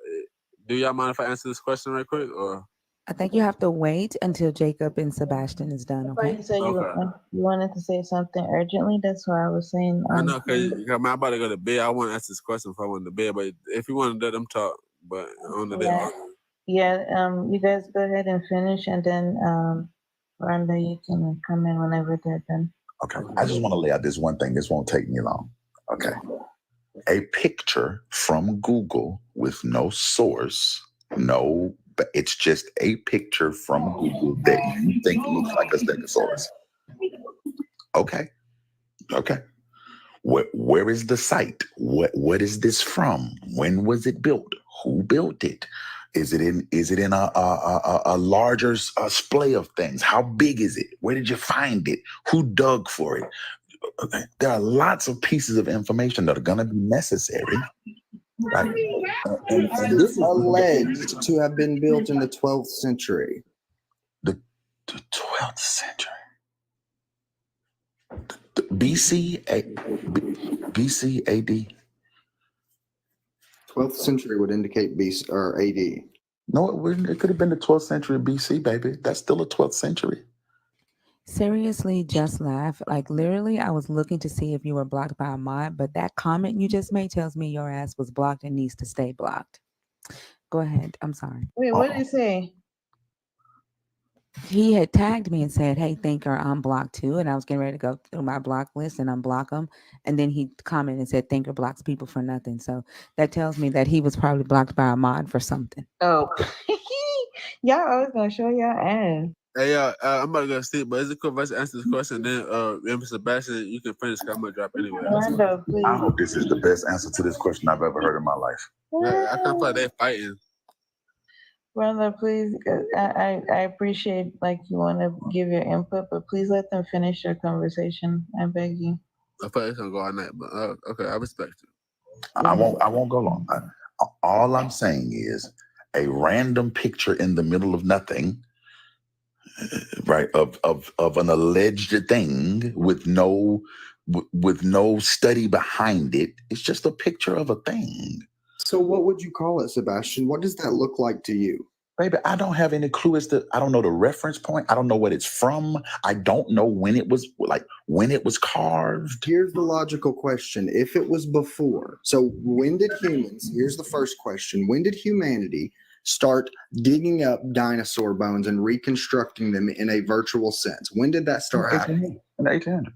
Do y'all mind if I answer this question right quick, or? I think you have to wait until Jacob and Sebastian is done. Okay. You said you wanted to say something urgently. That's why I was saying. I know, because I'm about to go to bed. I want to ask this question if I went to bed, but if you want to let them talk, but on the day. Yeah. You guys go ahead and finish, and then Rhonda, you can come in whenever they're done. Okay. I just want to lay out this one thing. This won't take me long. Okay. A picture from Google with no source, it's just a picture from Google that you think looks like a stegosaurus. Okay. Where is the site? What is this from? When was it built? Who built it? Is it in a larger splay of things? How big is it? Where did you find it? Who dug for it? Okay. There are lots of pieces of information that are going to be necessary. Right? And this is alleged to have been built in the 12th century. The 12th century. BC AD. 12th century would indicate BC or AD. No, it could have been the 12th century BC, baby. That's still a 12th century. Seriously, just laugh. Like literally, I was looking to see if you were blocked by a mod, but that comment you just made tells me your ass was blocked and needs to stay blocked. Go ahead. I'm sorry. Wait, what did he say? He had tagged me and said, "Hey, Thinker, I'm blocked too." And I was getting ready to go through my block list and unblock him. And then he commented and said, "Thinker blocks people for nothing." So that tells me that he was probably blocked by a mod for something. Oh, y'all always gonna show your ass. Hey, I'm about to go sleep, but it's a cool if I answer this question. Then, Mr. Sebastian, you can finish. I'm gonna drop anyway. Randall, please. I hope this is the best answer to this question I've ever heard in my life. I can't play they fighting. Brother, please, I appreciate like you want to give your input, but please let them finish their conversation. I beg you. I thought it's gonna go all night, but okay, I respect you. I won't go long. All I'm saying is a random picture in the middle of nothing, right? Of an alleged thing with no study behind it. It's just a picture of a thing. So what would you call it, Sebastian? What does that look like to you? Baby, I don't have any clue as to, I don't know the reference point. I don't know what it's from. I don't know when it was carved. Here's the logical question. If it was before, so when did humans, here's the first question. When did humanity start digging up dinosaur bones and reconstructing them in a virtual sense? When did that start happening? In the 1800s.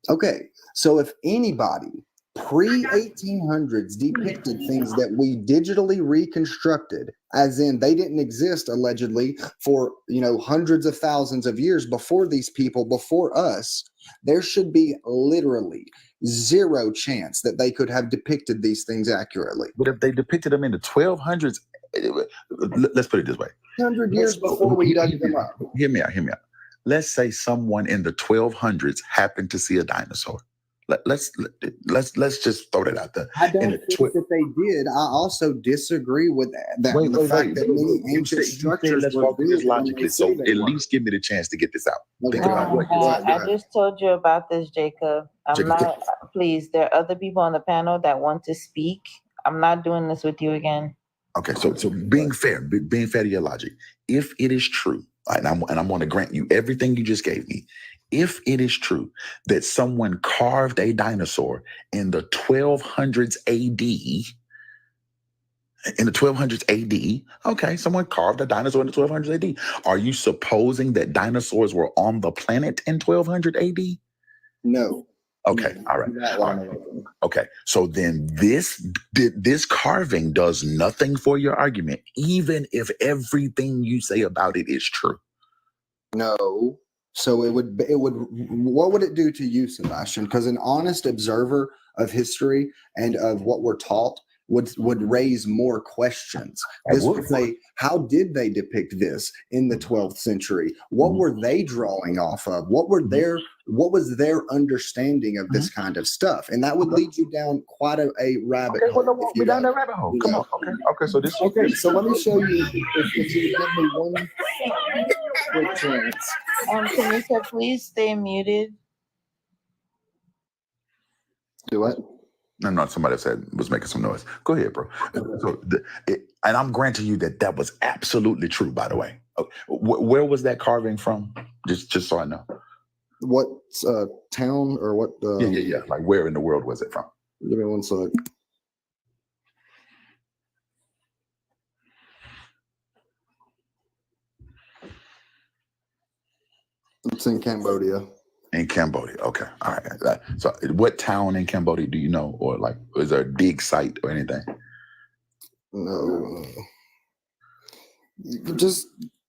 Okay, so if anybody pre-1800s depicted things that we digitally reconstructed, as in they didn't exist allegedly for hundreds of thousands of years before these people, before us, there should be literally zero chance that they could have depicted these things accurately. But if they depicted them in the 1200s, let's put it this way: 100 years before we dug them up. Hear me out. Let's say someone in the 1200s happened to see a dinosaur. Let's just throw that out there. I don't think that they did. I also disagree with that. The fact that many ancient structures let's were walk through this built logically. So at least give me the chance to get this out. Okay. Think about what I just told you about this, Jacob. Please, there are other people on the panel that want to speak. I'm not doing this with you again. Okay, so being fair to your logic, if it is true, and I'm going to grant you everything you just gave me, if it is true that someone carved a dinosaur in the 1200s AD, okay, someone carved a dinosaur in the 1200s AD. Are you supposing that dinosaurs were on the planet in 1200 AD? No. Okay, all right. Okay, so then this carving does nothing for your argument, even if everything you say about it is true. No. So it would what would it do to you, Sebastian? Because an honest observer of history and of what we're taught would raise more questions. This would say, how did they depict this in the 12th century? What were they drawing off of? What was their understanding of this kind of stuff? And that would lead you down quite a rabbit hole. We're down that rabbit hole. Come on. Okay. So this. Okay. So let me show you. If you give me one quick chance. Tanisha, please stay muted. Do what? No, somebody was making some noise. Go ahead, bro. So, and I'm granting you that was absolutely true, by the way. Where was that carving from? Just so I know. What town or what? Yeah. Like, where in the world was it from? Give me one sec. It's in Cambodia. In Cambodia. Okay. All right. So what town in Cambodia do you know? Or like, is there a dig site or anything? No. Just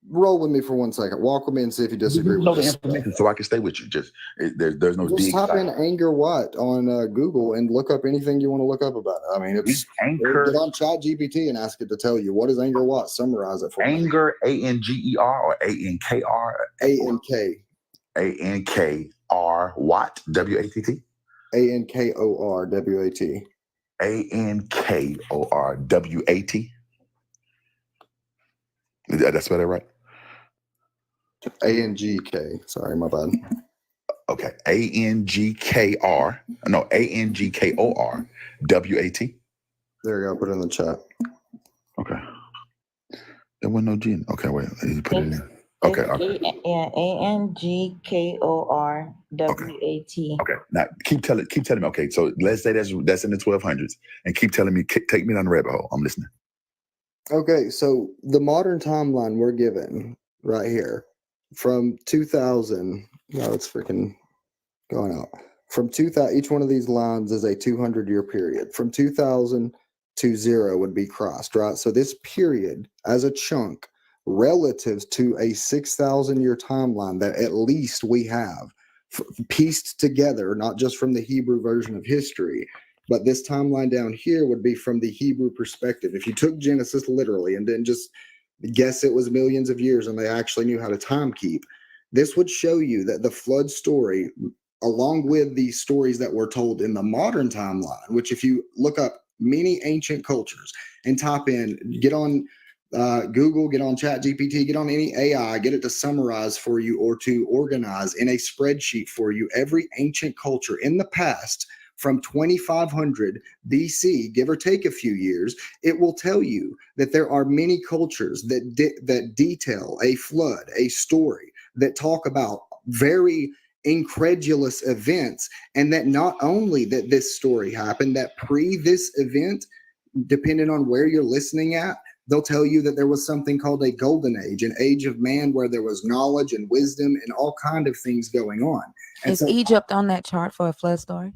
roll with me for 1 second. Walk with me and see if you disagree with this. Information so I can stay with you. Just there's no dig Just type site. in Angkor Wat on Google and look up anything you want to look up about it. I mean, it's Angkor. Get on ChatGPT and ask it to tell you what is Angkor Wat. Summarize it for me. Angkor, Anger or Ankr? ANK. ANKR Watt, WATT? ANKOR WAT. ANKOR WAT? That's spell that right? ANGK. Sorry, my bad. Okay. ANGKR. No, ANGKOR WAT. There you go. Put it in the chat. Okay. There wasn't no G. Okay, wait. You put it in. Okay. ANGKOR WAT. Okay. Now keep telling me. Okay, so let's say that's in the 1200s, and keep telling me. Take me down the rabbit hole. I'm listening. Okay, so the modern timeline we're given right here from 2000. No, it's freaking going out. From 2000, each one of these lines is a 200-year period. From 2000 to 0 would be crossed, right? So this period, as a chunk, relative to a 6,000 year timeline that at least we have pieced together, not just from the Hebrew version of history, but this timeline down here would be from the Hebrew perspective. If you took Genesis literally and didn't just guess it was millions of years and they actually knew how to time keep, this would show you that the flood story, along with the stories that were told in the modern timeline, which if you look up many ancient cultures and type in, get on Google, get on Chat GPT, get on any AI, get it to summarize for you or to organize in a spreadsheet for you every ancient culture in the past from 2500 BC, give or take a few years. It will tell you that there are many cultures that detail a flood, a story, that talk about very incredulous events, and that not only that this story happened, that pre this event, depending on where you're listening at, they'll tell you that there was something called a golden age, an age of man where there was knowledge and wisdom and all kind of things going on. And Is Egypt on that chart for a flood story?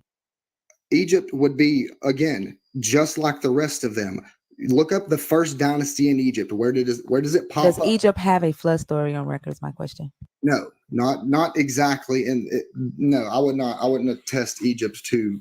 Egypt would be, again, just like the rest of them. Look up the first dynasty in Egypt. Where does it pop Does up? Egypt have a flood story on record? Is my question. No, not exactly. And no, I wouldn't attest Egypt to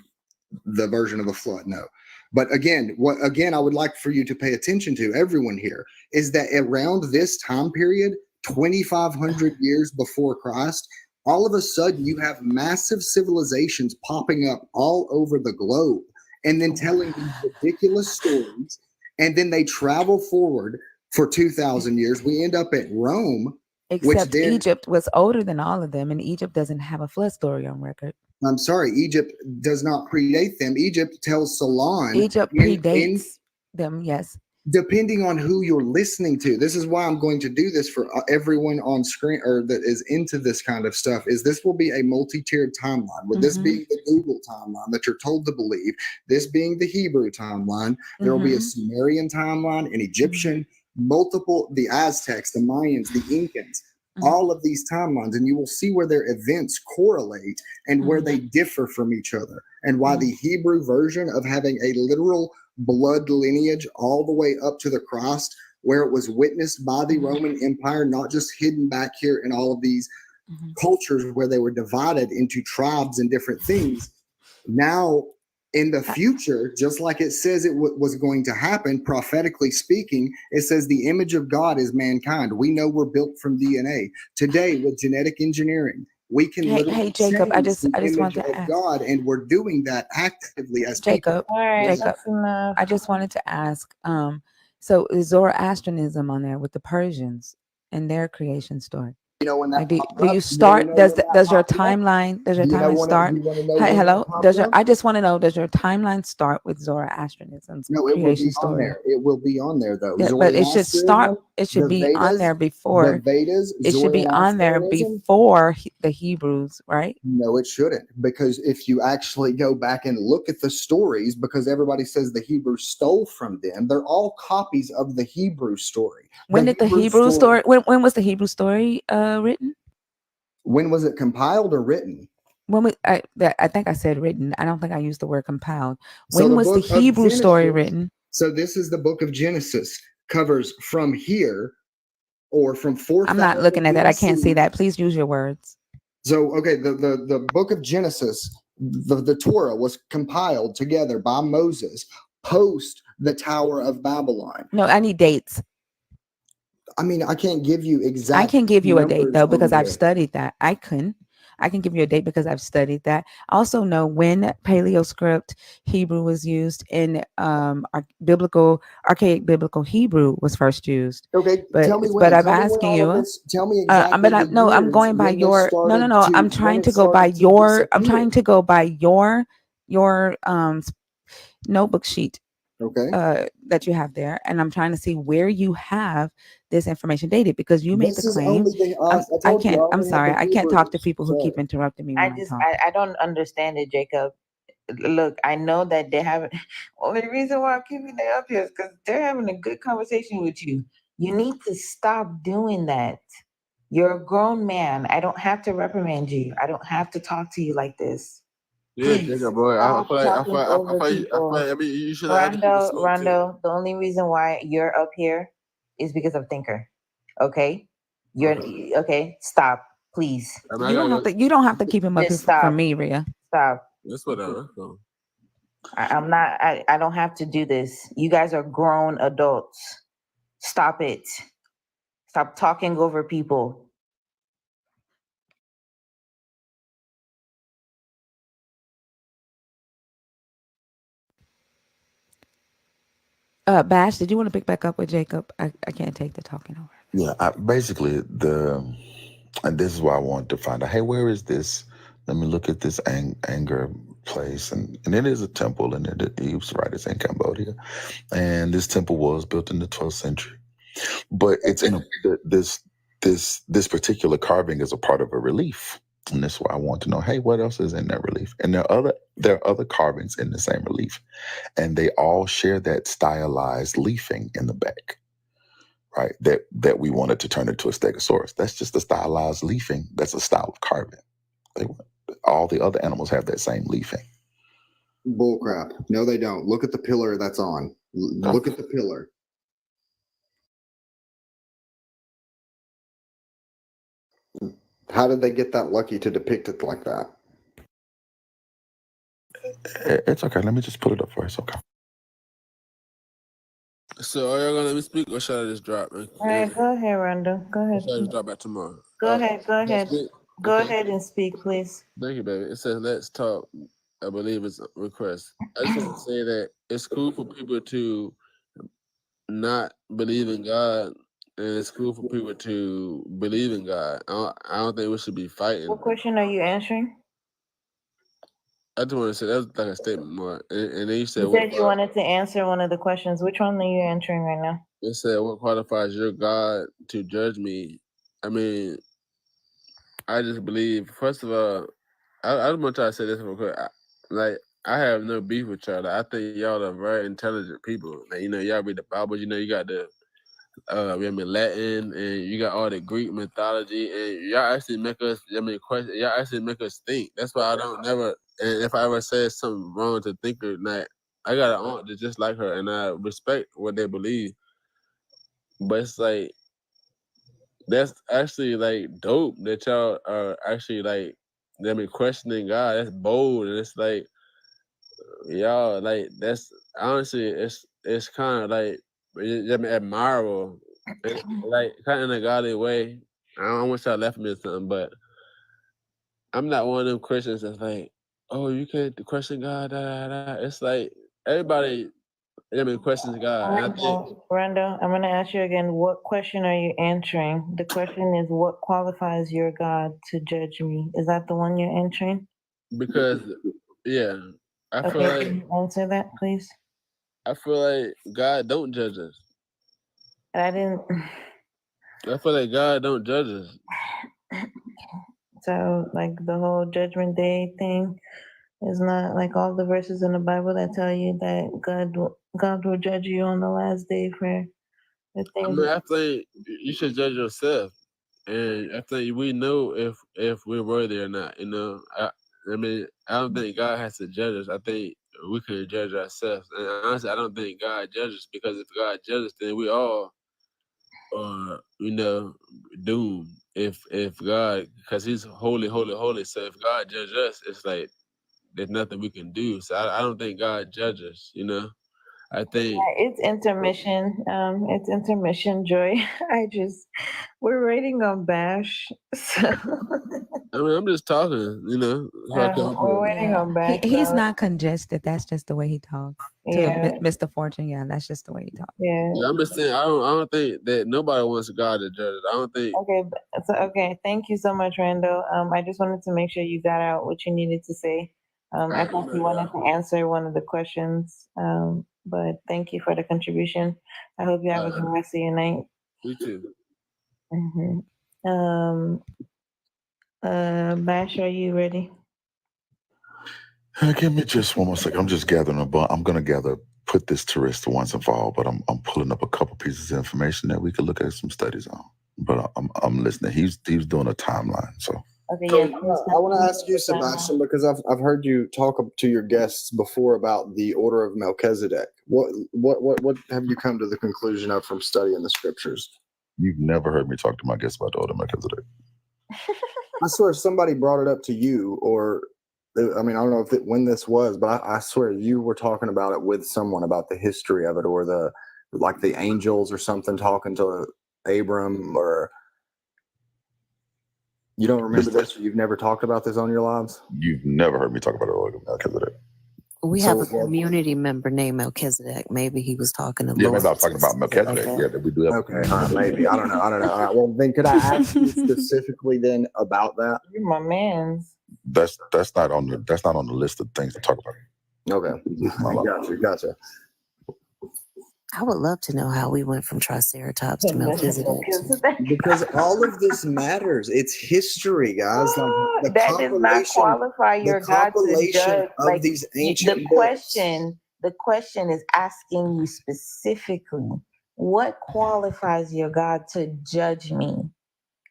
the version of a flood. No. But again, I would like for you to pay attention to, everyone here, is that around this time period, 2,500 years before Christ, all of a sudden you have massive civilizations popping up all over the globe and then telling these ridiculous stories. And then they travel forward for 2,000 years. We end up at Rome. Except Egypt was older than all of them, and Egypt doesn't have a flood story on record. I'm sorry, Egypt does not predate them. Egypt tells Salon. Egypt predates them, yes. Depending on who you're listening to. This is why I'm going to do this for everyone on screen or that is into this kind of stuff, is this will be a multi-tiered timeline, with this being the Google timeline that you're told to believe, this being the Hebrew timeline, there will be a Sumerian timeline, an Egyptian, multiple, the Aztecs, the Mayans, the Incans, all of these timelines, and you will see where their events correlate and where they differ from each other, and why the Hebrew version of having a literal blood lineage all the way up to the Christ, where it was witnessed by the Roman Empire, not just hidden back here in all of these cultures where they were divided into tribes and different things. Now, in the future, just like it says it was going to happen, prophetically speaking, it says the image of God is mankind. We know we're built from DNA. Today, with genetic engineering, we can literally Jacob, I change just the wanted image to of ask. God, and we're doing that actively as Jacob. people. All right, Jacob, that's enough. I just wanted to ask. So is Zoroastrianism on there with the Persians and their creation story? You know when that Like, popped do up? you You start? wanna know Does when that does your popped up? timeline? Does your Do you know timeline when start? do you want to know Hi, when hello. that popped Does your? up? I just want to know. Does your timeline start with Zoroastrianism's No, it will creation be on story? there. It will be on there though. Yeah, but it should start. Zoroastrianism, It should the be on there Vedas, before. the Vedas, It should be on there Zoroastrianism. before the Hebrews, right? No, it shouldn't, because if you actually go back and look at the stories, because everybody says the Hebrews stole from them, they're all copies of the Hebrew story. When did the Hebrew story? When was the Hebrew story written? When was it compiled or written? When I think I said written. I don't think I used the word compiled. So When the was the book of Hebrew story Genesis- written? So this is the book of Genesis, covers from here or from 4,000. I'm not looking at that. I can't see BC. that. Please use your words. So, okay, the book of Genesis, the Torah was compiled together by Moses post the Tower of Babylon. No, I need dates. I mean, I can't give you exact. I can give you a date numbers though on because I've there. studied that. I can give you a date because I've studied that. I also know when Paleoscript Hebrew was used in archaic biblical Hebrew was first used. Okay, But tell me when. but I'm Tell me when asking all of you. this. Tell me exactly. But the no, I'm years going by when this your. No, started no. to- I'm when trying it to go by started to your. I'm disappear. trying to go by your notebook sheet. Okay. That you have there, and I'm trying to see where you have this information dated because you made This the is claim. only the. I told you can't. I'm only have sorry. the I can't talk to Hebrews. people who keep Sorry. interrupting me I when I just talk. I don't understand it, Jacob. Look, I know that they haven't. Only reason why I'm keeping it up here is because they're having a good conversation with you. You need to stop doing that. You're a grown man. I don't have to reprimand you. I don't have to talk to you like this. Yeah, Please Jacob, bro. I stop feel like talking over people. I mean, you should let other people speak too. Rondo, the only reason why you're up here is because of Thinker. Okay, you're okay. Stop, please. I mean, I You don't gotta have go. to. You don't have to keep him up here Just stop. from me, Rhea. Stop. That's whatever. So, I'm not. I don't have to do this. You guys are grown adults. Stop it. Stop talking over people. Bash, did you want to pick back up with Jacob? I can't take the talking over. Yeah, basically and this is why I wanted to find out. Hey, where is this? Let me look at this anger place, and it is a temple, and he was right. It's in Cambodia, and this temple was built in the 12th century. But it's in this particular carving is a part of a relief, and that's why I want to know. Hey, what else is in that relief? And there are other carvings in the same relief, and they all share that stylized leafing in the back. Right, that we wanted to turn into a stegosaurus. That's just a stylized leafing. That's a style of carving. All the other animals have that same leafing. Bullcrap. No, they don't. Look at the pillar that's on. Look at the pillar. How did they get that lucky to depict it like that? It's okay. Let me just pull it up for us. Okay. so are y'all gonna let me speak, or should I just drop? All right, go ahead, Randall. Go Or ahead. should I just drop back tomorrow? Go ahead. Go Can I ahead. speak? Go Okay. ahead and speak, please. Thank you, baby. It says, let's talk. I believe it's a request. I just want to say that it's cool for people to not believe in God, and it's cool for people to believe in God. I don't think we should be fighting. What question are you answering? I just want to say that was like a statement more. And then you said, You said you wanted to answer one of the questions. Which one are you answering right now? It said, what qualifies your God to judge me? I mean, I just believe, first of all, I just want to try to say this real quick. I have no beef with y'all. Like, I think y'all are very intelligent people. Like, y'all read the Bible. You got the Latin, and you got all the Greek mythology, and y'all actually make us. Question. Y'all actually make us think. That's why I don't never. And if I ever said something wrong to think her, like, I got an aunt that's just like her, and I respect what they believe. But it's like, that's actually like dope that y'all are actually like, questioning God. That's bold, and it's like, y'all, like, that's honestly, it's kind of like, admirable, like, kind of in a godly way. I don't want y'all left me or something, but I'm not one of them Christians that's like, oh, you can't question God. Da, da, da. It's like everybody, questions God. And I think Brenda, I'm going to ask you again. What question are you answering? The question is, what qualifies your God to judge me? Is that the one you're answering? because, yeah, I feel like, can you answer that, please? I feel like God don't judge us. I didn't. I feel like God don't judge us. So, like, the whole Judgment Day thing is not like all the verses in the Bible that tell you that God will judge you on the last day for the I things. mean, I think you should judge yourself, and I think we know if we're worthy or not. I don't think God has to judge us. I think we can judge ourselves. And honestly, I don't think God judges, because if God judges, then we all are, doomed. If God, because He's holy, holy, holy. So if God judges us, it's like there's nothing we can do. So I don't think God judges. I think It's intermission. It's intermission, Joy. We're waiting on Bash. So I'm just talking. So I come we're waiting on Bash. He's not congested. That's just the way he talks. Yeah. To Mr. Fortune, yeah, that's just the way he talks. Yeah. Yeah, I'm just saying, I don't think that nobody wants God to judge it. I don't think. Okay. Thank you so much, Randall. I just wanted to make sure you got out what you needed to say. I thought you wanted to answer one of the questions. But thank you for the contribution. I hope you have a good rest of your night. You too. Bash, are you ready? Give me just one more second. I'm just gathering I'm going to put this to rest once and for all, but I'm pulling up a couple pieces of information that we could look at some studies on. But I'm listening. He's doing a timeline, so. Okay, So, yeah. I want to ask you, Sebastian, because I've heard you talk to your guests before about the order of Melchizedek. What have you come to the conclusion of from studying the scriptures? You've never heard me talk to my guests about the order of Melchizedek. I swear somebody brought it up to you, or I mean, I don't know when this was, but I swear you were talking about it with someone about the history of it, or the angels or something talking to Abram, or you don't remember this, or you've never talked about this on your lives? You've never heard me talk about the order of Melchizedek. We have a community member named Melchizedek. Maybe he was talking to Yeah, Lord. maybe I was talking about Melchizedek. Like Yeah, that we do have. Okay, maybe. I don't know. All right, well, then could I ask you specifically then about that? You're my man's. That's not on the list of things to talk about. Okay, gotcha. I would love to know how we went from Triceratops to Melchizedek. Because all of this matters. It's history, guys. Like that does not qualify your God to judge. Of these ancient the question is asking you specifically, what qualifies your God to judge me?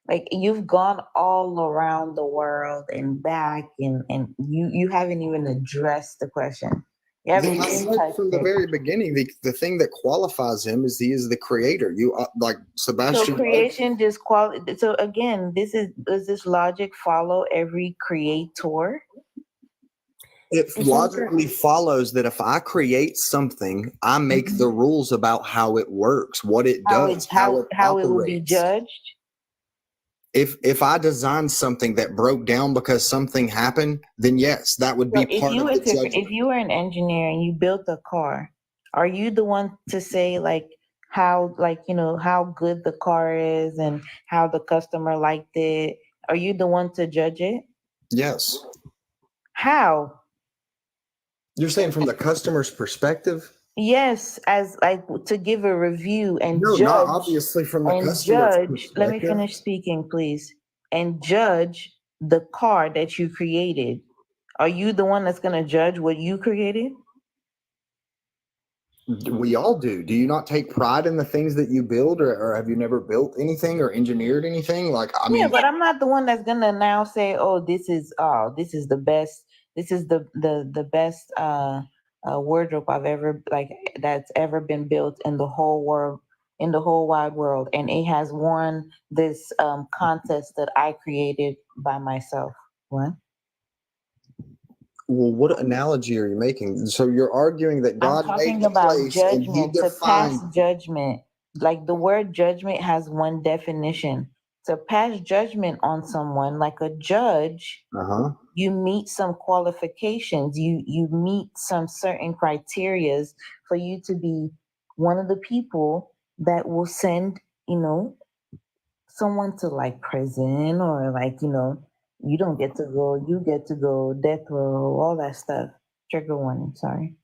Like, you've gone all around the world and back, and you haven't even addressed the question. I said from the very beginning, the thing that qualifies him is he is the creator. You like Sebastian. So creation just So again, does this logic follow every creator? It logically follows that if I create something, I make the rules about how it works, what it does, how it will be judged. If I designed something that broke down because something happened, then yes, that would be part of the judgment. If you were an engineer and you built a car, are you the one to say how good the car is and how the customer liked it? Are you the one to judge it? Yes. How? You're saying from the customer's perspective? Yes, as to give a review and judge. Not obviously from the customer's perspective. Let me finish speaking, please. And judge the car that you created. Are you the one that's going to judge what you created? We all do. Do you not take pride in the things that you build, or have you never built anything or engineered anything? Yeah, but I'm not the one that's gonna now say, "Oh, this is the best. This is the best wardrobe that's ever been built in the whole world, in the whole wide world, and it has won this contest that I created by myself." What? Well, what analogy are you making? So you're arguing that God I'm talking made the about place judgment, and he to pass defined. judgment. Like, the word judgment has one definition. To pass judgment on someone, like a judge, you meet some qualifications. You meet some certain criterias for you to be one of the people that will send, someone to prison, or you don't get to go, you get to go, death row, all that stuff. Trigger warning, sorry.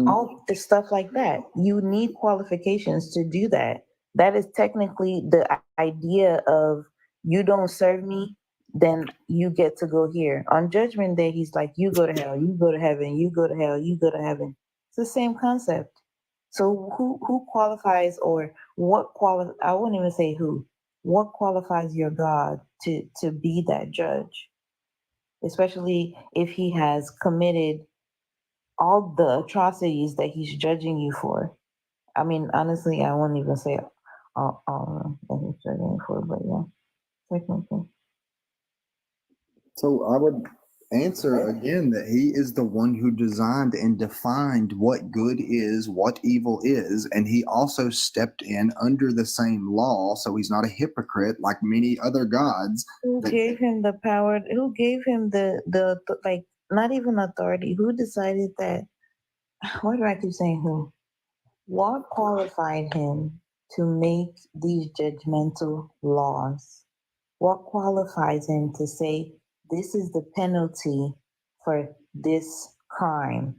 All the stuff like that. You need qualifications to do that. That is technically the idea of, you don't serve me, then you get to go here. On Judgment Day, he's like, you go to hell, you go to heaven, you go to hell, you go to heaven. It's the same concept. So who qualifies, or what I won't even say who. What qualifies your God to be that judge? Especially if he has committed all the atrocities that he's judging you for. I mean, honestly, I won't even say all that he's judging you for, but yeah, technically. So I would answer again that he is the one who designed and defined what good is, what evil is, and he also stepped in under the same law, so he's not a hypocrite like many other gods. Who gave him the power? Who gave him the not even authority? Who decided that? Why do I keep saying who? What qualified him to make these judgmental laws? What qualifies him to say, this is the penalty for this crime?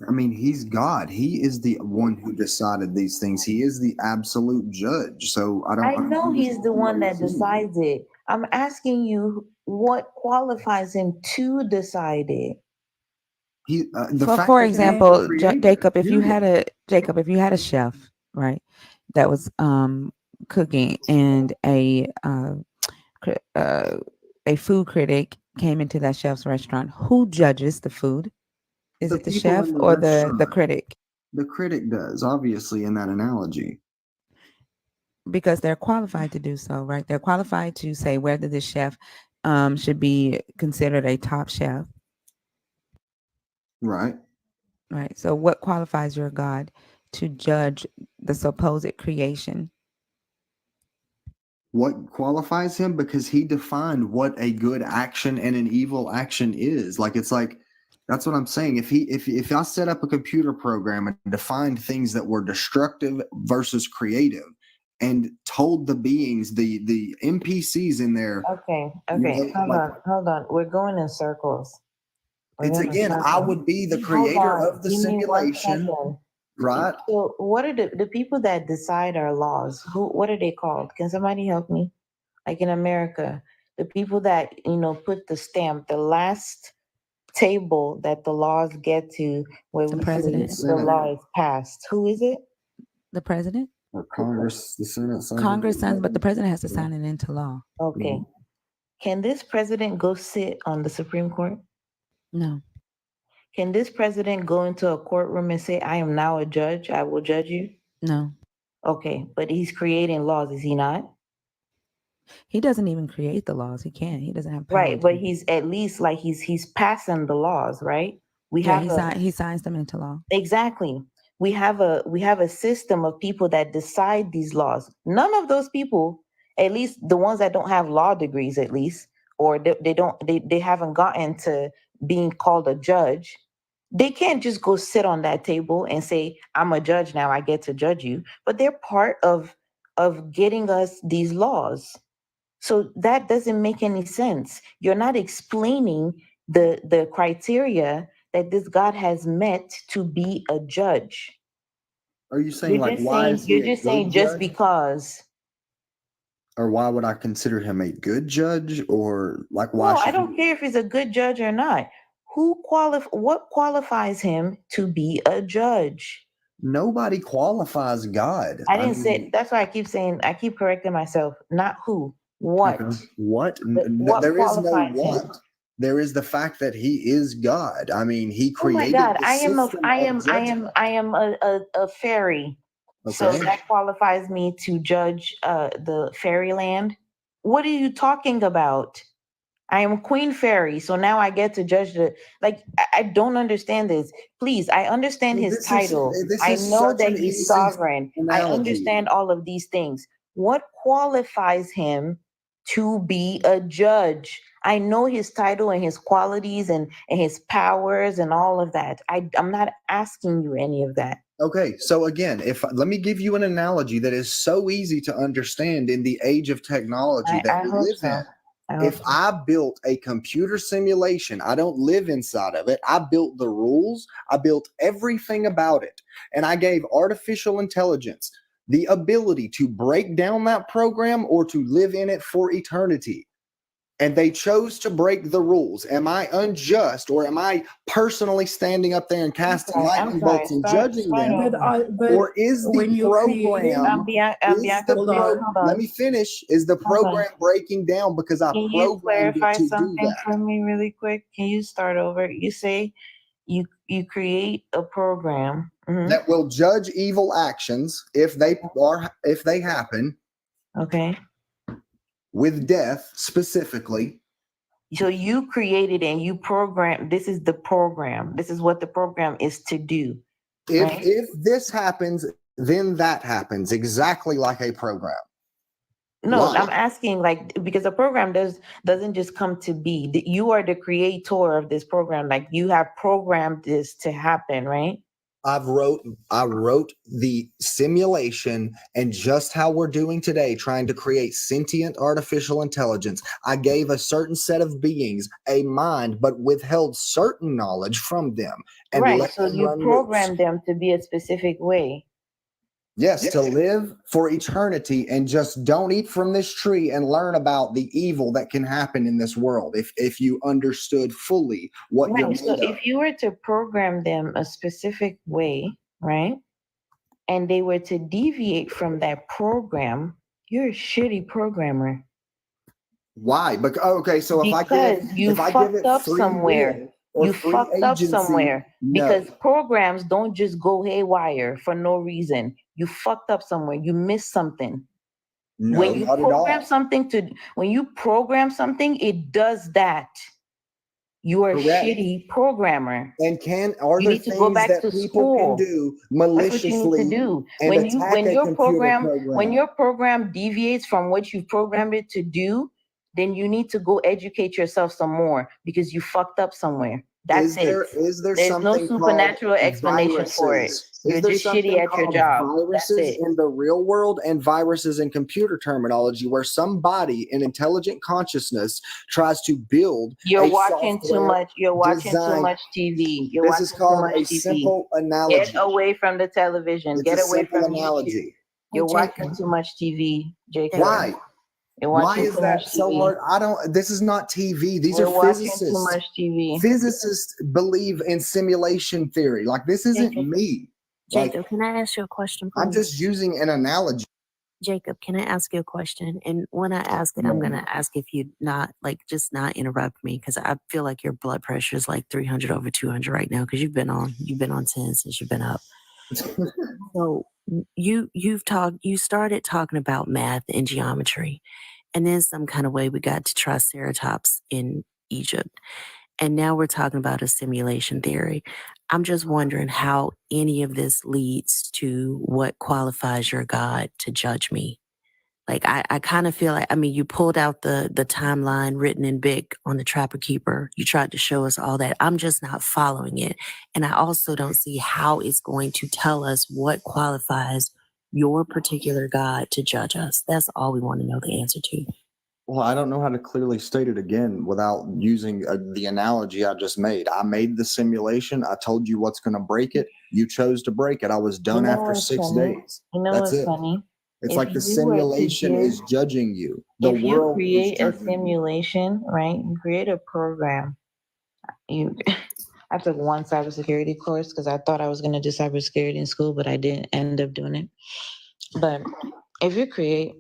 I mean, he's God. He is the one who decided these things. He is the absolute judge. So I know he's the one that decides it. I'm asking you, what qualifies him to decide it? For example, Jacob, if you had a chef, right, that was cooking, and a food critic came into that chef's restaurant, who judges the food? Is it the chef or the critic? The critic does, obviously, in that analogy. Because they're qualified to do so, right? They're qualified to say whether the chef should be considered a top chef. Right. Right. So what qualifies your God to judge the supposed creation? What qualifies him? Because he defined what a good action and an evil action is. Like, it's like, that's what I'm saying. If I set up a computer program and defined things that were destructive versus creative, and told the beings, the NPCs in there, Okay, you okay, know, like, hold on. We're going in circles. We're it's going in again, I circles. would be the Hold creator on. of the Give me 1 simulation, second. right? So, what are the people that decide our laws? What are they called? Can somebody help me? Like in America, the people that put the stamp, the last table that the laws get to, where The we president. say the law is passed. Who is it? The president? Or Congress, the Senate, Congress signs, but the president has to sign it into law. Okay. Can this president go sit on the Supreme Court? No. Can this president go into a courtroom and say, I am now a judge, I will judge you? No. Okay, but he's creating laws, is he not? He doesn't even create the laws. He can't. He doesn't have power. Right, but he's at least like he's passing the laws, right? He signs them into law. Exactly. We have a system of people that decide these laws. None of those people, at least the ones that don't have law degrees, at least, or they haven't gotten to being called a judge. They can't just go sit on that table and say, I'm a judge now, I get to judge you. But they're part of getting us these laws. So that doesn't make any sense. You're not explaining the criteria that this God has met to be a judge. Are you saying, like, why is he You're a just good saying just judge? because. Or why would I consider him a good judge? Or like, why No, I should don't care if he's a good judge or not. What qualifies him to be a judge? nobody qualifies God? I didn't say, that's why I keep correcting myself. Not who, what. Okay. What? What There is no qualifies him? what. There is the fact that he is God. I mean, he Oh my created God, the I am a system I of am I am judgment. I am a fairy. So Okay. that qualifies me to judge the fairyland. What are you talking about? I am Queen Fairy, so now I get to judge I don't understand this. Please, I understand his title. This I is know such that an he's easy sovereign. I analogy. understand all of these things. What qualifies him to be a judge? I know his title and his qualities and his powers and all of that. I'm not asking you any of that. Okay, so again, if let me give you an analogy that is so easy to understand in the age of technology that I we hope live so. in. I hope If so. I built a computer simulation, I don't live inside of it. I built the rules, I built everything about it, and I gave artificial intelligence the ability to break down that program or to live in it for eternity. And they chose to break the rules. Am I unjust, or am I personally standing up there and casting lightning bolts and judging them? Or is the program let me finish, is the program breaking down because I Can you programmed it clarify to do something that? for me really quick? Can you start over? You say you create a program. Mhm. That will judge evil actions if they happen Okay. with death specifically. So you created and you program. This is the program. This is what the program is to do. If this happens, then that happens exactly like a program. No, Why? I'm asking because the program doesn't just come to be. You are the creator of this program. Like you have programmed this to happen, right? I wrote the simulation, and just how we're doing today, trying to create sentient artificial intelligence. I gave a certain set of beings a mind, but withheld certain knowledge from them and Right. let So them you run loose. program them to be a specific way. Yes, to live for eternity, and just don't eat from this tree and learn about the evil that can happen in this world if you understood fully what you're Right. made So of. if you were to program them a specific way, right, and they were to deviate from that program, you're a shitty programmer. Why? Okay, so if I give fucked it up free somewhere. will or You free fucked up agency, somewhere no. because programs don't just go haywire for no reason. You fucked up somewhere. You missed something. No, When you not at all. when you program something, it does that. You are a Correct. shitty programmer. And are You there need to go things back that to people can school. do That's what you need to maliciously do. and attack a computer When program? your program deviates from what you programmed it to do, then you need to go educate yourself some more because you fucked up somewhere. That's it. Is there There's no something called supernatural explanation for it. viruses? You're Is there just shitty something at your called job. That's viruses it. in the real world and viruses in computer terminology where somebody in intelligent consciousness tries to build You're a watching too software much. You're watching too design? much TV. You're This is watching too called much a TV. simple Get analogy. away from the television. It's Get a away simple from YouTube. analogy. You're Jacob. watching too much TV, Jacob. Why? You're Why watching is too that much so TV. hard? I don't. This is not TV. These You're are watching too physicists. much TV. Physicists believe in simulation theory. Like this isn't Jacob. me. Like Jacob, can I ask you a question, please? I'm just using an analogy. Jacob, can I ask you a question? And when I ask it, I'm going to ask if you just not interrupt me because I feel like your blood pressure is like 300 over 200 right now because you've been on 10 since you've been up. So you started talking about math and geometry, and then some kind of way we got to Triceratops in Egypt. And now we're talking about a simulation theory. I'm just wondering how any of this leads to what qualifies your God to judge me. Like I kind of feel like, I mean, you pulled out the timeline written in big on the Trapper Keeper. You tried to show us all that. I'm just not following it. And I also don't see how it's going to tell us what qualifies your particular God to judge us. That's all we want to know the answer to. Well, I don't know how to clearly state it again without using the analogy I just made. I made the simulation. I told you what's going to break it. You chose to break it. I was done after 6 days. You know That's what's it. funny? It's If like the you were to simulation give- is judging you. The If you world is create a judging you. simulation, right? You create a program. You I took one cybersecurity course because I thought I was going to do cybersecurity in school, but I didn't end up doing it. But if you create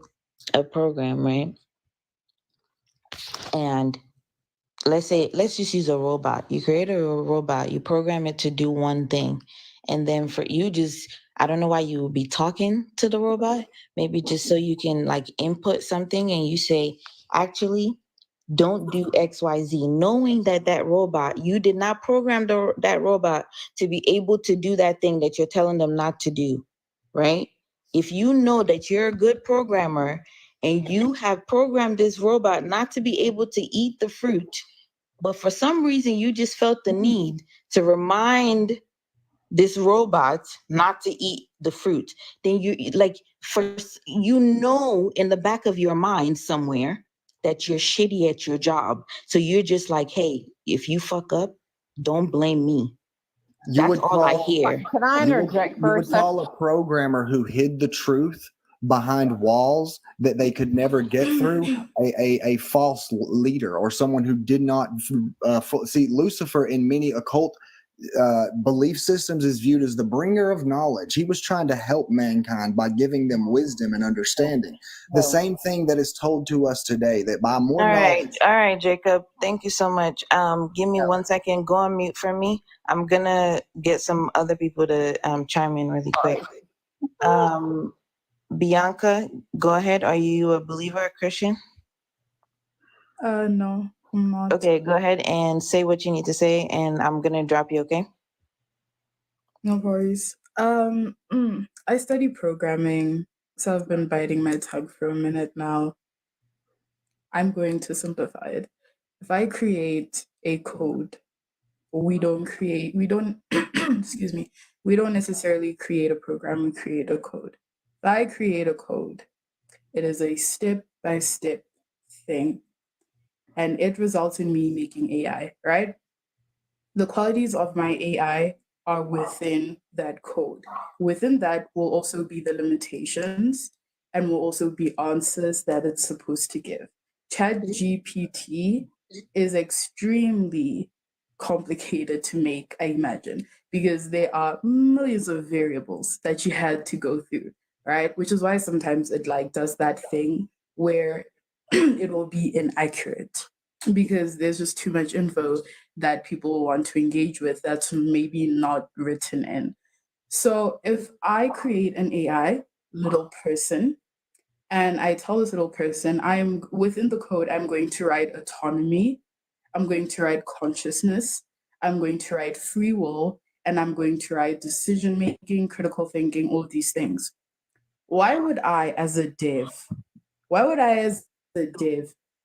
a program, right? And let's just use a robot. You create a robot, you program it to do one thing. And then for you just I don't know why you would be talking to the robot, maybe just so you can like input something and you say, actually, don't do XYZ, knowing that that robot, you did not program that robot to be able to do that thing that you're telling them not to do, right? If you know that you're a good programmer and you have programmed this robot not to be able to eat the fruit, but for some reason you just felt the need to remind this robot not to eat the fruit, then you know in the back of your mind somewhere that you're shitty at your job. So you're just like, hey, if you fuck up, don't blame me. That's all I hear. Can I interject for a would second? call a programmer who hid the truth behind walls that they could never get through a false leader or someone who did not see Lucifer in many occult belief systems is viewed as the bringer of knowledge. He was trying to help mankind by giving them wisdom and understanding. The same thing that is told to us today, that by more knowledge. All right, Jacob. Thank you so much. Give me 1 second. Go on mute for me. I'm gonna get some other people to chime in really quick. Bianca, go ahead. Are you a believer, a Christian? No, I'm not. Okay, go ahead and say what you need to say, and I'm gonna drop you. Okay. No worries. I study programming, so I've been biting my tongue for a minute now. I'm going to simplify it. If I create a code, we don't excuse me, we don't necessarily create a program, we create a code. If I create a code, it is a step-by-step thing, and it results in me making AI, right? The qualities of my AI are within that code. Within that will also be the limitations and will also be answers that it's supposed to give. ChatGPT is extremely complicated to make, I imagine, because there are millions of variables that you had to go through, right? Which is why sometimes it like does that thing where it will be inaccurate because there's just too much info that people want to engage with that's maybe not written in. So if I create an AI little person and I tell this little person, I'm within the code, I'm going to write autonomy, I'm going to write consciousness, I'm going to write free will, and I'm going to write decision making, critical thinking, all of these things. Why would I, as a dev,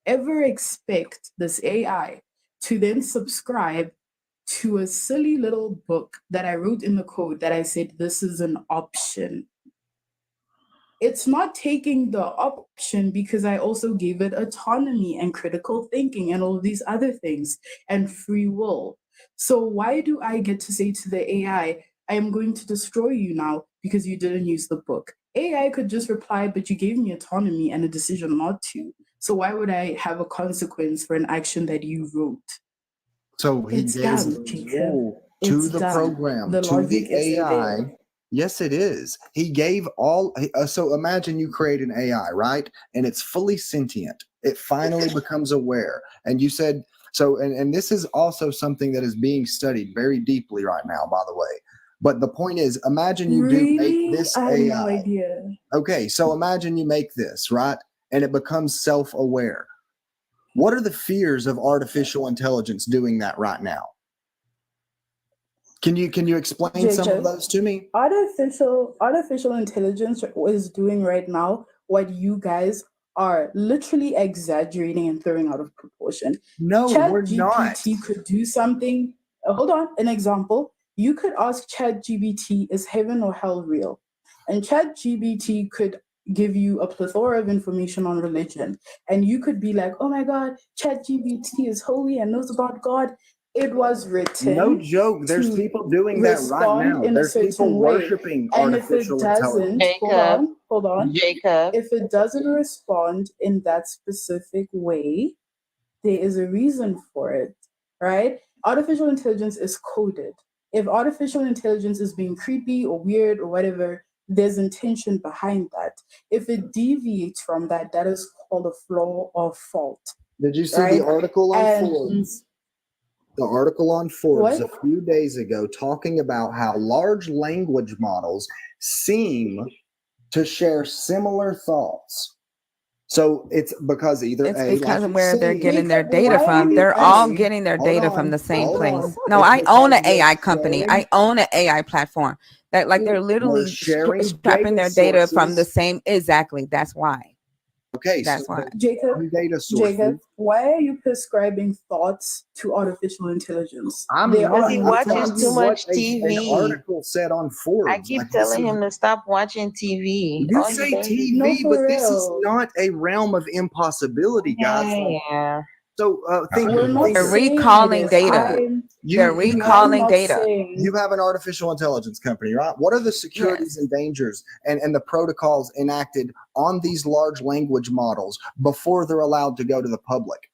ever expect this AI to then subscribe to a silly little book that I wrote in the code that I said this is an option? It's not taking the option because I also gave it autonomy and critical thinking and all of these other things and free will. So why do I get to say to the AI, I am going to destroy you now because you didn't use the book? AI could just reply, but you gave me autonomy and a decision not to. So why would I have a consequence for an action that you wrote? So he It's gave dumb, Jacob. rule to It's the dumb. program, The to logic the isn't AI. there. Yes, it is. He gave all. So imagine you create an AI, right? And it's fully sentient. It finally becomes aware. And you said so. And this is also something that is being studied very deeply right now, by the way. But the point is, imagine you do make Really? this I had no AI. idea. Okay, so imagine you make this, right? And it becomes self-aware. What are the fears of artificial intelligence doing that right now? Can you explain some of Jacob, those to me? artificial intelligence is doing right now what you guys are literally exaggerating and throwing out of proportion. No, we're not. ChatGPT could do something. Hold on, an example. You could ask ChatGPT, is heaven or hell real? And ChatGPT could give you a plethora of information on religion. And you could be like, oh my God, ChatGPT is holy and knows about God. It was written No joke. There's to people doing that right respond now. in a There's people certain way. worshiping And if it artificial intelligence. doesn't, hold on. Jacob. If it doesn't respond in that specific way, there is a reason for it, right? Artificial intelligence is coded. If artificial intelligence is being creepy or weird or whatever, there's intention behind that. If it deviates from that, that is called a flaw or fault. Did you see right? the article on And Forbes? The article on Forbes what? a few days ago talking about how large language models seem to share similar thoughts. So it's because either It's A, because like of you where they're said, getting their Jacob, data why are from. you They're all asking? getting their hold data from on, the same hold place. on. No, It's I own an because AI they're company. sharing, I own an AI platform that like they're they're literally sharing scrapping data their data from the sources. same. Exactly. That's why. Okay, so That's why. Jacob, data Jacob, sources. why are you prescribing thoughts to artificial intelligence? I'm They Because are not. he I'm not watches telling too you thoughts. what much an TV. article said on I Forbes. keep Like this telling is. him to stop watching TV. You All he say does is No, TV, for but this is real. not a realm of impossibility, guys. Like, yeah. so think We're not They're saying recalling this. data. They're you I'm recalling not data. saying. you have an artificial intelligence company, right? What are the securities Yes. and dangers and the protocols enacted on these large language models before they're allowed to go to the public?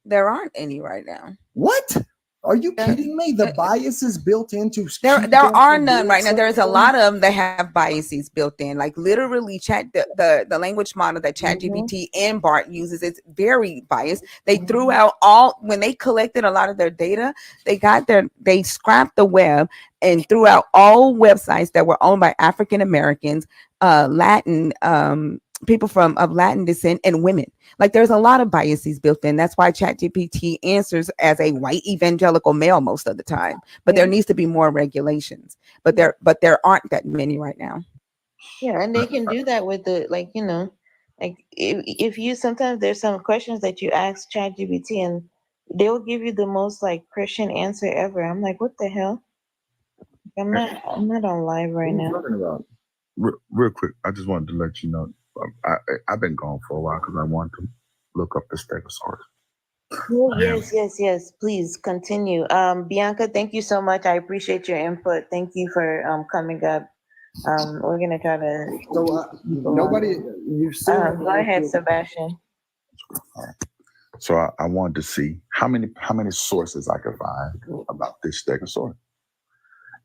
There aren't any right now. What? Are you There- kidding me? The bias is built into There, keep there them are from none doing right now. There's a something. lot of them that have biases built in. Like literally, the language model that ChatGPT and BART uses is very biased. They threw out all when they collected a lot of their data. They scrapped the web and threw out all websites that were owned by African Americans, Latin people of Latin descent, and women. Like there's a lot of biases built in. That's why ChatGPT answers as a white evangelical male most of the time. But there needs to be more regulations. But there aren't that many right now. Yeah, and they can do that with the like if you sometimes there's some questions that you ask ChatGPT and they'll give you the most like Christian answer ever. I'm like, what the hell? I'm not on live What are right you now. talking about? Real quick, I just wanted to let you know I've been gone for a while because I wanted to look up the Stegosaurus. Oh yes. Please continue. Bianca, thank you so much. I appreciate your input. Thank you for coming up. We're gonna try to So people nobody, on. you've seen. Go ahead, Sebastian. So I wanted to see how many sources I could find about this Stegosaurus.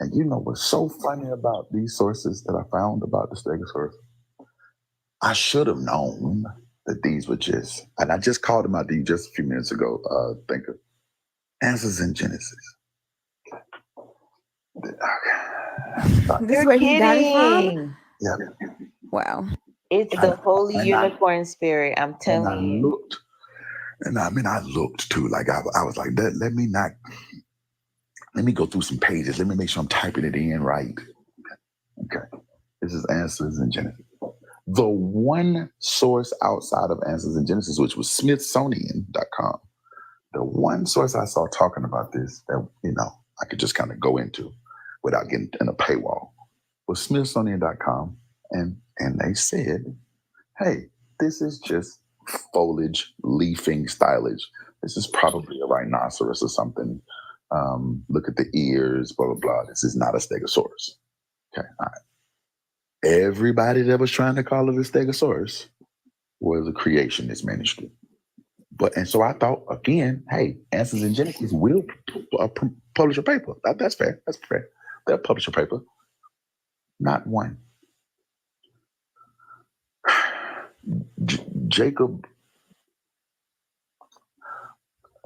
And you know what's so funny about these sources that I found about the Stegosaurus? I should have known that these were just, and I just called them out to you just a few minutes ago, think of answers in Genesis. This is where he got it from? Yeah. Wow. It's the holy and unicorn spirit. I'm I telling you. looked, and I looked too. Like I was like, let me go through some pages. Let me make sure I'm typing it in right. Okay. This is Answers in Genesis. The one source outside of Answers in Genesis, which was Smithsonian.com, the one source I saw talking about this that, I could just kind of go into without getting in a paywall was Smithsonian.com. And they said, hey, this is just foliage, leafing, stylage. This is probably a rhinoceros or something. Look at the ears, blah, blah, blah. This is not a stegosaurus. Okay, all right. Everybody that was trying to call it a stegosaurus was a creationist manuscript. And so I thought, again, hey, Answers in Genesis will publish a paper. That's fair. That's fair. They'll publish a paper. Not one. Jacob.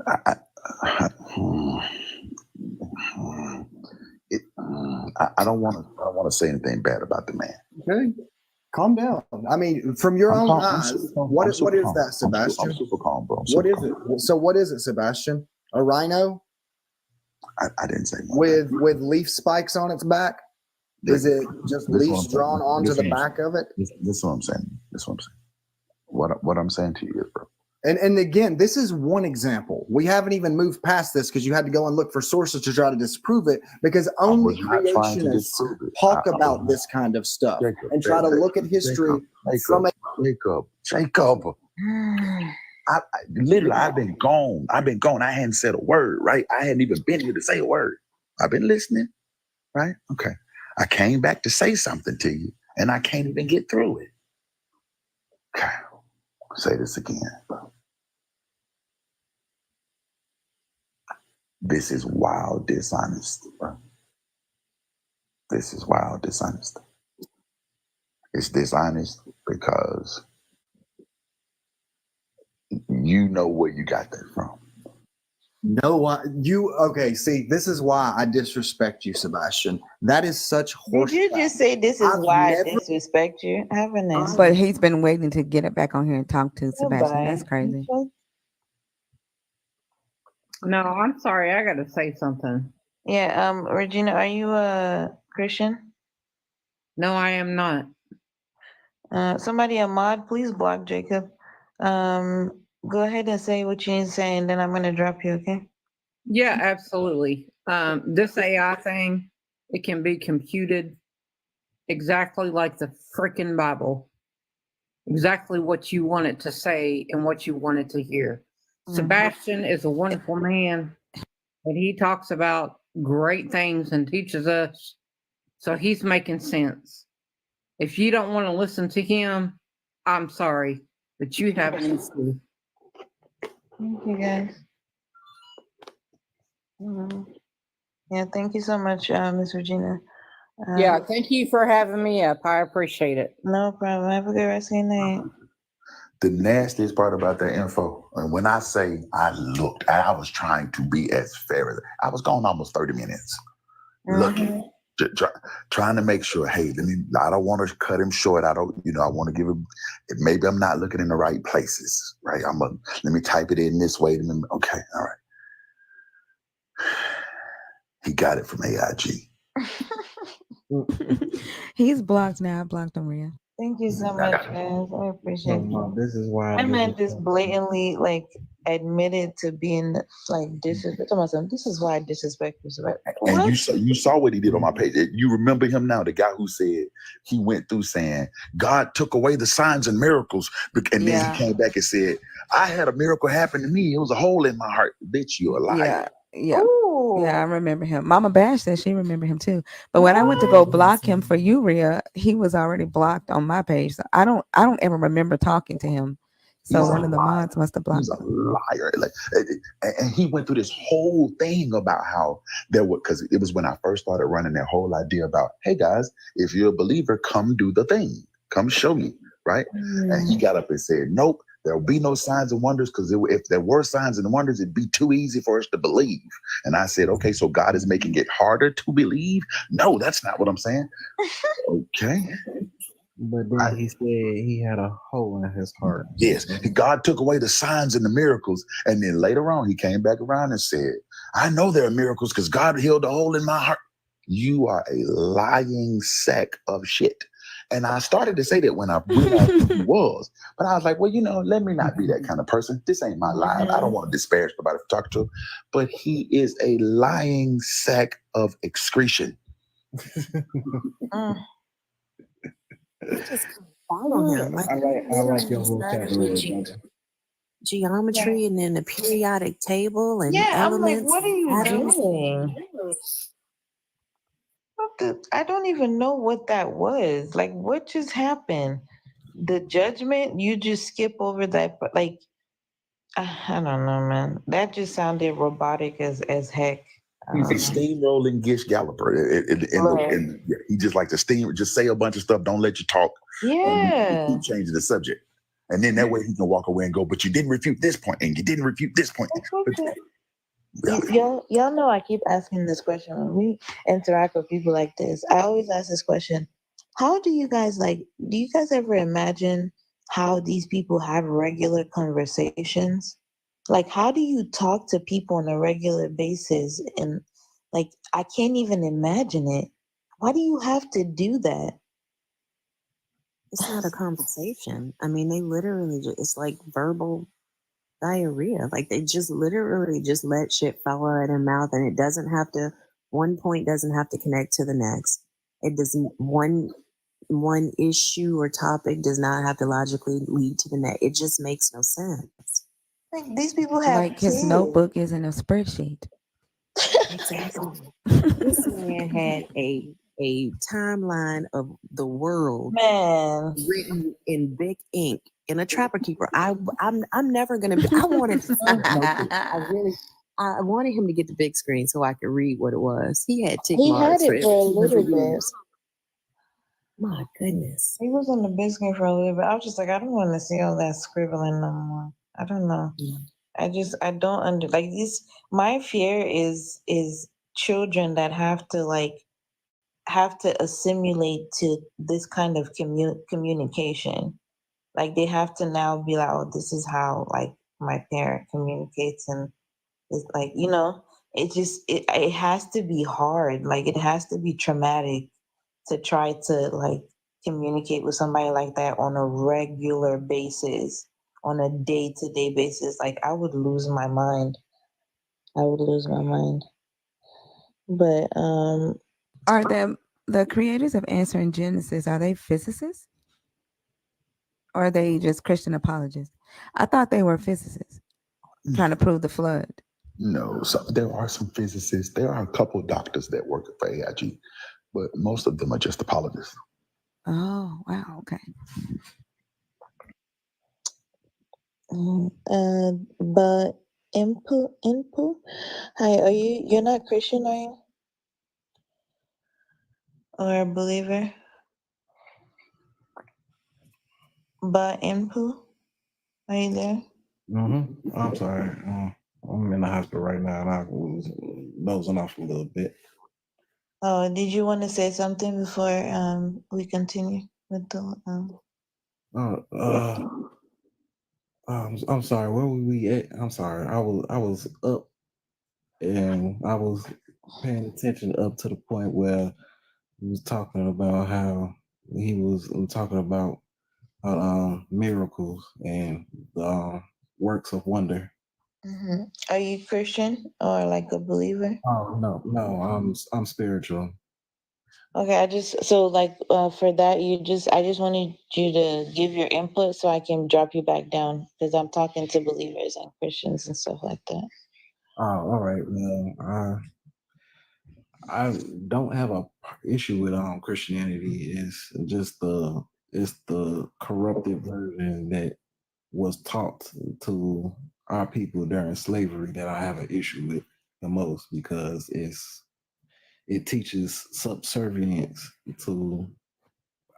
I don't want to say anything bad about the man. Okay, calm down. I mean, from your own eyes, what is that, Sebastian? I'm super calm, bro. What is it? So what is it, Sebastian? A rhino? I didn't say with leaf spikes on its back. Is it just leaves drawn onto the back of it? This is what I'm saying. What I'm saying to you is, bro. And again, this is one example. We haven't even moved past this because you had to go and look for sources to try to disprove it, because only creationists talk about this kind of stuff and try to look at history from Jacob. Literally, I've been gone. I hadn't said a word, right? I hadn't even been here to say a word. I've been listening, right? Okay. I came back to say something to you, and I can't even get through it. Okay. I'll say this again, bro. This is wild dishonesty, bro. This is wild dishonesty. It's dishonest because you know where you got that from. No, okay. See, this is why I disrespect you, Sebastian. That is such horse. Did you just say this is why I disrespect you? Haven't I? But he's been waiting to get it back on here and talk to Sebastian. That's crazy. No, I'm sorry. I got to say something. Yeah, Regina, are you a Christian? No, I am not. Somebody, a mod, please block Jacob. Go ahead and say what you need to say, and then I'm going to drop you, okay? Yeah, absolutely. This AI thing, it can be computed exactly like the freaking Bible. Exactly what you want it to say and what you want it to hear. Sebastian is a wonderful man, and he talks about great things and teaches us. So he's making sense. If you don't want to listen to him, I'm sorry, but you have an issue. Thank you, guys. Yeah, thank you so much, Miss Regina. Yeah, thank you for having me up. I appreciate it. No problem. Have a good rest of your night. The nastiest part about that info, and when I say I looked, I was trying to be as fair as I was gone almost 30 minutes. Looking, trying to make sure, hey, I don't want to cut him short. I want to give him, maybe I'm not looking in the right places, right? Let me type it in this way. Okay, all right. He got it from AIG. He's blocked now. I blocked him, Rhea. Thank you so much, guys. I appreciate it. This is why I meant this blatantly, admitted to being disrespectful. This is why I disrespect you. And you saw what he did on my page. You remember him now, the guy who said he went through saying God took away the signs and miracles, and then he came back and said, I had a miracle happen to me. It was a hole in my heart. Bitch, you're a liar. Yeah. Yeah, I remember him. Mama Bash said she remembered him too. But when I went to go block him for you, Rhea, he was already blocked on my page. So I don't ever remember talking to him. So one of the mods must have blocked him. He's a liar. And he went through this whole thing about how because it was when I first started running that whole idea about, hey guys, if you're a believer, come do the thing. Come show me, right? And he got up and said, nope. There will be no signs and wonders because if there were signs and wonders, it'd be too easy for us to believe. And I said, okay, so God is making it harder to believe? No, that's not what I'm saying. Okay. But then he said he had a hole in his heart. Yes, God took away the signs and the miracles. And then later on, he came back around and said, I know there are miracles because God healed the hole in my heart. You are a lying sack of shit. And I started to say that when I realized who he was. But I was like, well, let me not be that kind of person. This ain't my line. I don't want to disparage nobody for talking to him. But he is a lying sack of excretion. Just follow him. Like, I like your vocabulary, brother. Geometry and then the periodic table and Yeah, I'm like, elements. what are you atoms. doing? I don't even know what that was. Like, what just happened? The judgment, you just skip over that, but like, I don't know, man. That just sounded robotic as heck. He's a steamrolling Gish Galloper. He just like to just say a bunch of stuff, don't let you talk. And Yeah. keep changing the subject. And then that way he can walk away and go, but you didn't refute this point, and you didn't refute this point. Y'all know I keep asking this question when we interact with people like this. I always ask this question: how do you guys do you guys ever imagine how these people have regular conversations? Like, how do you talk to people on a regular basis? And like, I can't even imagine it. Why do you have to do that? It's not a conversation. I mean, they literally it's like verbal diarrhea. Like they just literally just let shit fall out of their mouth, and it doesn't have to. One point doesn't have to connect to the next. It doesn't. One issue or topic does not have to logically lead to the next. It just makes no sense. Like, these people have Like his kids. notebook is in a spreadsheet. Exactly. This man had a timeline of the world, man, written in big ink in a Trapper Keeper. I'm never gonna be. I wanted to see that notebook. I wanted him to get the big screen so I could read what it was. He had tick He marks had it for a little bit. years. My goodness. He was on the big screen for a little bit. I was just like, I don't want to see all that scribbling no more. I don't know. I don't like this. My fear is children that have to assimilate to this kind of communication. Like, they have to now be like, oh, this is how like my parent communicates, and it's like, it has to be hard. Like, it has to be traumatic to try to like communicate with somebody like that on a regular basis, on a day-to-day basis. Like, I would lose my mind. But Are the creators of Answer in Genesis, are they physicists? Or are they just Christian apologists? I thought they were physicists trying to prove the flood. No, so there are some physicists. There are a couple of doctors that work for AIG, but most of them are just apologists. Oh, wow. Okay. But input. Hi, you're not Christian, are you? Or a believer? But input, are you there? I'm sorry. I'm in the hospital right now, and I was dozing off a little bit. Oh, did you want to say something before we continue with the I'm sorry. Where were we at? I'm sorry. I was up, and I was paying attention up to the point where he was talking about how he was talking about miracles and works of wonder. Mm-hmm. Are you Christian or like a believer? Oh no, I'm spiritual. Okay, for that I just wanted you to give your input so I can drop you back down, because I'm talking to believers and Christians and stuff like that. Oh, all right. Well, I don't have a issue with Christianity. It's the corrupted version that was taught to our people during slavery that I have an issue with the most, because it teaches subservience to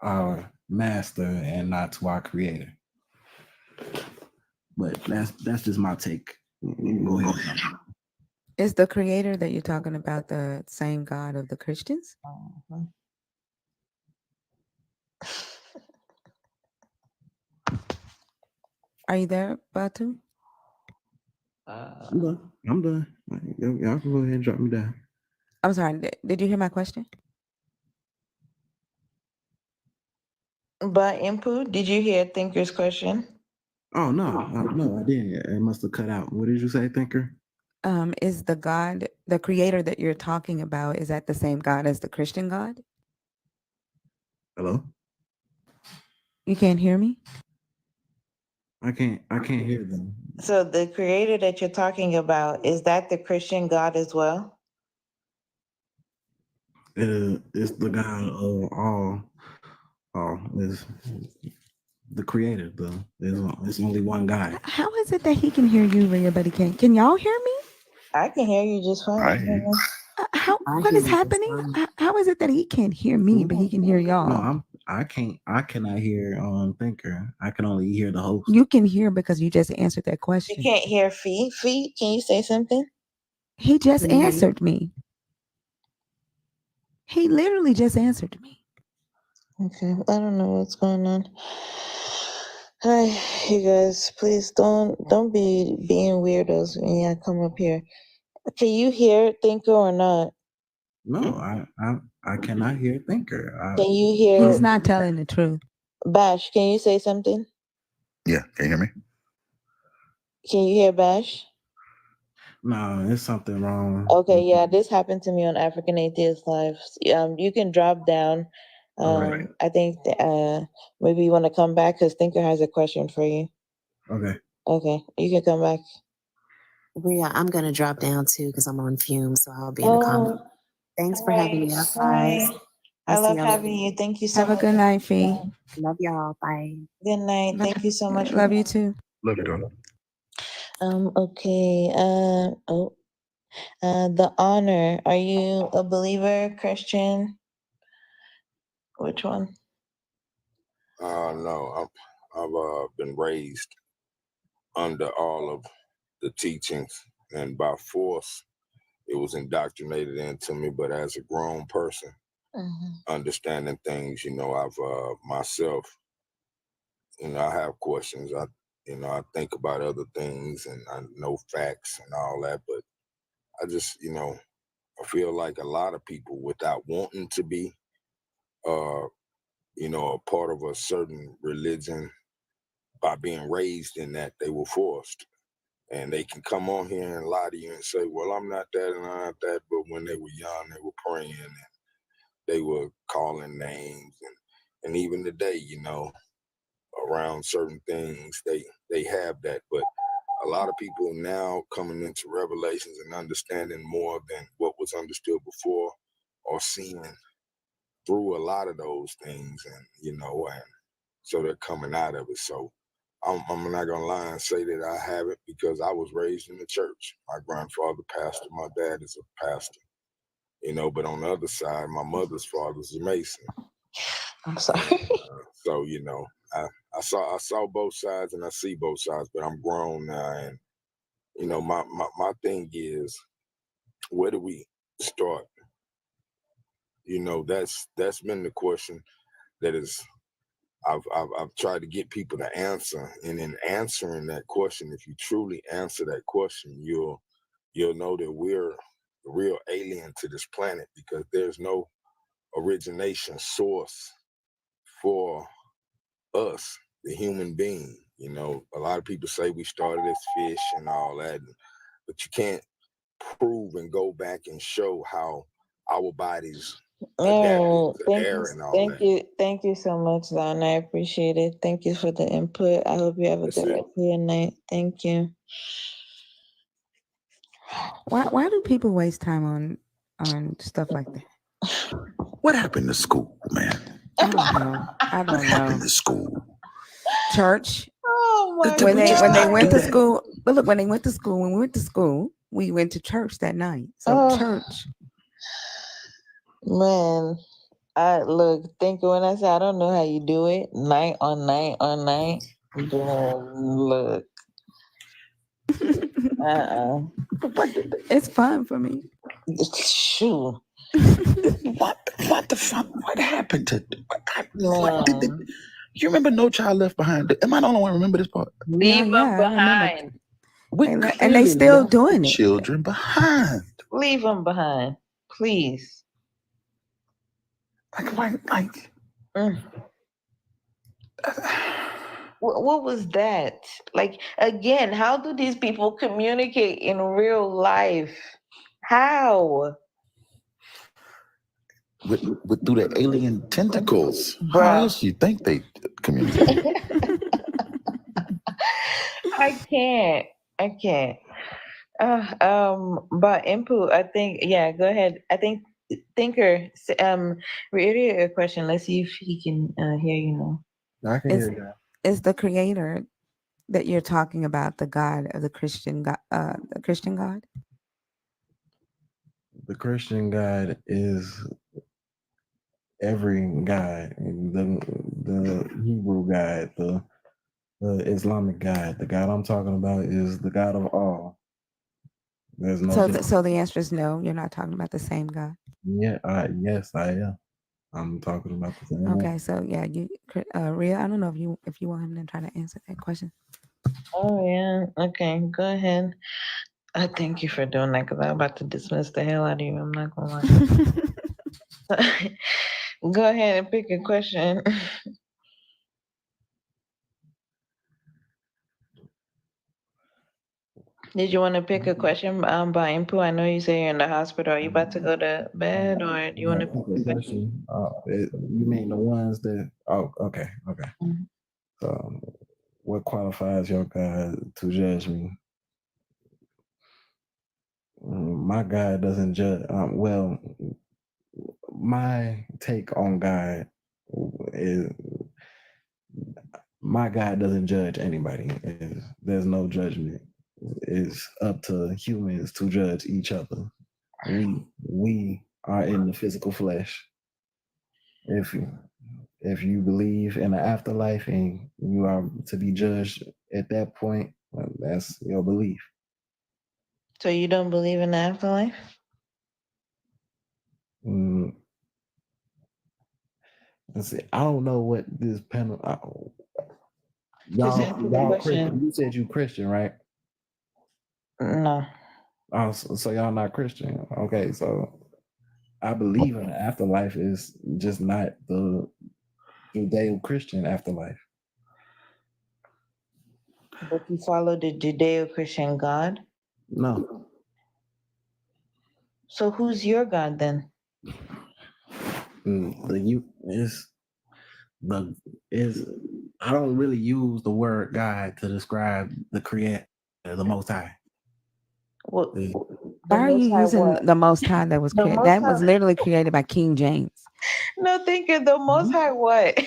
our master and not to our creator. But that's just my take. Go ahead. Is the creator that you're talking about the same God of the Christians? Are you there, Batu? I'm done. I'm done. Y'all can go ahead and drop me down. I'm sorry. Did you hear my question? But input, did you hear Thinker's question? Oh no, no, I didn't. It must have cut out. What did you say, Thinker? Is the God, the creator that you're talking about, is that the same God as the Christian God? Hello? You can't hear me? I can't hear them. So the creator that you're talking about, is that the Christian God as well? It's the God of all is the creator, though. There's only one God. How is it that he can hear you, Rhea, but he can't? Can y'all hear me? I can hear you just fine. How? I What hear is you just happening? fine. How is it that he can't hear me, but he can hear y'all? No, I cannot hear Thinker. I can only hear the host. You can hear because you just answered that You question. can't hear Fee. Fee, can you say something? He just Can you hear me? answered me. He literally just answered me. Okay, I don't know what's going on. Hi, you guys. Please don't be being weirdos when you come up here. Can you hear Thinker or not? No, I cannot hear Thinker. Can you hear He's not telling the truth. Bash? Can you say something? Yeah, can you hear me? Can you hear Bash? No, there's something wrong. Okay, yeah, this happened to me on African Atheist Live. You can drop down. Alright. I think maybe you want to come back because Thinker has a question for you. Okay. Okay, you can come back. Rhea, I'm going to drop down too because I'm on fumes, so I'll be in the comment. Thanks for having me up, guys. I I'll see love y'all having later. you. Thank you so Have a much. good night, Fee. Love y'all. Bye. Good night. Thank you so much. Love you too. Love you, darling. Okay. The honor. Are you a believer, Christian? Which one? No, I've been raised under all of the teachings, and by force, it was indoctrinated into me. But as a grown person, understanding things, I've myself, I have questions. I think about other things, and I know facts and all that. But I just, I feel like a lot of people, without wanting to be, a part of a certain religion, by being raised in that, they were forced. And they can come on here and lie to you and say, well, I'm not that and I'm not that. But when they were young, they were praying and they were calling names. And even today, around certain things, they have that. But a lot of people now coming into revelations and understanding more than what was understood before, or seeing through a lot of those things. And so they're coming out of it. So I'm not gonna lie and say that I haven't, because I was raised in the church. My grandfather pastor, my dad is a pastor. But on the other side, my mother's father's a Mason. I'm sorry. So I saw both sides and I see both sides, but I'm grown now, and my thing is, where do we start? That's been the question that is I've tried to get people to answer, and in answering that question, if you truly answer that question, you'll know that we're the real alien to this planet, because there's no origination source for us, the human being. A lot of people say we started as fish and all that, but you can't prove and go back and show how our bodies adapted to air and all that. Thank you so much, Don. I appreciate it. Thank you for the input. I hope you have a good rest of your night. Thank you. Why do people waste time on stuff like that? What happened to school, man? I don't know. What happened to school? Church. Oh my when they God. went to school, but look, when we went to school, we went to church that night. So church. Man, I look, thinking when I say I don't know how you do it, night on night on night. Look. It's fun for me. Shoot. What the fuck? What happened to what did You remember No Child Left Behind? Am I the only one who remember this part? Leave them I remember. behind. We And they clearly still left doing the it. children behind. Leave them behind, please. Like. Mm. What was that? Like, again, how do these people communicate in real life? How? With through the alien tentacles. How Bruh. else you think they communicate? I can't. I can't. But input, I think, yeah, go ahead. I think Thinker, reiterate your question. Let's see if he can hear you now. I can hear you. Is the creator that you're talking about the God of the Christian God? The Christian God? The Christian God is every God, the Hebrew God, the Islamic God. The God I'm talking about is the God of all. There's no. So the answer is no. You're not talking about the same God. Yeah, yes, I am. I'm talking about the same. Okay, so yeah, Rhea, I don't know if you want him to try to answer that question. Oh yeah. Okay, go ahead. I thank you for doing that because I'm about to dismiss the hell out of you. I'm not gonna lie. Go ahead and pick a question. Did you want to pick a question by input? I know you say you're in the hospital. Are you about to go to bed, or do you want to pick a question? You mean the ones that? Oh, okay. Mm-hmm. So, what qualifies your God to judge me? My God doesn't judge. Well, my take on God is my God doesn't judge anybody. There's no judgment. It's up to humans to judge each other. We are in the physical flesh. If you believe in the afterlife and you are to be judged at that point, well, that's your belief. So you don't believe in the afterlife? Let's see. I don't know what this panel. Just answer the Y'all question. Christian. You said you Christian, right? No. Oh, so y'all not Christian. Okay, so I believe in the afterlife is just not the Judeo-Christian afterlife. But you follow the Judeo-Christian God? No. So who's your God then? I don't really use the word God to describe the creator, the Most High. Well, why are you using the Most High that was created? That was literally created by King James. No, thinking the Most High what?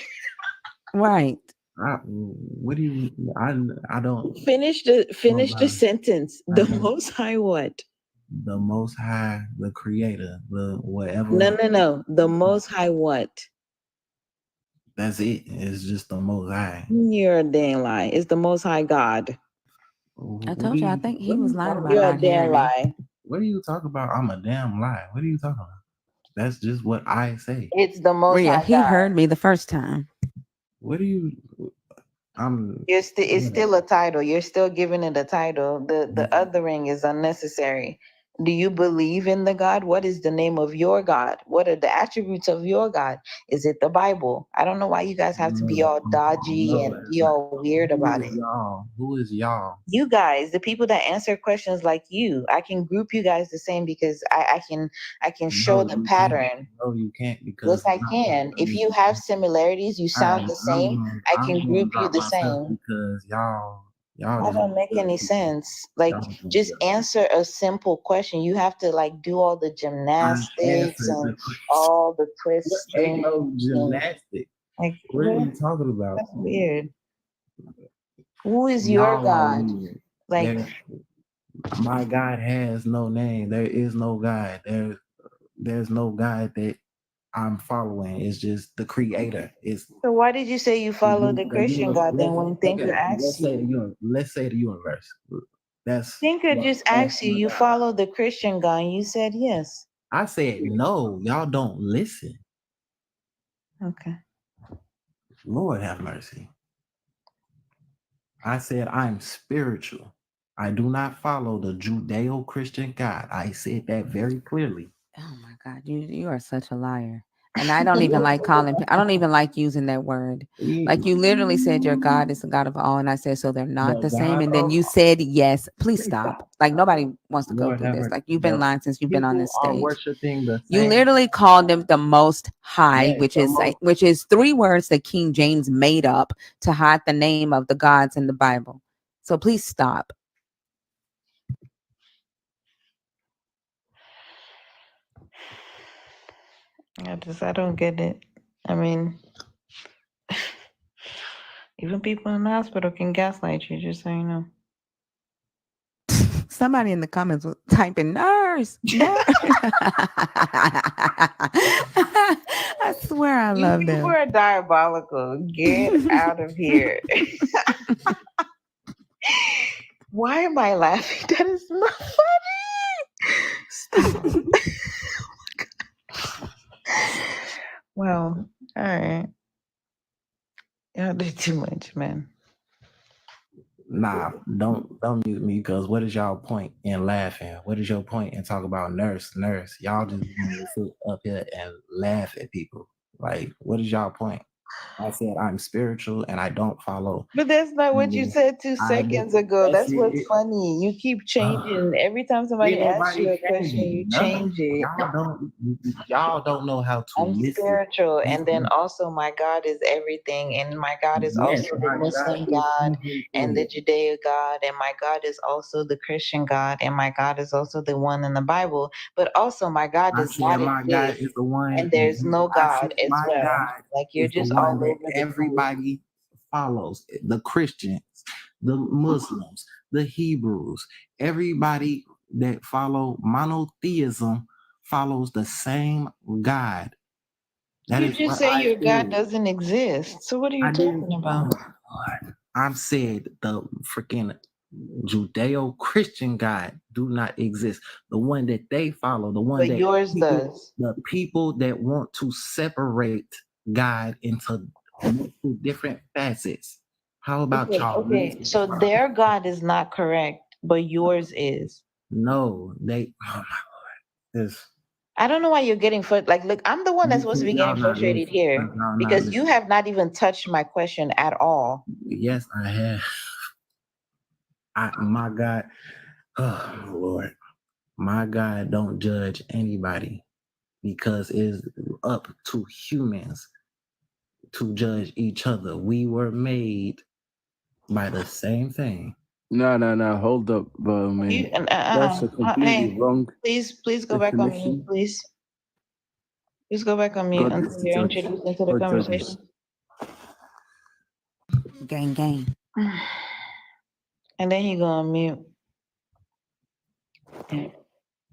Right. What do you? I don't finish the sentence. The Most High what? The Most High, the Creator, the whatever. No. The Most High what? That's it. It's just the Most High. You're a damn lie. It's the Most High God. I told you. I think he was lying about You're not a damn hearing me. lie. What are you talking about? I'm a damn lie. What are you talking about? That's just what I say. It's the Most Rhea, High he God. heard me the first time. What do you? It's still a title. You're still giving it a title. The othering is unnecessary. Do you believe in the God? What is the name of your God? What are the attributes of your God? Is it the Bible? I don't know why you guys have to be all dodgy and be all weird about it. Who is y'all? You guys, the people that answer questions like you. I can group you guys the same because I can show the pattern. No, you can't because Yes, I can. If you have similarities, you sound the same. I can group you the same. because y'all That don't make any sense. Like, just answer a simple question. You have to like do all the gymnastics and all the twisting. Ain't no gymnastics. Like, what are you talking about? That's weird. Who is your God? Like, my God has no name. There is no God. There's no God that I'm following. It's just the Creator. So why did you say you follow the Christian God then when Thinker asked you? Let's say the universe. Thinker just asked you, you follow the Christian God, and you said yes. I said no. Y'all don't listen. Okay. Lord have mercy. I said I'm spiritual. I do not follow the Judeo-Christian God. I said that very clearly. Oh my God, you are such a liar. And I don't even like I don't even like using that word. Like you literally said your God is the God of all. And I said, so they're not the same. And then you said yes. Please stop. Like nobody wants to go Lord through have this. mercy. Like you've been lying since you've been on this People are stage. worshiping the You same. literally called him the Most High, Yes, which is 3 words that King James made up to hide the name of the gods in the Bible. So please stop. I don't get it. I mean, even people in the hospital can gaslight you, just so you know. Somebody in the comments was typing nurse. I swear I You love people them. are diabolical. Get out of here. Why am I laughing? That is not funny. Stop. Well, all right. Y'all do too much, man. Nah, don't mute me, because what is y'all point in laughing? What is your point in talk about nurse? Y'all just want to sit up here and laugh at people. Like, what is y'all point? I said I'm spiritual and I don't follow. But that's not what you said 2 seconds ago. That's what's it. funny. You keep changing. Every time somebody asks you a question, you change it. Y'all don't know how to I'm listen. spiritual, and then also my God is everything, and my God is Yes, also the my God Muslim is God and the everything. Judeo God, and my God is also the Christian God, and my God is also the one in the Bible. But also, my God I does said not my God exist, is the one, and there's no I said God as my well. God Like you're is the just one all that over the place. everybody follows. The Christians, the Muslims, the Hebrews, everybody that follow monotheism follows the same God. That You is just what say I your God said. doesn't exist. So what are you I didn't. talking about? I'm said the freaking Judeo-Christian God do not exist. The one that they follow, the one But that yours does. the people that want to separate God into multiple different facets. How about Okay, y'all? okay. So their God is not correct, but yours is. No, they. Oh my Lord, this. I don't know why you're getting like. Look, I'm the one that's supposed to be Y'all getting not frustrated listening. here Y'all not because you listening. have not even touched my question at all. Yes, I have. My God, oh Lord, my God don't judge anybody, because it's up to humans to judge each other. We were made by the same thing. No. Hold up, You that's a completely hey, wrong please go back on mute, definition. please. Just go back on mute God is until the you're judge. introduced into the God conversation. judges. Gang. And then he go on mute. Yeah.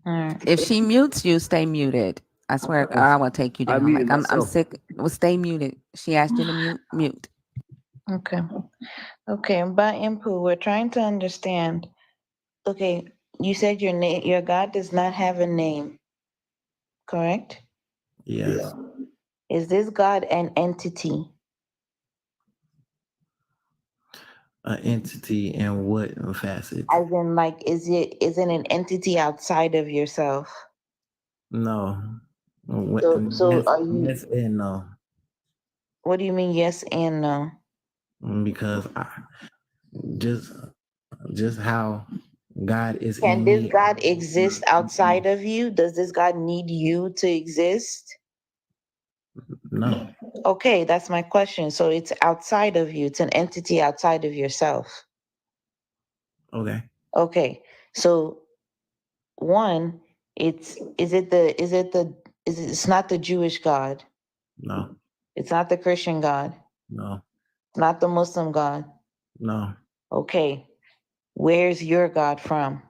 All right. If she mutes you, stay muted. I swear I will take you I down. muted Like I'm myself. sick. Well, stay muted. She asked you to mute. Okay. Okay. By input, we're trying to understand. Okay, you said your God does not have a name, correct? Yes. Is this God an entity? An entity in what facet? As in, like, is it an entity outside of yourself? No. So are you? Yes and no. What do you mean, yes and no? Because just how God is Can in this me. God exist outside of you? Does this God need you to exist? No. Okay, that's my question. So it's outside of you. It's an entity outside of yourself. Okay. Okay. So one, it's not the Jewish God. No. It's not the Christian God. No. It's not the Muslim God. No. Okay. Where's your God from?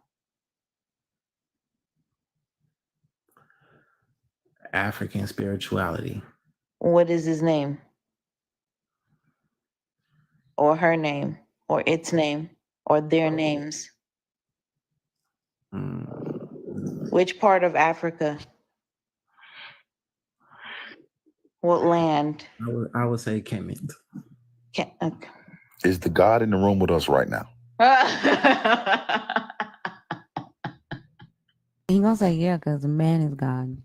African spirituality. What is his name? Or her name? Or its name? Or their names? Which part of Africa? What land? I would say Kemet. Okay. Is the God in the room with us right now? He gonna say yeah, because the man is God.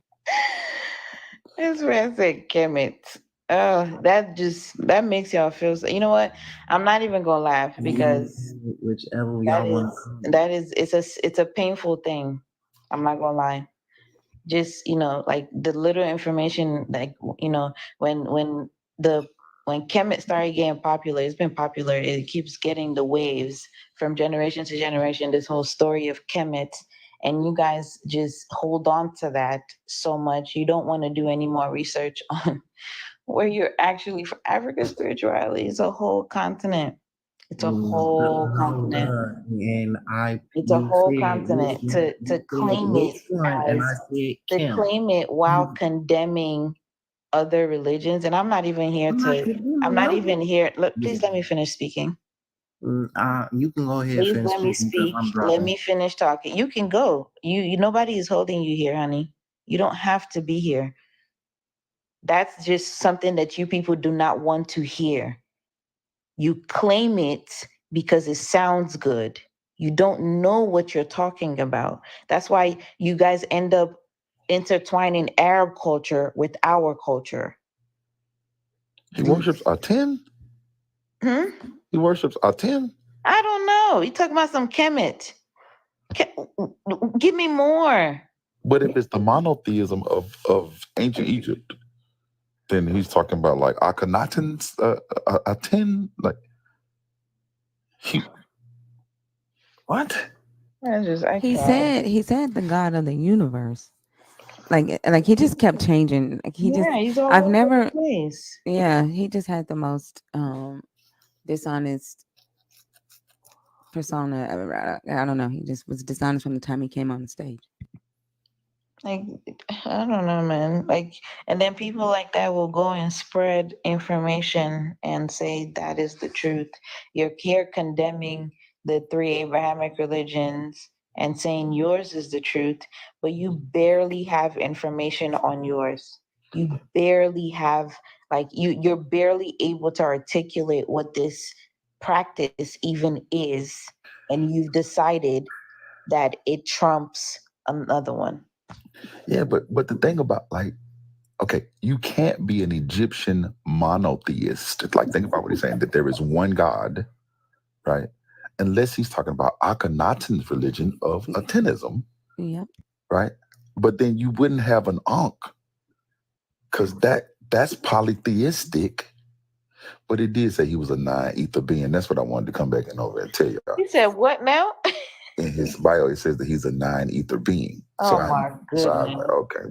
This man said Kemet. Oh, that makes y'all feel. You know what? I'm not even gonna laugh because Whichever y'all want. it's a painful thing. I'm not gonna lie. Just like the little information, like when Kemet started getting popular, it's been popular. It keeps getting the waves from generation to generation. This whole story of Kemet, and you guys just hold on to that so much. You don't want to do any more research on where you're actually from. Africa's spirituality is a whole continent. It's a whole continent. And It's a whole you continent to said claim which it one, and I as said to Kim. claim it while condemning other religions. And I'm not even here look, please let me finish speaking. You can go ahead. Please Finish let me speaking, 'cause speak. I'm Let dropping. me finish talking. You can go. You nobody is holding you here, honey. You don't have to be here. That's just something that you people do not want to hear. You claim it because it sounds good. You don't know what you're talking about. That's why you guys end up intertwining Arab culture with our culture. He worships Aten? He worships Aten? I don't know. You talking about some Kemet. Give me more. But if it's the monotheism of ancient Egypt, then he's talking about like Akhenaten's Aten, like what? He said the God of the universe. Like he just kept changing. Like he's all I've over never the place. Yeah, he just had the most dishonest persona ever. I don't know. He just was dishonest from the time he came on the stage. Like, I don't know, man. Like, and then people like that will go and spread information and say that is the truth. You're here condemning the three Abrahamic religions and saying yours is the truth, but you barely have information on yours. You barely have, like, you're barely able to articulate what this practice even is, and you've decided that it trumps another one. Yeah, but the thing about like, okay, you can't be an Egyptian monotheist. Like, think about what he's saying, that there is one God, right? Unless he's talking about Akhenaten's religion of Atenism, Yep. right? But then you wouldn't have an Ankh, because that's polytheistic. But it did say he was a non-ether being. That's what I wanted to come back and over and tell you. He said, what now? In his bio, it says that he's a non-ether being. Oh my goodness. So I was like, okay,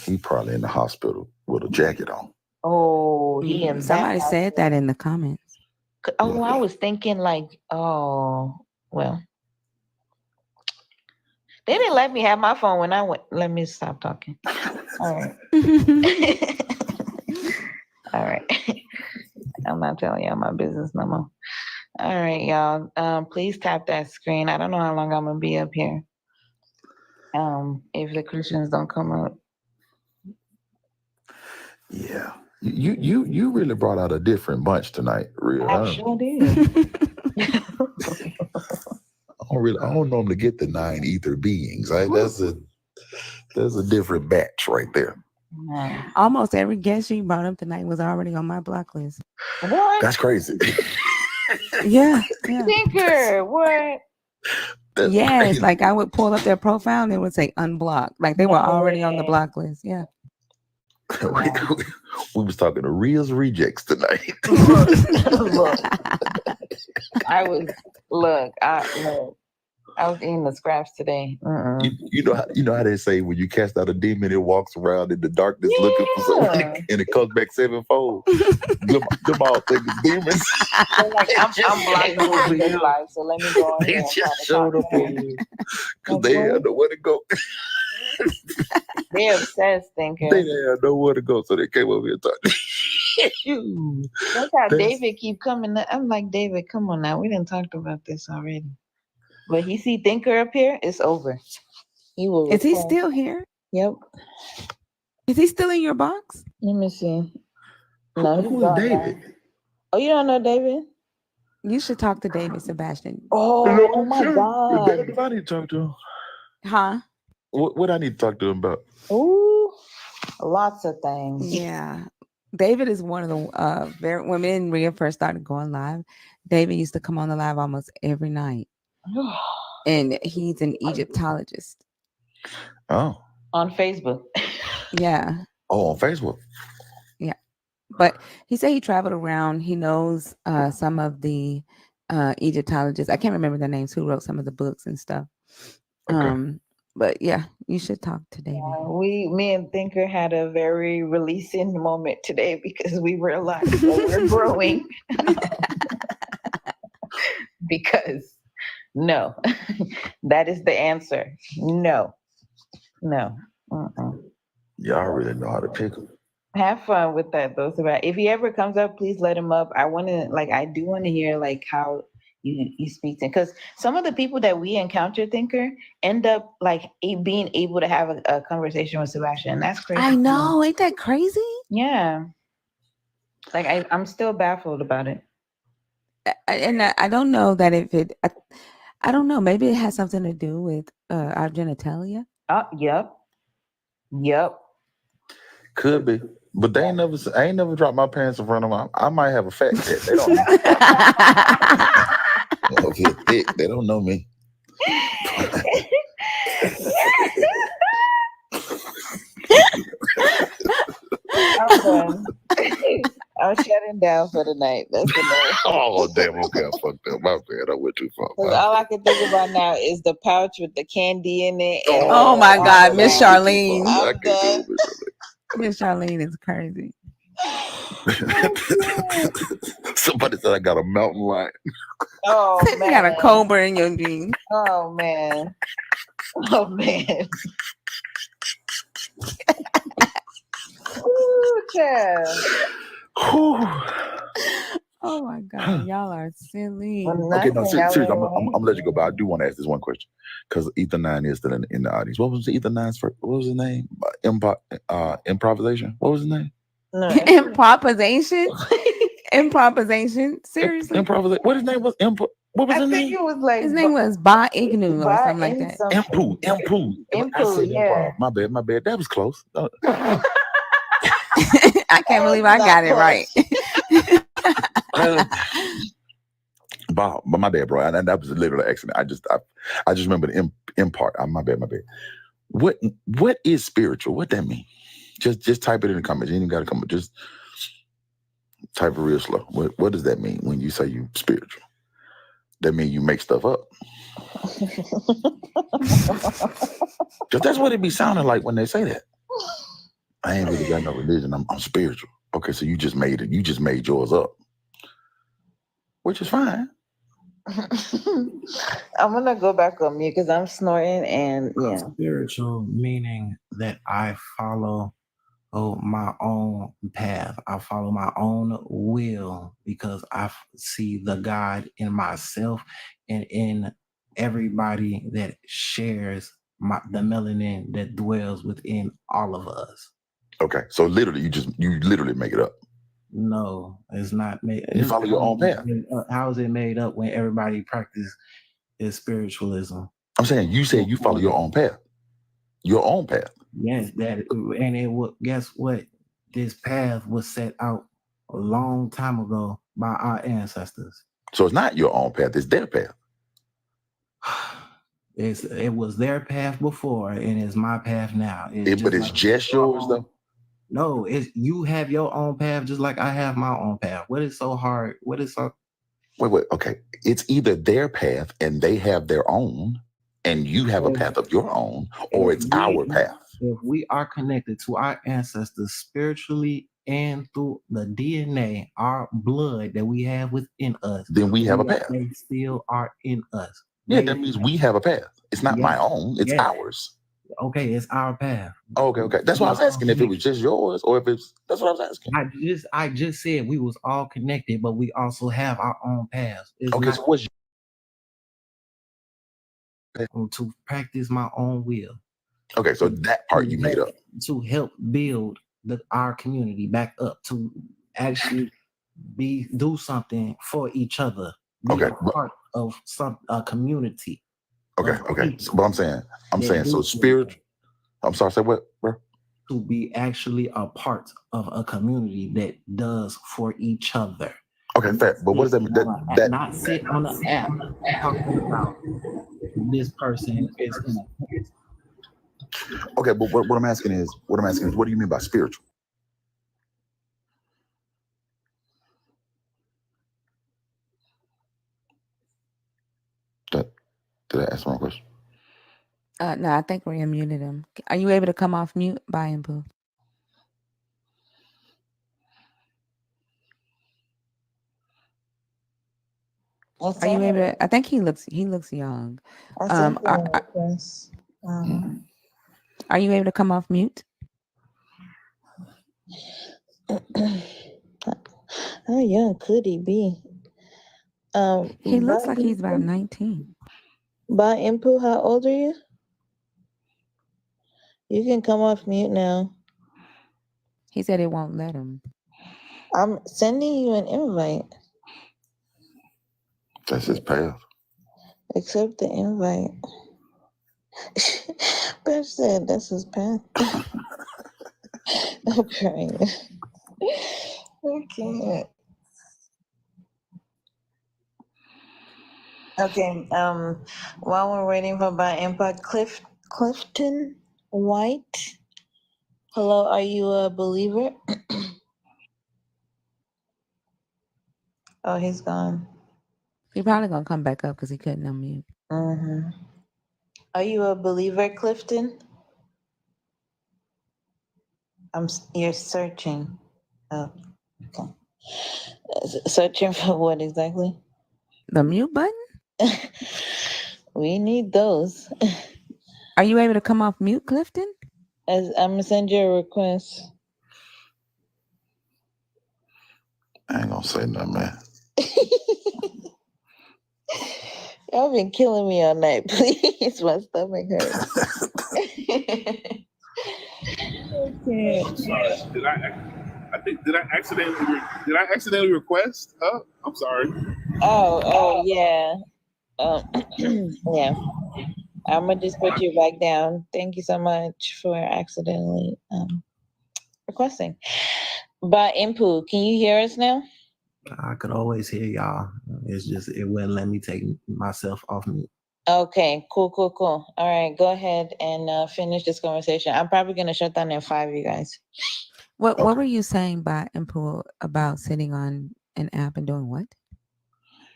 he probably in the hospital with a jacket on. Oh, he in Somebody said that in the comments. Oh, I was thinking like, oh, well. They didn't let me have my phone when I went. Let me stop talking. All right. All right. I'm not telling y'all my business no more. All right, y'all. Please tap that screen. I don't know how long I'm gonna be up here. If the Christians don't come up. Yeah. You really brought out a different bunch tonight, real. I sure did. I don't normally get the 9 ether beings. Right? That's a different batch right there. Almost every guest you brought up tonight was already on my block list. What? That's crazy. Yeah. Tinker, what? Yes, crazy. like I would pull up their profile and it would say unblocked. Like they were already on the block list. Yeah. We was talking to Ria's rejects tonight. Look. I was eating the scraps today. You know how they say when you cast out a demon, it walks around in the darkness looking for someone and it comes back sevenfold. them all think it's demons. So like I'm blocking over your life, so let me go in They here and try just to showed talk up to on them. you because they had nowhere to go. They're obsessed, thinking. They had nowhere to go, so they came over here and talked. That's how David keep coming. I'm like, David, come on now. We didn't talk about this already. But he see Thinker up here, it's over. He will. Is he still here? Yep. Is he still in your box? Let me see. No, he's Who is gone now. David? Oh, you don't know David? You should talk to David Sebastian. Oh my God. If I need to talk to him. Huh? What I need to talk to him about? Ooh, lots of things. Yeah. David is one of the when me and Rhea first started going live, David used to come on the live almost every night. And he's an Egyptologist. Oh. On Facebook. Yeah. Oh, on Facebook. Yeah. But he said he traveled around. He knows some of the Egyptologists. I can't remember their names who wrote some of the books and stuff. Okay. But yeah, you should talk to David. Me and Thinker had a very releasing moment today because we realized that we're growing. Because no, that is the answer. No. Y'all really know how to pick him. Have fun with that though. If he ever comes up, please let him up. I do want to hear like how you speak to, because some of the people that we encounter, Thinker, end up like being able to have a conversation with Sebastian. That's crazy. I know, ain't that crazy? Yeah. Like I'm still baffled about it. And I don't know that if it, I don't know. Maybe it has something to do with our genitalia. Yep. Could be, but I ain't never dropped my pants in front of them. I might have a fat cat. They don't know. If you're thick, they don't know me. I'm done. I'm shutting down for the night. That's enough. Oh damn! Okay, I fucked up. My bad. I went too far. Because all I can think about now is the pouch with the candy in it. And Oh my God, Miss I Charlene. can't do it, Miss Charlene is crazy. Somebody said I got a mountain lion. Oh You man. got a cobra in your jeans. Oh man. Ooh, child. Oh my God, y'all are silly. Okay, no, seriously, I'm gonna let you go. But I do want to ask this one question because Ether 9 is still in the audience. What was the Ether 9's first? What was his name? Improvisation. What was his name? Improvisation. Improvisation. Seriously. Improvisation. What his name was? What was his name? It was like His name was B.A.A.S.H or something like that. I said improv. My bad. That was close. I can't believe I got it right. But my bad, bro. And that was literally an accident. I just remember the impart. My bad. What is spiritual? What that mean? Just type it in the comments. You ain't got to come. Just type it real slow. What does that mean when you say you spiritual? That mean you make stuff up? Because that's what it be sounding like when they say that. I ain't really got no religion. I'm spiritual. Okay, so you just made it. You just made yours up, which is fine. I'm gonna go back on mute because I'm snorting and yeah. Spiritual meaning that I follow my own path. I follow my own will because I see the God in myself and in everybody that shares the melanin that dwells within all of us. Okay, so literally, you literally make it up. No, it's not made. You follow your own path. How is it made up when everybody practices spiritualism? I'm saying you said you follow your own path. Your own path. Yes, and it would. Guess what? This path was set out a long time ago by our ancestors. So it's not your own path; it's their path. It was their path before, and it's my path now. But it's just yours, though. No, you have your own path, just like I have my own path. What is so hard? What is so? Wait. Okay, it's either their path and they have their own, and you have a path of your own, or it's our path. If we are connected to our ancestors spiritually and through the DNA, our blood that we have within us, then we have a path. They still are in us. Yeah, that means we have a path. It's not my own; it's ours. Okay, it's our path. Okay. That's why I was asking if it was just yours or if it's. That's what I was asking. I just said we was all connected, but we also have our own paths. Okay, so what's to practice my own will? Okay, so that part you made up. To help build our community back up, to actually do something for each other, be Okay, a part of a community. Okay. So, but I'm saying, so spiritual. I'm sorry. Say what, bro? To be actually a part of a community that does for each other. Okay, fair. But what does that mean? That not sit on an app talking about this person is in a. Okay, but what I'm asking is, what do you mean by spiritual? Did I ask my question? No, I think we unmuted him. Are you able to come off mute, B.A.A.S.H? Are you able to? I think he looks young. I sent him a request. Are you able to come off mute? How young could he be? He looks like he's about 19. B.A.A.S.H, how old are you? You can come off mute now. He said it won't let him. I'm sending you an invite. That's his path. Accept the invite. B.A.A.S.H said that's his path. I'm crying. I can't. Okay, while we're waiting for B.A.A.S.H, Clifton White. Hello, are you a believer? Oh, he's gone. He probably gonna come back up because he couldn't unmute. Mm-hmm. Are you a believer, Clifton? You're searching. Oh, okay. Searching for what exactly? The mute button? We need those. Are you able to come off mute, Clifton? I'm gonna send you a request. I ain't gonna say nothing, man. Y'all been killing me all night. Please, my stomach hurts. Okay. Did I accidentally request? Huh? I'm sorry. Oh yeah. Yeah. I'm gonna just put you back down. Thank you so much for accidentally requesting. B.A.A.S.H, can you hear us now? I could always hear y'all. It's just it wouldn't let me take myself off mute. Okay, cool. All right, go ahead and finish this conversation. I'm probably gonna shut down in 5, you guys. What were you saying, B.A.A.S.H, about sitting on an app and doing what?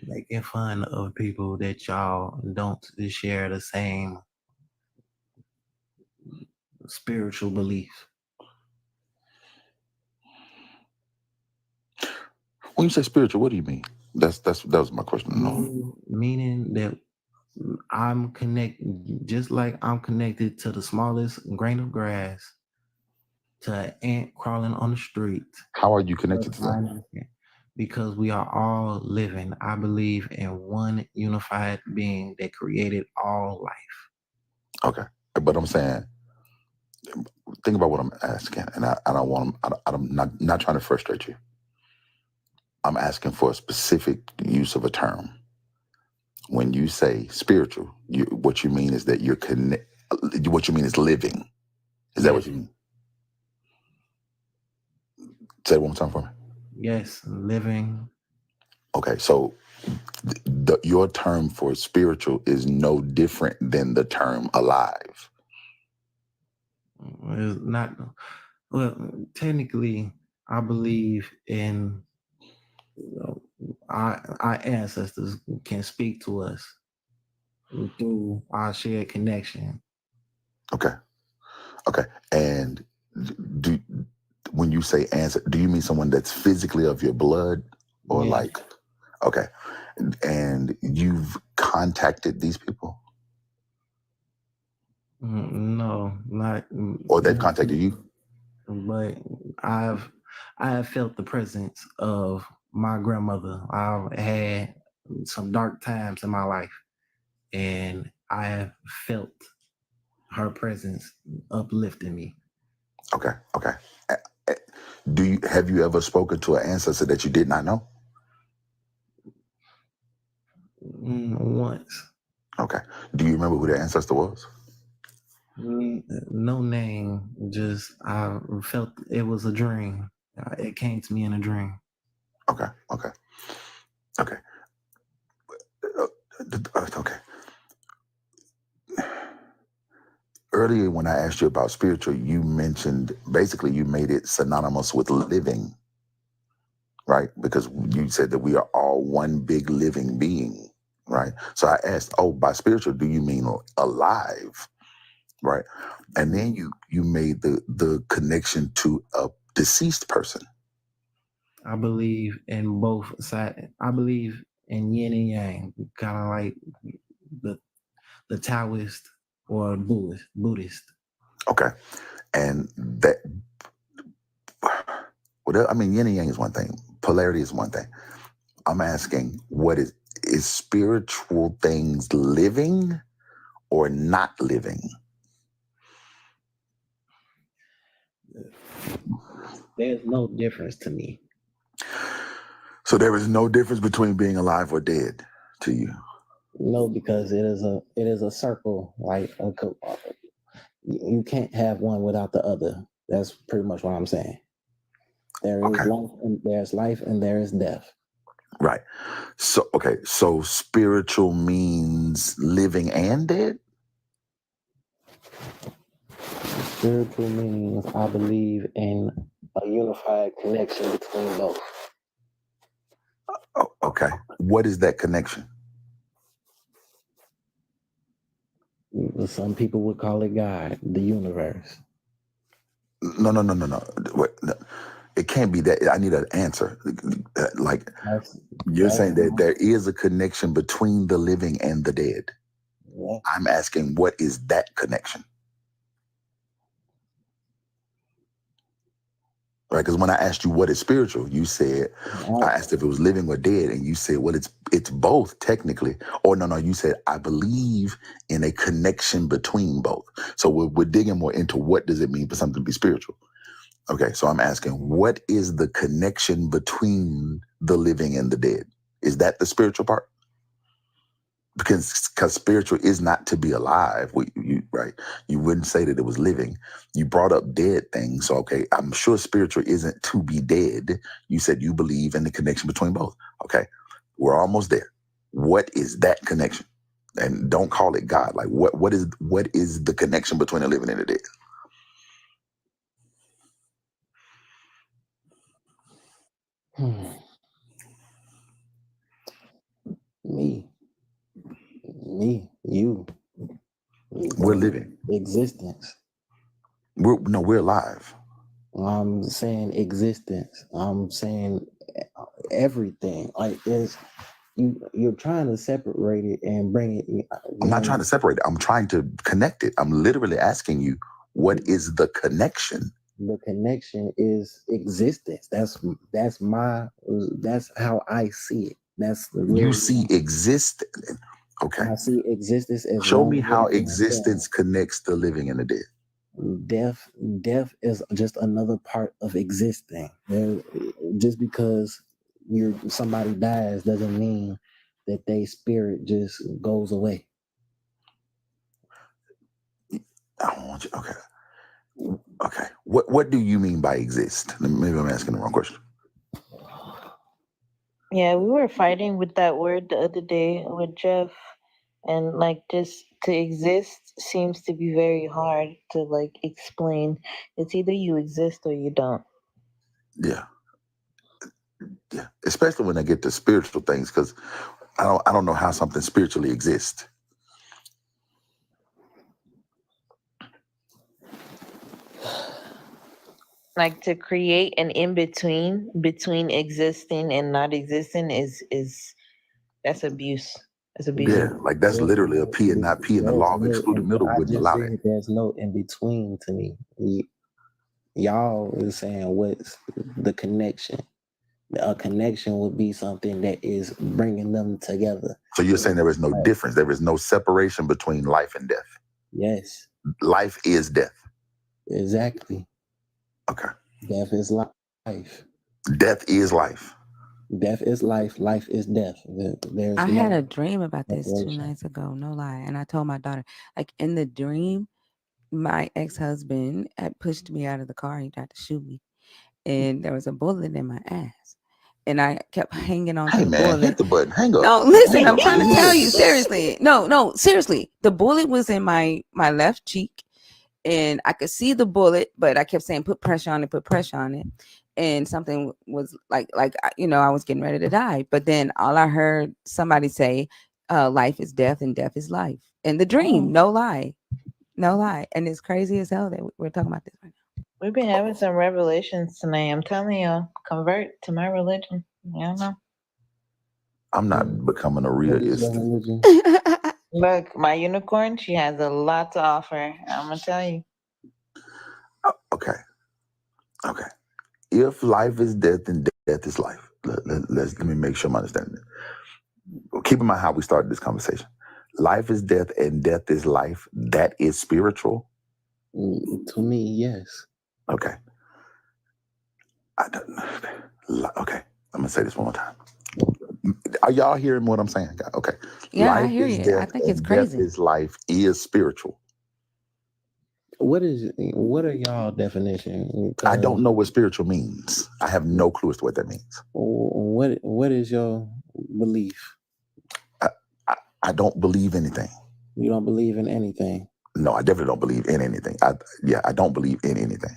Making fun of people that y'all don't share the same spiritual belief. When you say spiritual, what do you mean? That was my question. Meaning that I'm connected, just like I'm connected to the smallest grain of grass, to an ant crawling on the street. How are you connected to that? Because we are all living. I believe in one unified being that created all life. Okay, but I'm saying, think about what I'm asking, and I don't want. I'm not trying to frustrate you. I'm asking for a specific use of a term. When you say spiritual, what you mean is that you're connect. What you mean is living. Is that what you mean? Say it one more time for me. Yes, living. Okay, so your term for spiritual is no different than the term alive. It's not. Well, technically, I believe in our ancestors can speak to us through our shared connection. Okay, and when you say answer, do you mean someone that's physically of your blood, or like? Okay, and you've contacted these people? No, not. Or they've contacted you? But I have felt the presence of my grandmother. I've had some dark times in my life, and I have felt her presence uplifting me. Okay. Have you ever spoken to an ancestor that you did not know? Once. Okay. Do you remember who the ancestor was? No name. Just I felt it was a dream. It came to me in a dream. Okay. Earlier, when I asked you about spiritual, you mentioned, basically you made it synonymous with living, right? Because you said that we are all one big living being, right? So I asked, by spiritual, do you mean alive, right? And then you made the connection to a deceased person. I believe in both sides. I believe in yin and yang, kind of like the Taoist or Buddhist. Okay. And that, well, I mean, yin and yang is one thing. Polarity is one thing. I'm asking, is spiritual things living or not living? There's no difference to me. So there is no difference between being alive or dead to you? No, because it is a circle, like you can't have one without the other. That's pretty much what I'm saying. There is life and there's life and there is death. Right. So spiritual means living and dead? Spiritual means I believe in a unified connection between both. Oh, okay. What is that connection? Some people would call it God, the universe. No. Wait, no. It can't be that. I need an answer. You're saying that there is a connection between the living and the dead. Yeah. I'm asking, what is that connection? Right, because when I asked you what is spiritual, you said, I asked if it was living or dead, and you said, well, it's both technically. Or no, you said, I believe in a connection between both. So we're digging more into what does it mean for something to be spiritual. Okay, so I'm asking, what is the connection between the living and the dead? Is that the spiritual part? Because spiritual is not to be alive, right? You wouldn't say that it was living. You brought up dead things. So, okay, I'm sure spiritual isn't to be dead. You said you believe in the connection between both. Okay, we're almost there. What is that connection? And don't call it God. Like, what is the connection between the living and the dead? Me, you. We're living. Existence. We're alive. I'm saying existence. I'm saying everything. Like you're trying to separate it and bring it. I'm not trying to separate it. I'm trying to connect it. I'm literally asking you, what is the connection? The connection is existence. That's how I see it. You see existence. Okay. I see existence as show me how existence connects the living and the dead. Death is just another part of existing. Just because somebody dies doesn't mean that their spirit just goes away. I don't want you. Okay. What do you mean by exist? Maybe I'm asking the wrong question. Yeah, we were fighting with that word the other day with Jeff, and like just to exist seems to be very hard to like explain. It's either you exist or you don't. Yeah. Especially when I get to spiritual things, because I don't know how something spiritually exists. Like to create an in between existing and not existing is that's abuse. That's abuse. Yeah, like that's literally a P and not P, and the law of excluded middle wouldn't allow that. There's no in between to me. Y'all is saying what's the connection? A connection would be something that is bringing them together. So you're saying there is no difference. There is no separation between life and death. Yes. Life is death. Exactly. Okay. Death is life. Death is life. Death is life. Life is death. There's I no had a dream about this 2 separation. nights ago, no lie. And I told my daughter, like in the dream, my ex-husband had pushed me out of the car. He tried to shoot me. And there was a bullet in my ass. And I kept hanging on to Hey the man, bullet. hit the button. Hang up. No, listen, Hang I'm up. trying to tell you seriously. No, seriously. The bullet was in my left cheek. And I could see the bullet, but I kept saying, put pressure on it, put pressure on it. And something was like, I was getting ready to die. But then all I heard somebody say, life is death and death is life. In the dream, no lie. No lie. And it's crazy as hell that we're talking about this right now. We've been having some revelations tonight. I'm telling you, convert to my religion. I don't know. I'm not becoming a realist. Look, my unicorn, she has a lot to offer. I'm gonna tell you. Okay. If life is death, then death is life. Let me make sure I'm understanding it. Keep in mind how we started this conversation. Life is death and death is life. That is spiritual. To me, yes. Okay. Okay. I'm gonna say this one more time. Are y'all hearing what I'm saying? Okay. Yeah, I Life hear is you. death I think it's and death crazy. is life is spiritual. What are y'all definition? I don't know what spiritual means. I have no clue as to what that means. What is your belief? I don't believe anything. You don't believe in anything? No, I definitely don't believe in anything. I don't believe in anything.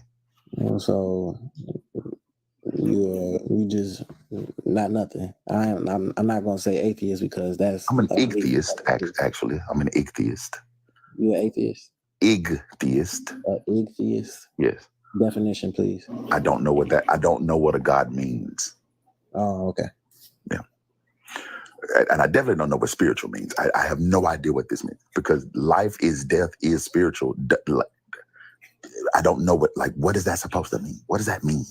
So you just not nothing. I'm not gonna say atheist because that's I'm an atheist. Actually, I'm an atheist. You an atheist? Atheist. Atheist. Yes. Definition, please. I don't know what a God means. Oh, okay. Yeah. And I definitely don't know what spiritual means. I have no idea what this means because life is death is spiritual. I don't know what is that supposed to mean? What does that mean?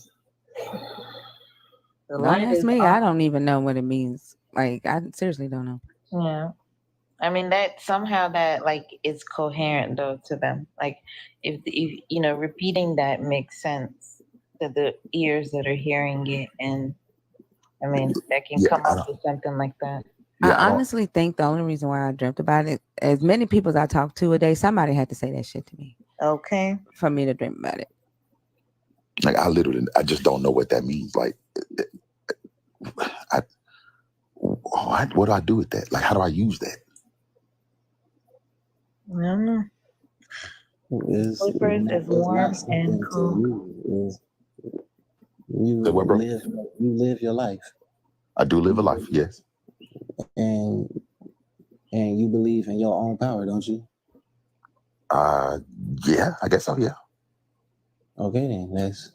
Don't ask me. I don't even know what it means. Like, I seriously don't know. Yeah. I mean that somehow that like is coherent though to them. Like if repeating that makes sense to the ears that are hearing it, and I mean that can come up with something like that. I honestly think the only reason why I dreamt about it, as many people as I talk to a day, somebody had to say that shit to me. Okay. For me to dream about it. Like I just don't know what that means. Like, what do I do with that? Like, how do I use that? I don't know. Slippers is warm and cool. You live your life. I do live a life, yes. And you believe in your own power, don't you? Yeah, I guess so, yeah. Okay, then let's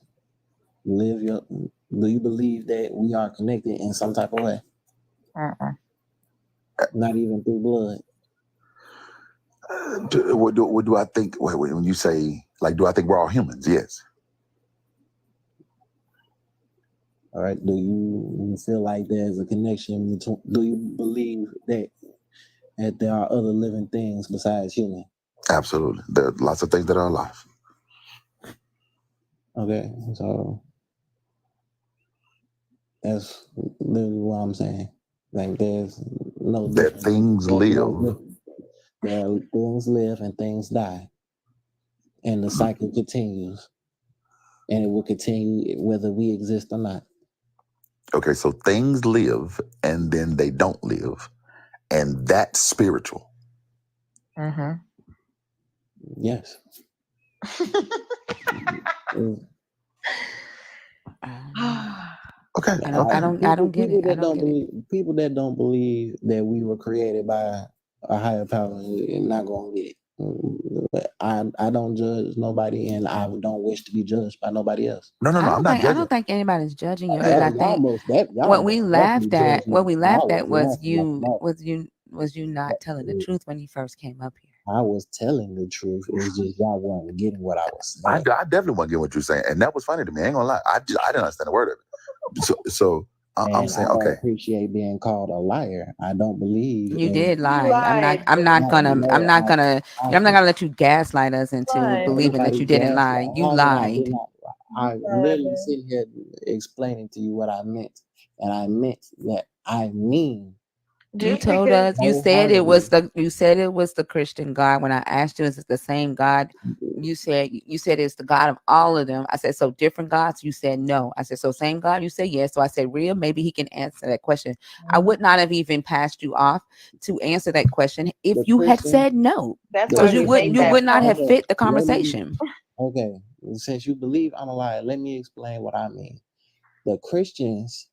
live your. Do you believe that we are connected in some type of way? Not even through blood. What do I think? Wait, when you say do I think we're all humans? Yes. All right. Do you feel like there's a connection between? Do you believe that there are other living things besides human? Absolutely. There are lots of things that are alive. Okay, so that's literally what I'm saying. Like there's no difference. Things live. There are things live and things die. And the cycle continues. And it will continue whether we exist or not. Okay, so things live and then they don't live. And that's spiritual. Mm-hmm. Yes. Okay. I don't get it. I don't get it. People that don't believe that we were created by a higher power are not gonna get it. I don't judge nobody, and I don't wish to be judged by nobody else. No, I'm not judging. I don't think anybody's judging you. And I think what we laughed at was you not telling the truth when you first came up here. I was telling the truth. It's just y'all weren't getting what I was saying. I definitely wasn't getting what you're saying, and that was funny to me. I ain't gonna lie. I didn't understand a word of it. So I'm And saying I don't okay. appreciate being called a liar. I don't believe You in. did lie. lied, I'm not No, gonna. I'm no, not gonna. I I'm not gonna let you gaslight us into lied. believing that nobody you didn't gaslight. lie. You How did I did lied. not? I literally sitting here explaining to you what I meant, and I meant that I mean You Just told because us. wholeheartedly. You said it was the Christian God. When I asked you, is it the same God? You said it's the God of all of them. I said, so different gods. You said no. I said, so same God. You said yes. So I said, real. Maybe he can answer that question. I would not have even passed you off to answer that question if The you had Christian, said no, that's the why because we make you that would not Christian. have point. Okay, fit the let me. conversation. Okay, since you believe I'm a liar, let me explain what I mean. The Christians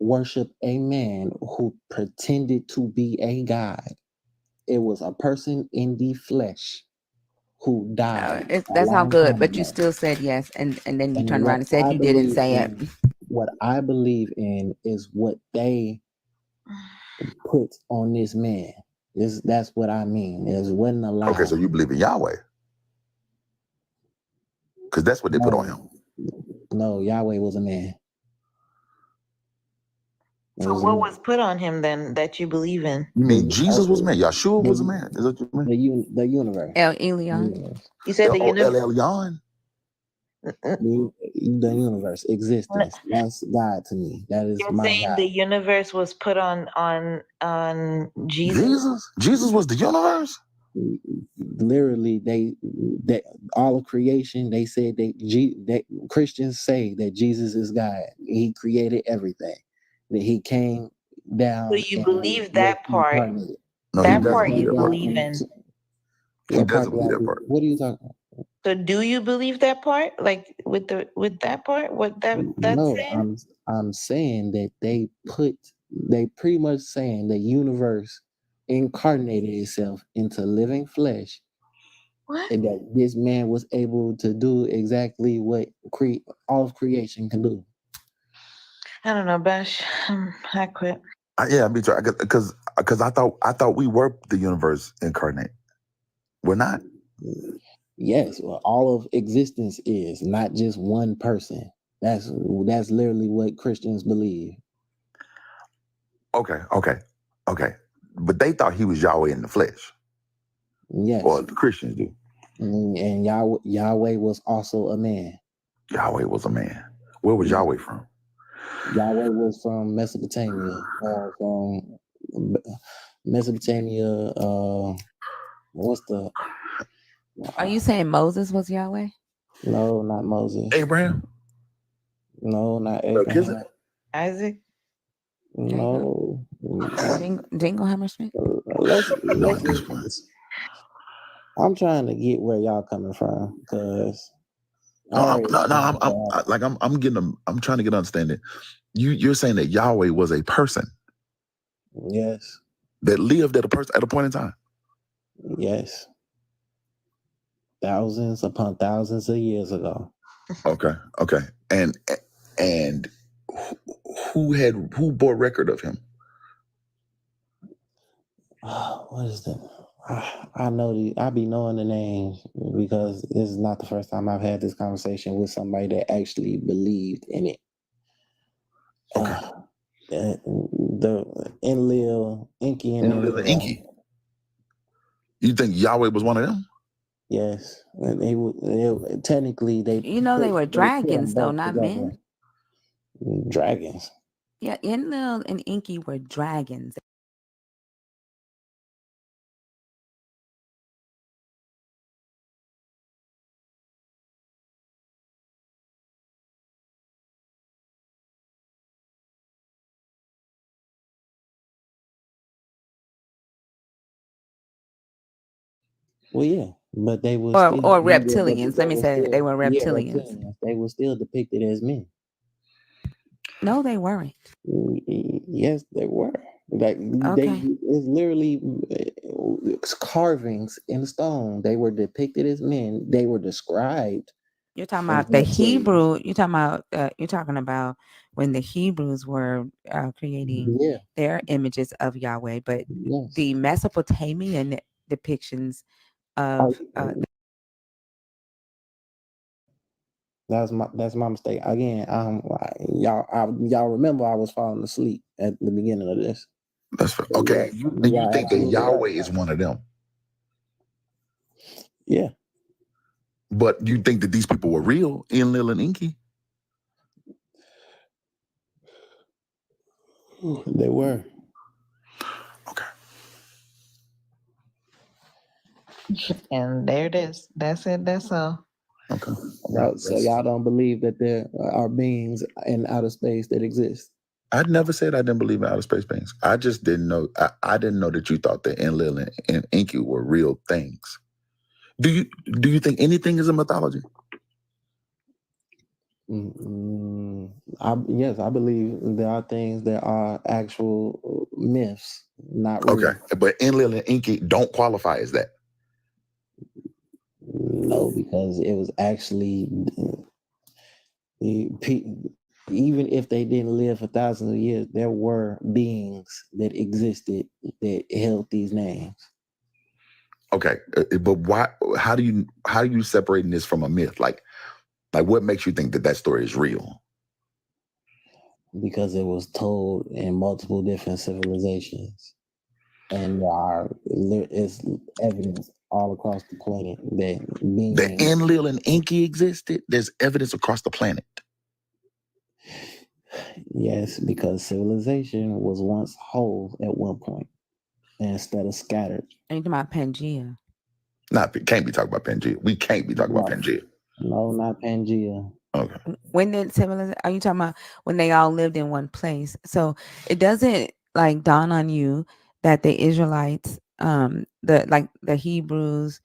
worship a man who pretended to be a god. It was a person in the flesh who died a That's all long good, time but you ago. still said yes, and then you And turned around and said you didn't say it. what I believe in is what they put on this man. That's what I mean. It wasn't a lie. Okay, so you believe in Yahweh because that's what they put on him. No, Yahweh was a man. So what was put on him then that you believe in? You mean Jesus was a man? Yahshua was a man? Is that what you mean? The universe. El Elyon. You said the El universe. Elyon? The universe, existence. That's God to me. That is You're my saying God. the universe was put on Jesus? Jesus? Jesus was the universe? Literally, that all of creation, they said that Christians say that Jesus is God. He created everything. That he came down. So you and believe was that part? incarnated. No, he That doesn't part believe you that part. believe in. He What part doesn't do believe I that believe? part. What are you talking about? So do you believe that part? Like with that part? What that's No, saying? I'm saying that they pretty much saying the universe incarnated itself into living flesh, What? and that this man was able to do exactly what all of creation can do. I don't know, Bash. I quit. Yeah, me too. Because I thought we were the universe incarnate. We're not. Yes, well, all of existence is not just one person. That's literally what Christians believe. Okay. But they thought he was Yahweh in the flesh. Yes. Or the Christians do. And Yahweh was also a man. Yahweh was a man. Where was Yahweh from? Yahweh was from Mesopotamia, from Mesopotamia. What's the? Are you saying Moses was Yahweh? No, not Moses. Abraham? No, not Abraham. Isaac? No. Dingle Hammersmith? Let's. No, at this point. I'm trying to get where y'all coming from because. I'm trying to get understanding. You're saying that Yahweh was a person. Yes. That lived at a point in time. Yes. Thousands upon thousands of years ago. Okay. And who bore record of him? What is that? I know I be knowing the names because this is not the first time I've had this conversation with somebody that actually believed in it. Okay. The Enlil, Inky, and Enlil and Inky. You think Yahweh was one of them? Yes, and technically they. They were dragons though, not together. men. Dragons. Yeah, Enlil and Inky were dragons. Well, yeah, but they were Or still reptilians. Let me say they were yeah, reptilians. They were still depicted as men. No, they weren't. Yes, they were. Like it's literally carvings in stone. They were depicted as men. They were described. You're talking about the Hebrew. You're talking about when the Hebrews were creating their images of Yahweh, but the Mesopotamian depictions of That's my mistake. Again, y'all remember I was falling asleep at the beginning of this. That's fair. Okay. You think that Yahweh is one of them? Yeah. But you think that these people were real, Enlil and Enki? They were. And there it is. That's it. That's all. Okay. So y'all don't believe that there are beings in outer space that exist? I never said I didn't believe in outer space beings. I just didn't know. I didn't know that you thought that Enlil and Enki were real things. Do you think anything is a mythology? Yes, I believe there are things that are actual myths, not real. Okay, but Enlil and Enki don't qualify as that. No, because it was actually even if they didn't live for thousands of years, there were beings that existed that held these names. Okay, but why? How do you separating this from a myth? Like what makes you think that story is real? Because it was told in multiple different civilizations, and there is evidence all across the planet that beings. Enlil and Enki existed. There's evidence across the planet. Yes, because civilization was once whole at one point instead of scattered. Are you talking about Pangea? Can't be talking about Pangea. We can't be talking about Pangea. No, not Pangea. Okay. When did civilization? Are you talking about when they all lived in one place? So it doesn't like dawn on you that the Israelites, the Hebrews,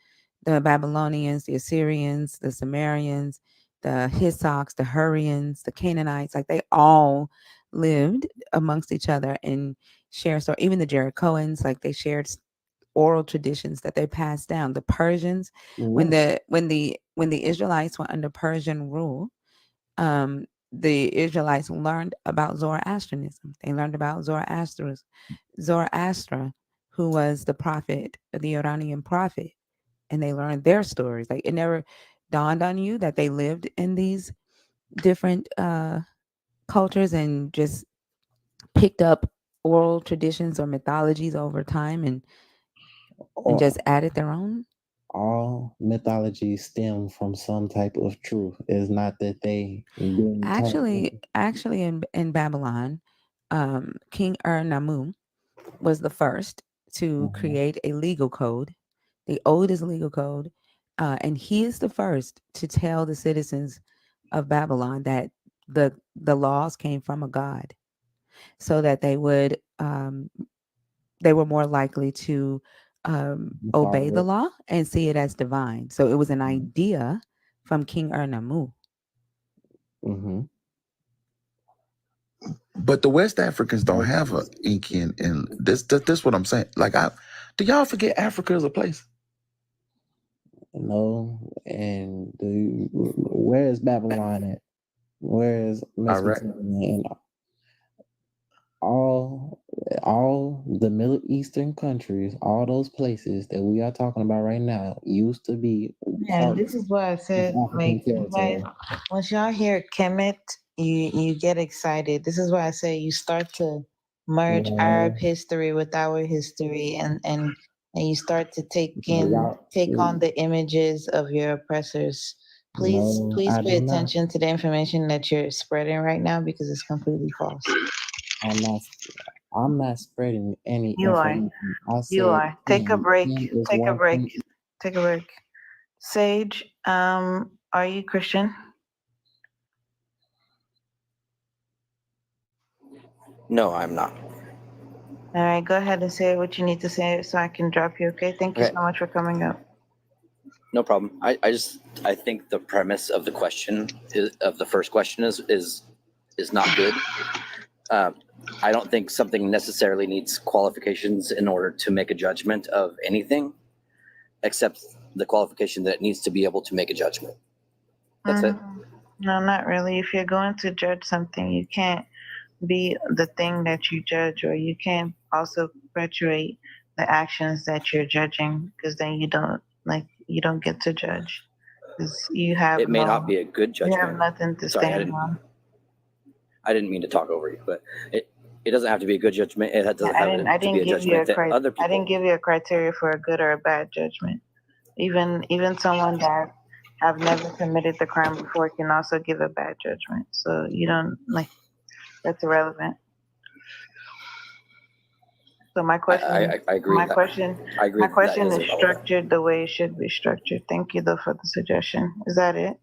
the Babylonians, the Assyrians, the Sumerians, the Hissox, the Hurrians, the Canaanites, like they all lived amongst each other and shared. So even the Jerichoans, like they shared oral traditions that they passed down. The Persians, when the Israelites were under Persian rule, the Israelites learned about Zoroastrianism. They learned about Zoroaster, who was the prophet, the Iranian prophet, and they learned their stories. Like it never dawned on you that they lived in these different cultures and just picked up oral traditions or mythologies over time and just added their own. All mythologies stem from some type of truth. It's not that they Actually, in Babylon, King Ur-Nammu was the first to create a legal code, the oldest legal code, and he is the first to tell the citizens of Babylon that the laws came from a god, so that they would they were more likely to obey the law and see it as divine. So it was an idea from King Ur-Nammu. But the West Africans don't have a Enki and this what I'm saying. Like do y'all forget Africa is a place? No, and where is Babylon at? Where is Mesopotamia? And all the Middle Eastern countries, all those places that we are talking about right now, used to be. And this is why I said, like, you guys, once y'all hear Kemet, you get excited. This is why I say you start to merge Arab history with our history, and you start to take on the images of your oppressors. Please pay attention to the information that you're spreading right now because it's completely false. I'm not spreading any You are. information. You are. Take a break. Take a break. Take a break. Sage, are you Christian? No, I'm not. All right, go ahead and say what you need to say so I can drop you, okay? Thank you so much for coming up. No problem. I think the premise of the question of the first question is not good. I don't think something necessarily needs qualifications in order to make a judgment of anything, except the qualification that it needs to be able to make a judgment. That's it. No, not really. If you're going to judge something, you can't be the thing that you judge, or you can't also perpetuate the actions that you're judging, because then you don't get to judge. because you have It may not be a good you have judgment. nothing to Sorry, stand on. I didn't mean to talk over you, but it doesn't have to be a good judgment. It doesn't have I to be didn't a give you judgment that other I didn't people. give you a criteria for a good or a bad judgment. Even someone that have never committed the crime before can also give a bad judgment. So you don't like that's irrelevant. So my question, I agree. my that, question, I agree my that question is is irrelevant. structured the way it should be structured. Thank you though for the suggestion. Is that it?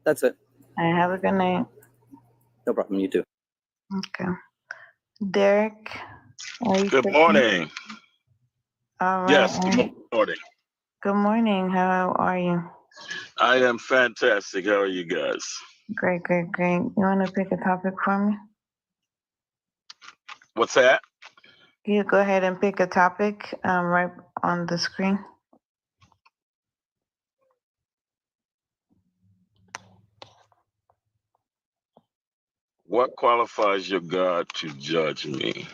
That's it. And have a good night. No problem. You too. Okay. Derek, are you Good cooking? morning. All right. Yes, good morning. Good morning. How are you? I am fantastic. How are you guys? Great, great, great. You want to pick a topic for me? What's that? You go ahead and pick a topic right on the screen. What qualifies your God to judge me?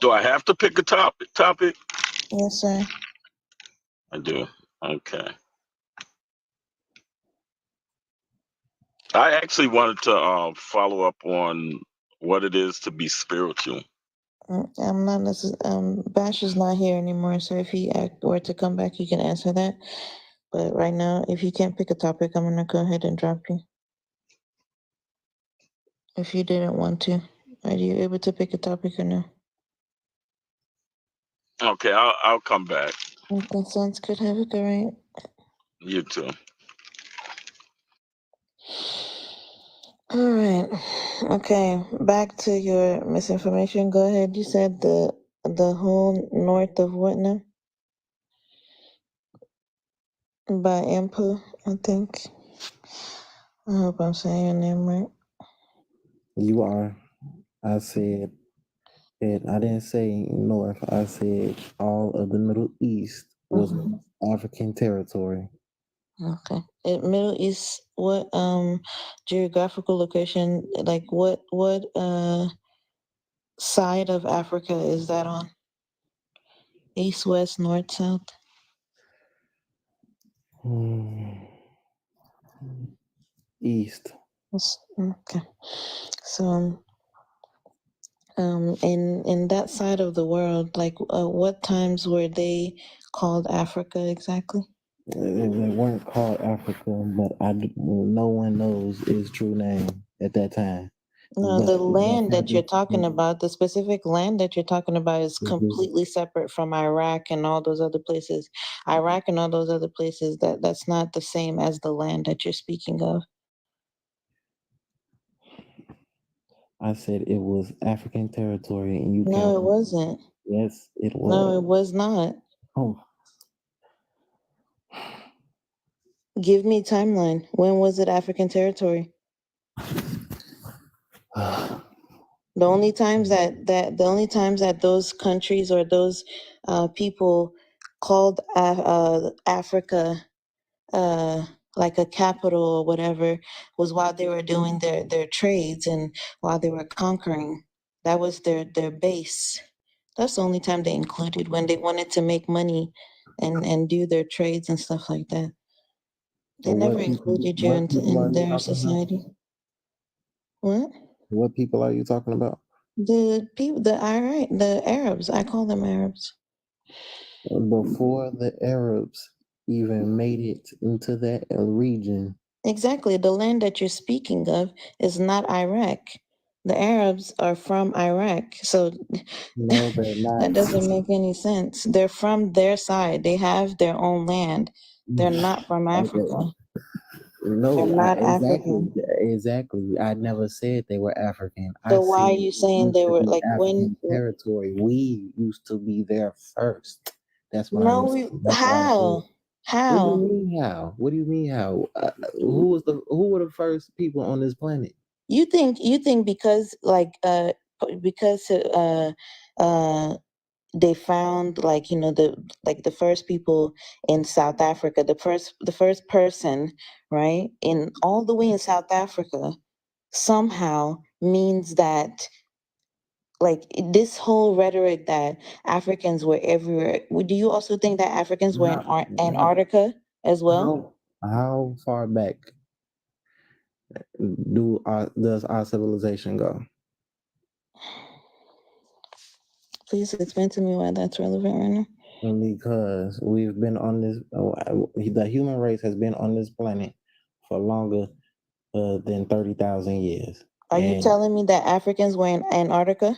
Do I have to pick a topic? Yes, sir. I do. Okay. I actually wanted to follow up on what it is to be spiritual. I'm not necessarily. Bash is not here anymore, so if he were to come back, you can answer that. But right now, if you can't pick a topic, I'm gonna go ahead and drop you. If you didn't want to, are you able to pick a topic or no? Okay, I'll come back. Okay, sounds good. Have a good night. You too. All right. Okay, back to your misinformation. Go ahead. You said the whole north of what now? By Ampu, I think. I hope I'm saying your name right. You are. I said that I didn't say north. I said all of the Middle East was African territory. Okay. Middle East, what geographical location, like what side of Africa is that on? East, west, north, south? East. Okay. So in that side of the world, like what times were they called Africa exactly? They weren't called Africa, but no one knows its true name at that time. No, But the land that you're talking about, the specific land that you're talking about is Mhm. completely separate from Iraq and all those other places. Iraq and all those other places, that's not the same as the land that you're speaking of. I said it was African territory, and you No, can't. it wasn't. Yes, it was. No, it was not. Oh, Give me timeline. When was it African territory? The only times that those countries or those people called Africa like a capital or whatever was while they were doing their trades and while they were conquering. That was their base. That's the only time they included when they wanted to make money and do their trades and stuff like that. They so never included you what people are in you their talking about? society. What? What people are you talking about? The people, the Arabs. I call them Arabs. Before the Arabs even made it into that region. Exactly. The land that you're speaking of is not Iraq. The Arabs are from Iraq. So No, they're not. that doesn't make any sense. They're from their side. They have their own land. They're not from Africa. No, They're not exactly, African. exactly. I never said they were African. I So why are said you it saying used they to were be like when? African territory. We used to be there first. That's what I No, was. we That's what I said. What do you how? mean how? What do you mean how? Who were the first people on this planet? You think because because they found like the first people in South Africa, the first person, right, in all the way in South Africa somehow means that like this whole rhetoric that Africans were everywhere. Do you also think that Africans were in Antarctica as well? How far back does our civilization go? Please explain to me why that's relevant right now. Because we've been on this, the human race has been on this planet for longer than 30,000 years. Are you telling me that Africans were in Antarctica?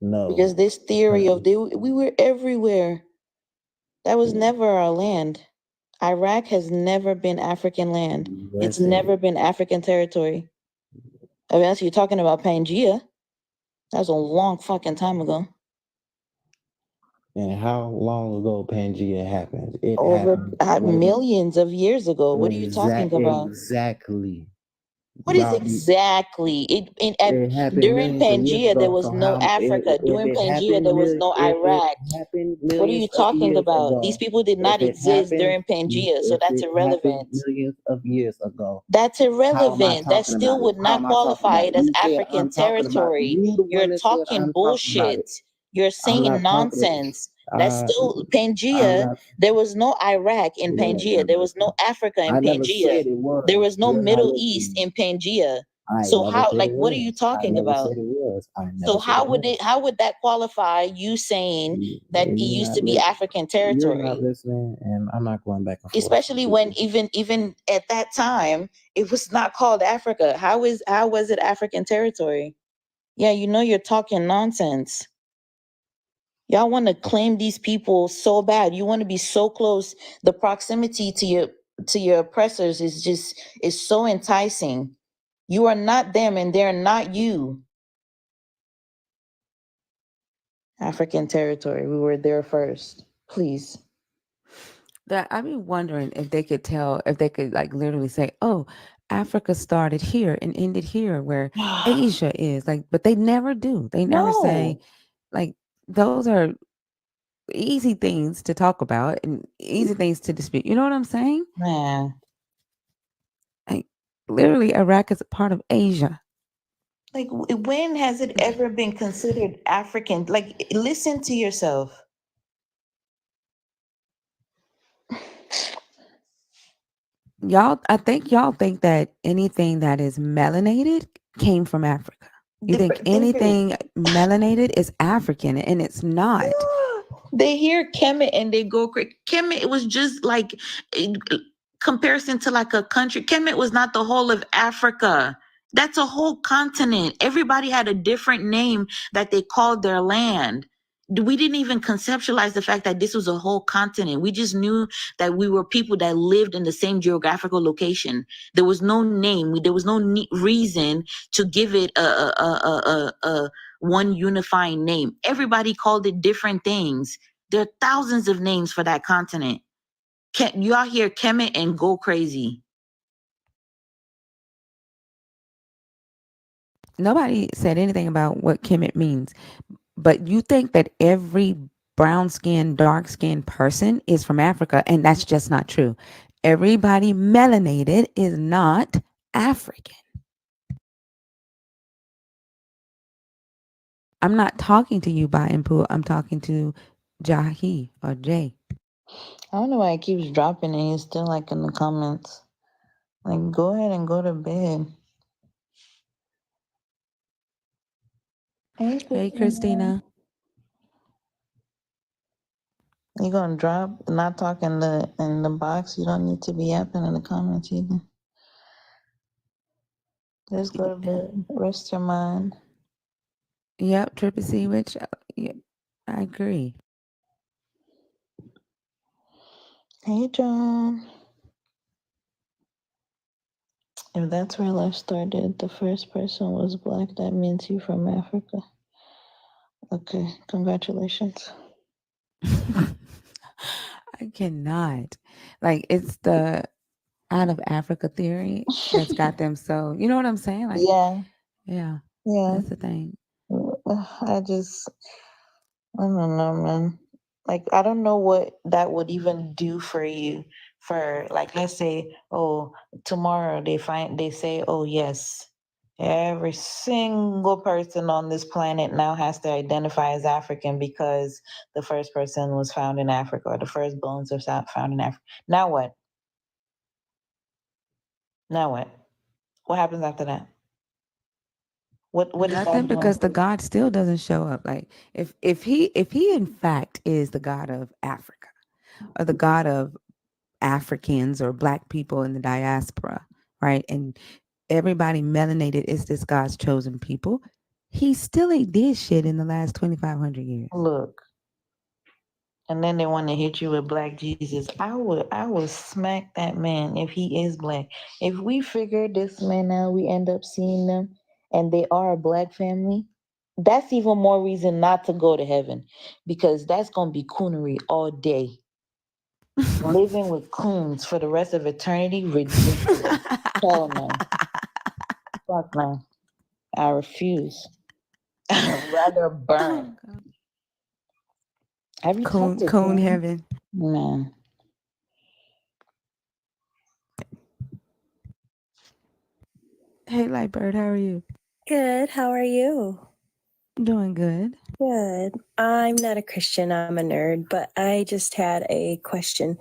No. Because this theory of we were everywhere. That was never our land. Iraq has never been African land. It's never been African territory. Unless you're talking about Pangea. That was a long fucking time ago. And how long ago Pangea happened? It happened millions of years ago. What are you talking about? Exactly. What is exactly? It happened During millions of years Pangea, there ago. was So no Africa. During Pangea, there was no Iraq. What are you talking about? These people did not exist during Pangea, so that's irrelevant. Millions of years ago. That's How am I irrelevant. That talking still about it? would How not am I talking qualify about it it? as You said African I'm talking about it. territory. You the You're one that said talking I'm talking about bullshit. it. You're I'm saying not talking. nonsense. That's still I'm Pangea. not. There was no Iraq in Pangea. There was no Africa in I never Pangea. said it was. There was no You're not Middle East listening. in Pangea. I So never how, said like, it what are you was. talking I never about? said it was. I never So said it was. how would that qualify you saying that it You're used not to be African You're not territory? listening, and I'm not going back and forth. Especially when even at that time it was not called Africa. How was it African territory? Yeah, you know you're talking nonsense. Y'all want to claim these people so bad. You want to be so close. The proximity to your oppressors is so enticing. You are not them and they're not you. African territory. We were there first. Please. That I be wondering if they could tell, if they could like literally say, "Oh, Africa started here and ended here, where Asia is." Like, but they never do. They never say, No. like, those are easy things to talk about and easy things to dispute. You know what I'm saying? Man. Like, literally, Iraq is a part of Asia. Like, when has it ever been considered African? Like, listen to yourself. I think y'all think that anything that is melanated came from Africa. You think anything melanated is African, and it's not. They hear Kemet and they go crazy. Kemet, it was just like comparison to like a country. Kemet was not the whole of Africa. That's a whole continent. Everybody had a different name that they called their land. We didn't even conceptualize the fact that this was a whole continent. We just knew that we were people that lived in the same geographical location. There was no name. There was no reason to give it a one unifying name. Everybody called it different things. There are thousands of names for that continent. You out here Kemet and go crazy. Nobody said anything about what Kemet means, but you think that every brown skinned, dark skinned person is from Africa, and that's just not true. Everybody melanated is not African. I'm not talking to you, Ba and Pooh. I'm talking to Jahi or Jay. I don't know why it keeps dropping and he's still like in the comments. Like, go ahead and go to bed. Hey, Christina. You gonna drop, not talk in the box. You don't need to be yapping in the comments either. Just go to bed. Rest your mind. Yep, Triple C, which yeah, I agree. Hey, John. If that's where life started, the first person was black. That means you from Africa. Okay, congratulations. I cannot. Like, it's the out of Africa theory that's got them so, you know what I'm saying? Like, Yeah. yeah, Yeah. that's the thing. I don't know, man. Like, I don't know what that would even do for you. For like, let's say, oh, tomorrow they say, oh yes, Every single person on this planet now has to identify as African because the first person was found in Africa or the first bones are found in Africa. Now what? Now what? What happens after that? What is Nothing, God because the doing? God still doesn't show up. Like if he in fact is the God of Africa or the God of Africans or black people in the diaspora, right? And everybody melanated is this God's chosen people. He still ain't did shit in the last 2,500 years. Look. And then they want to hit you with black Jesus. I would smack that man if he is black. If we figure this man out, we end up seeing them and they are a black family, that's even more reason not to go to heaven. Because that's gonna be coonery all day. Living with coons for the rest of eternity, ridiculous. Hell no. Fuck no. I refuse. I'd rather burn. Have you talked to Coon Tim? heaven. Man. Hey, Lightbird, how are you? Good. How are you? Doing good. Good. I'm not a Christian. I'm a nerd, but I just had a question.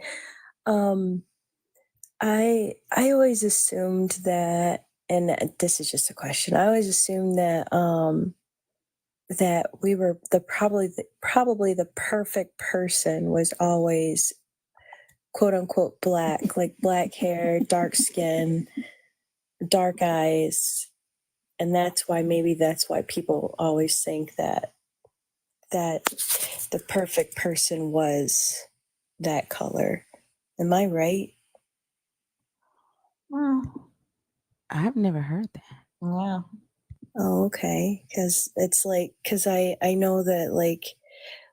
I always assumed that, and this is just a question. I always assumed that that we were probably the perfect person was always quote unquote black, like black hair, dark skin, dark eyes, and that's why people always think that the perfect person was that color. Am I right? I've never heard that. Yeah. Oh, okay. Because it's because I know that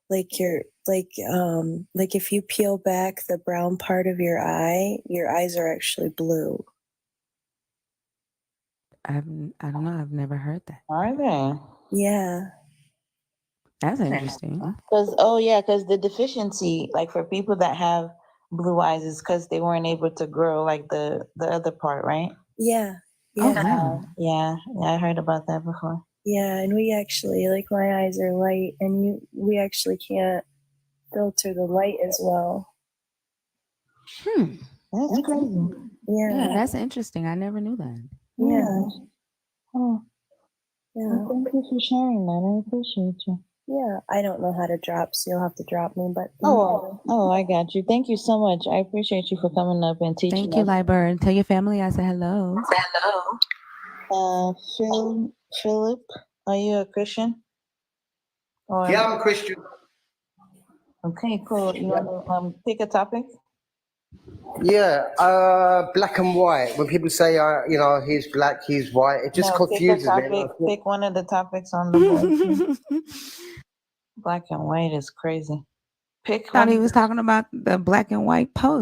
you're like if you peel back the brown part of your eyes are actually blue. I don't know. I've never heard that. Are they? Yeah. That's interesting. Because the deficiency, like for people that have blue eyes, is because they weren't able to grow like the other part, right? Yeah. Oh, Yeah. wow. Yeah, I heard about that before. Yeah, and we actually like my eyes are light, and we actually can't filter the light as well. That's crazy. Yeah, Yeah. that's interesting. I never knew that. Yeah. Oh, Yeah. well, thank you for sharing that. I appreciate you. Yeah. I don't know how to drop, so you'll have to drop me. But I got you. Thank you so much. I appreciate you for coming up and teaching Thank you, us. Lightbird. Tell your family I said hello. Philip, are you a Christian? Or Yeah, I'm a Christian. okay, cool. You want to pick a topic? Yeah, black and white. When people say, he's black, he's white, it just No, pick a confuses me. topic. Pick one of the topics on the board. Black and white is crazy. Pick Thought one. he was talking about the black and white post.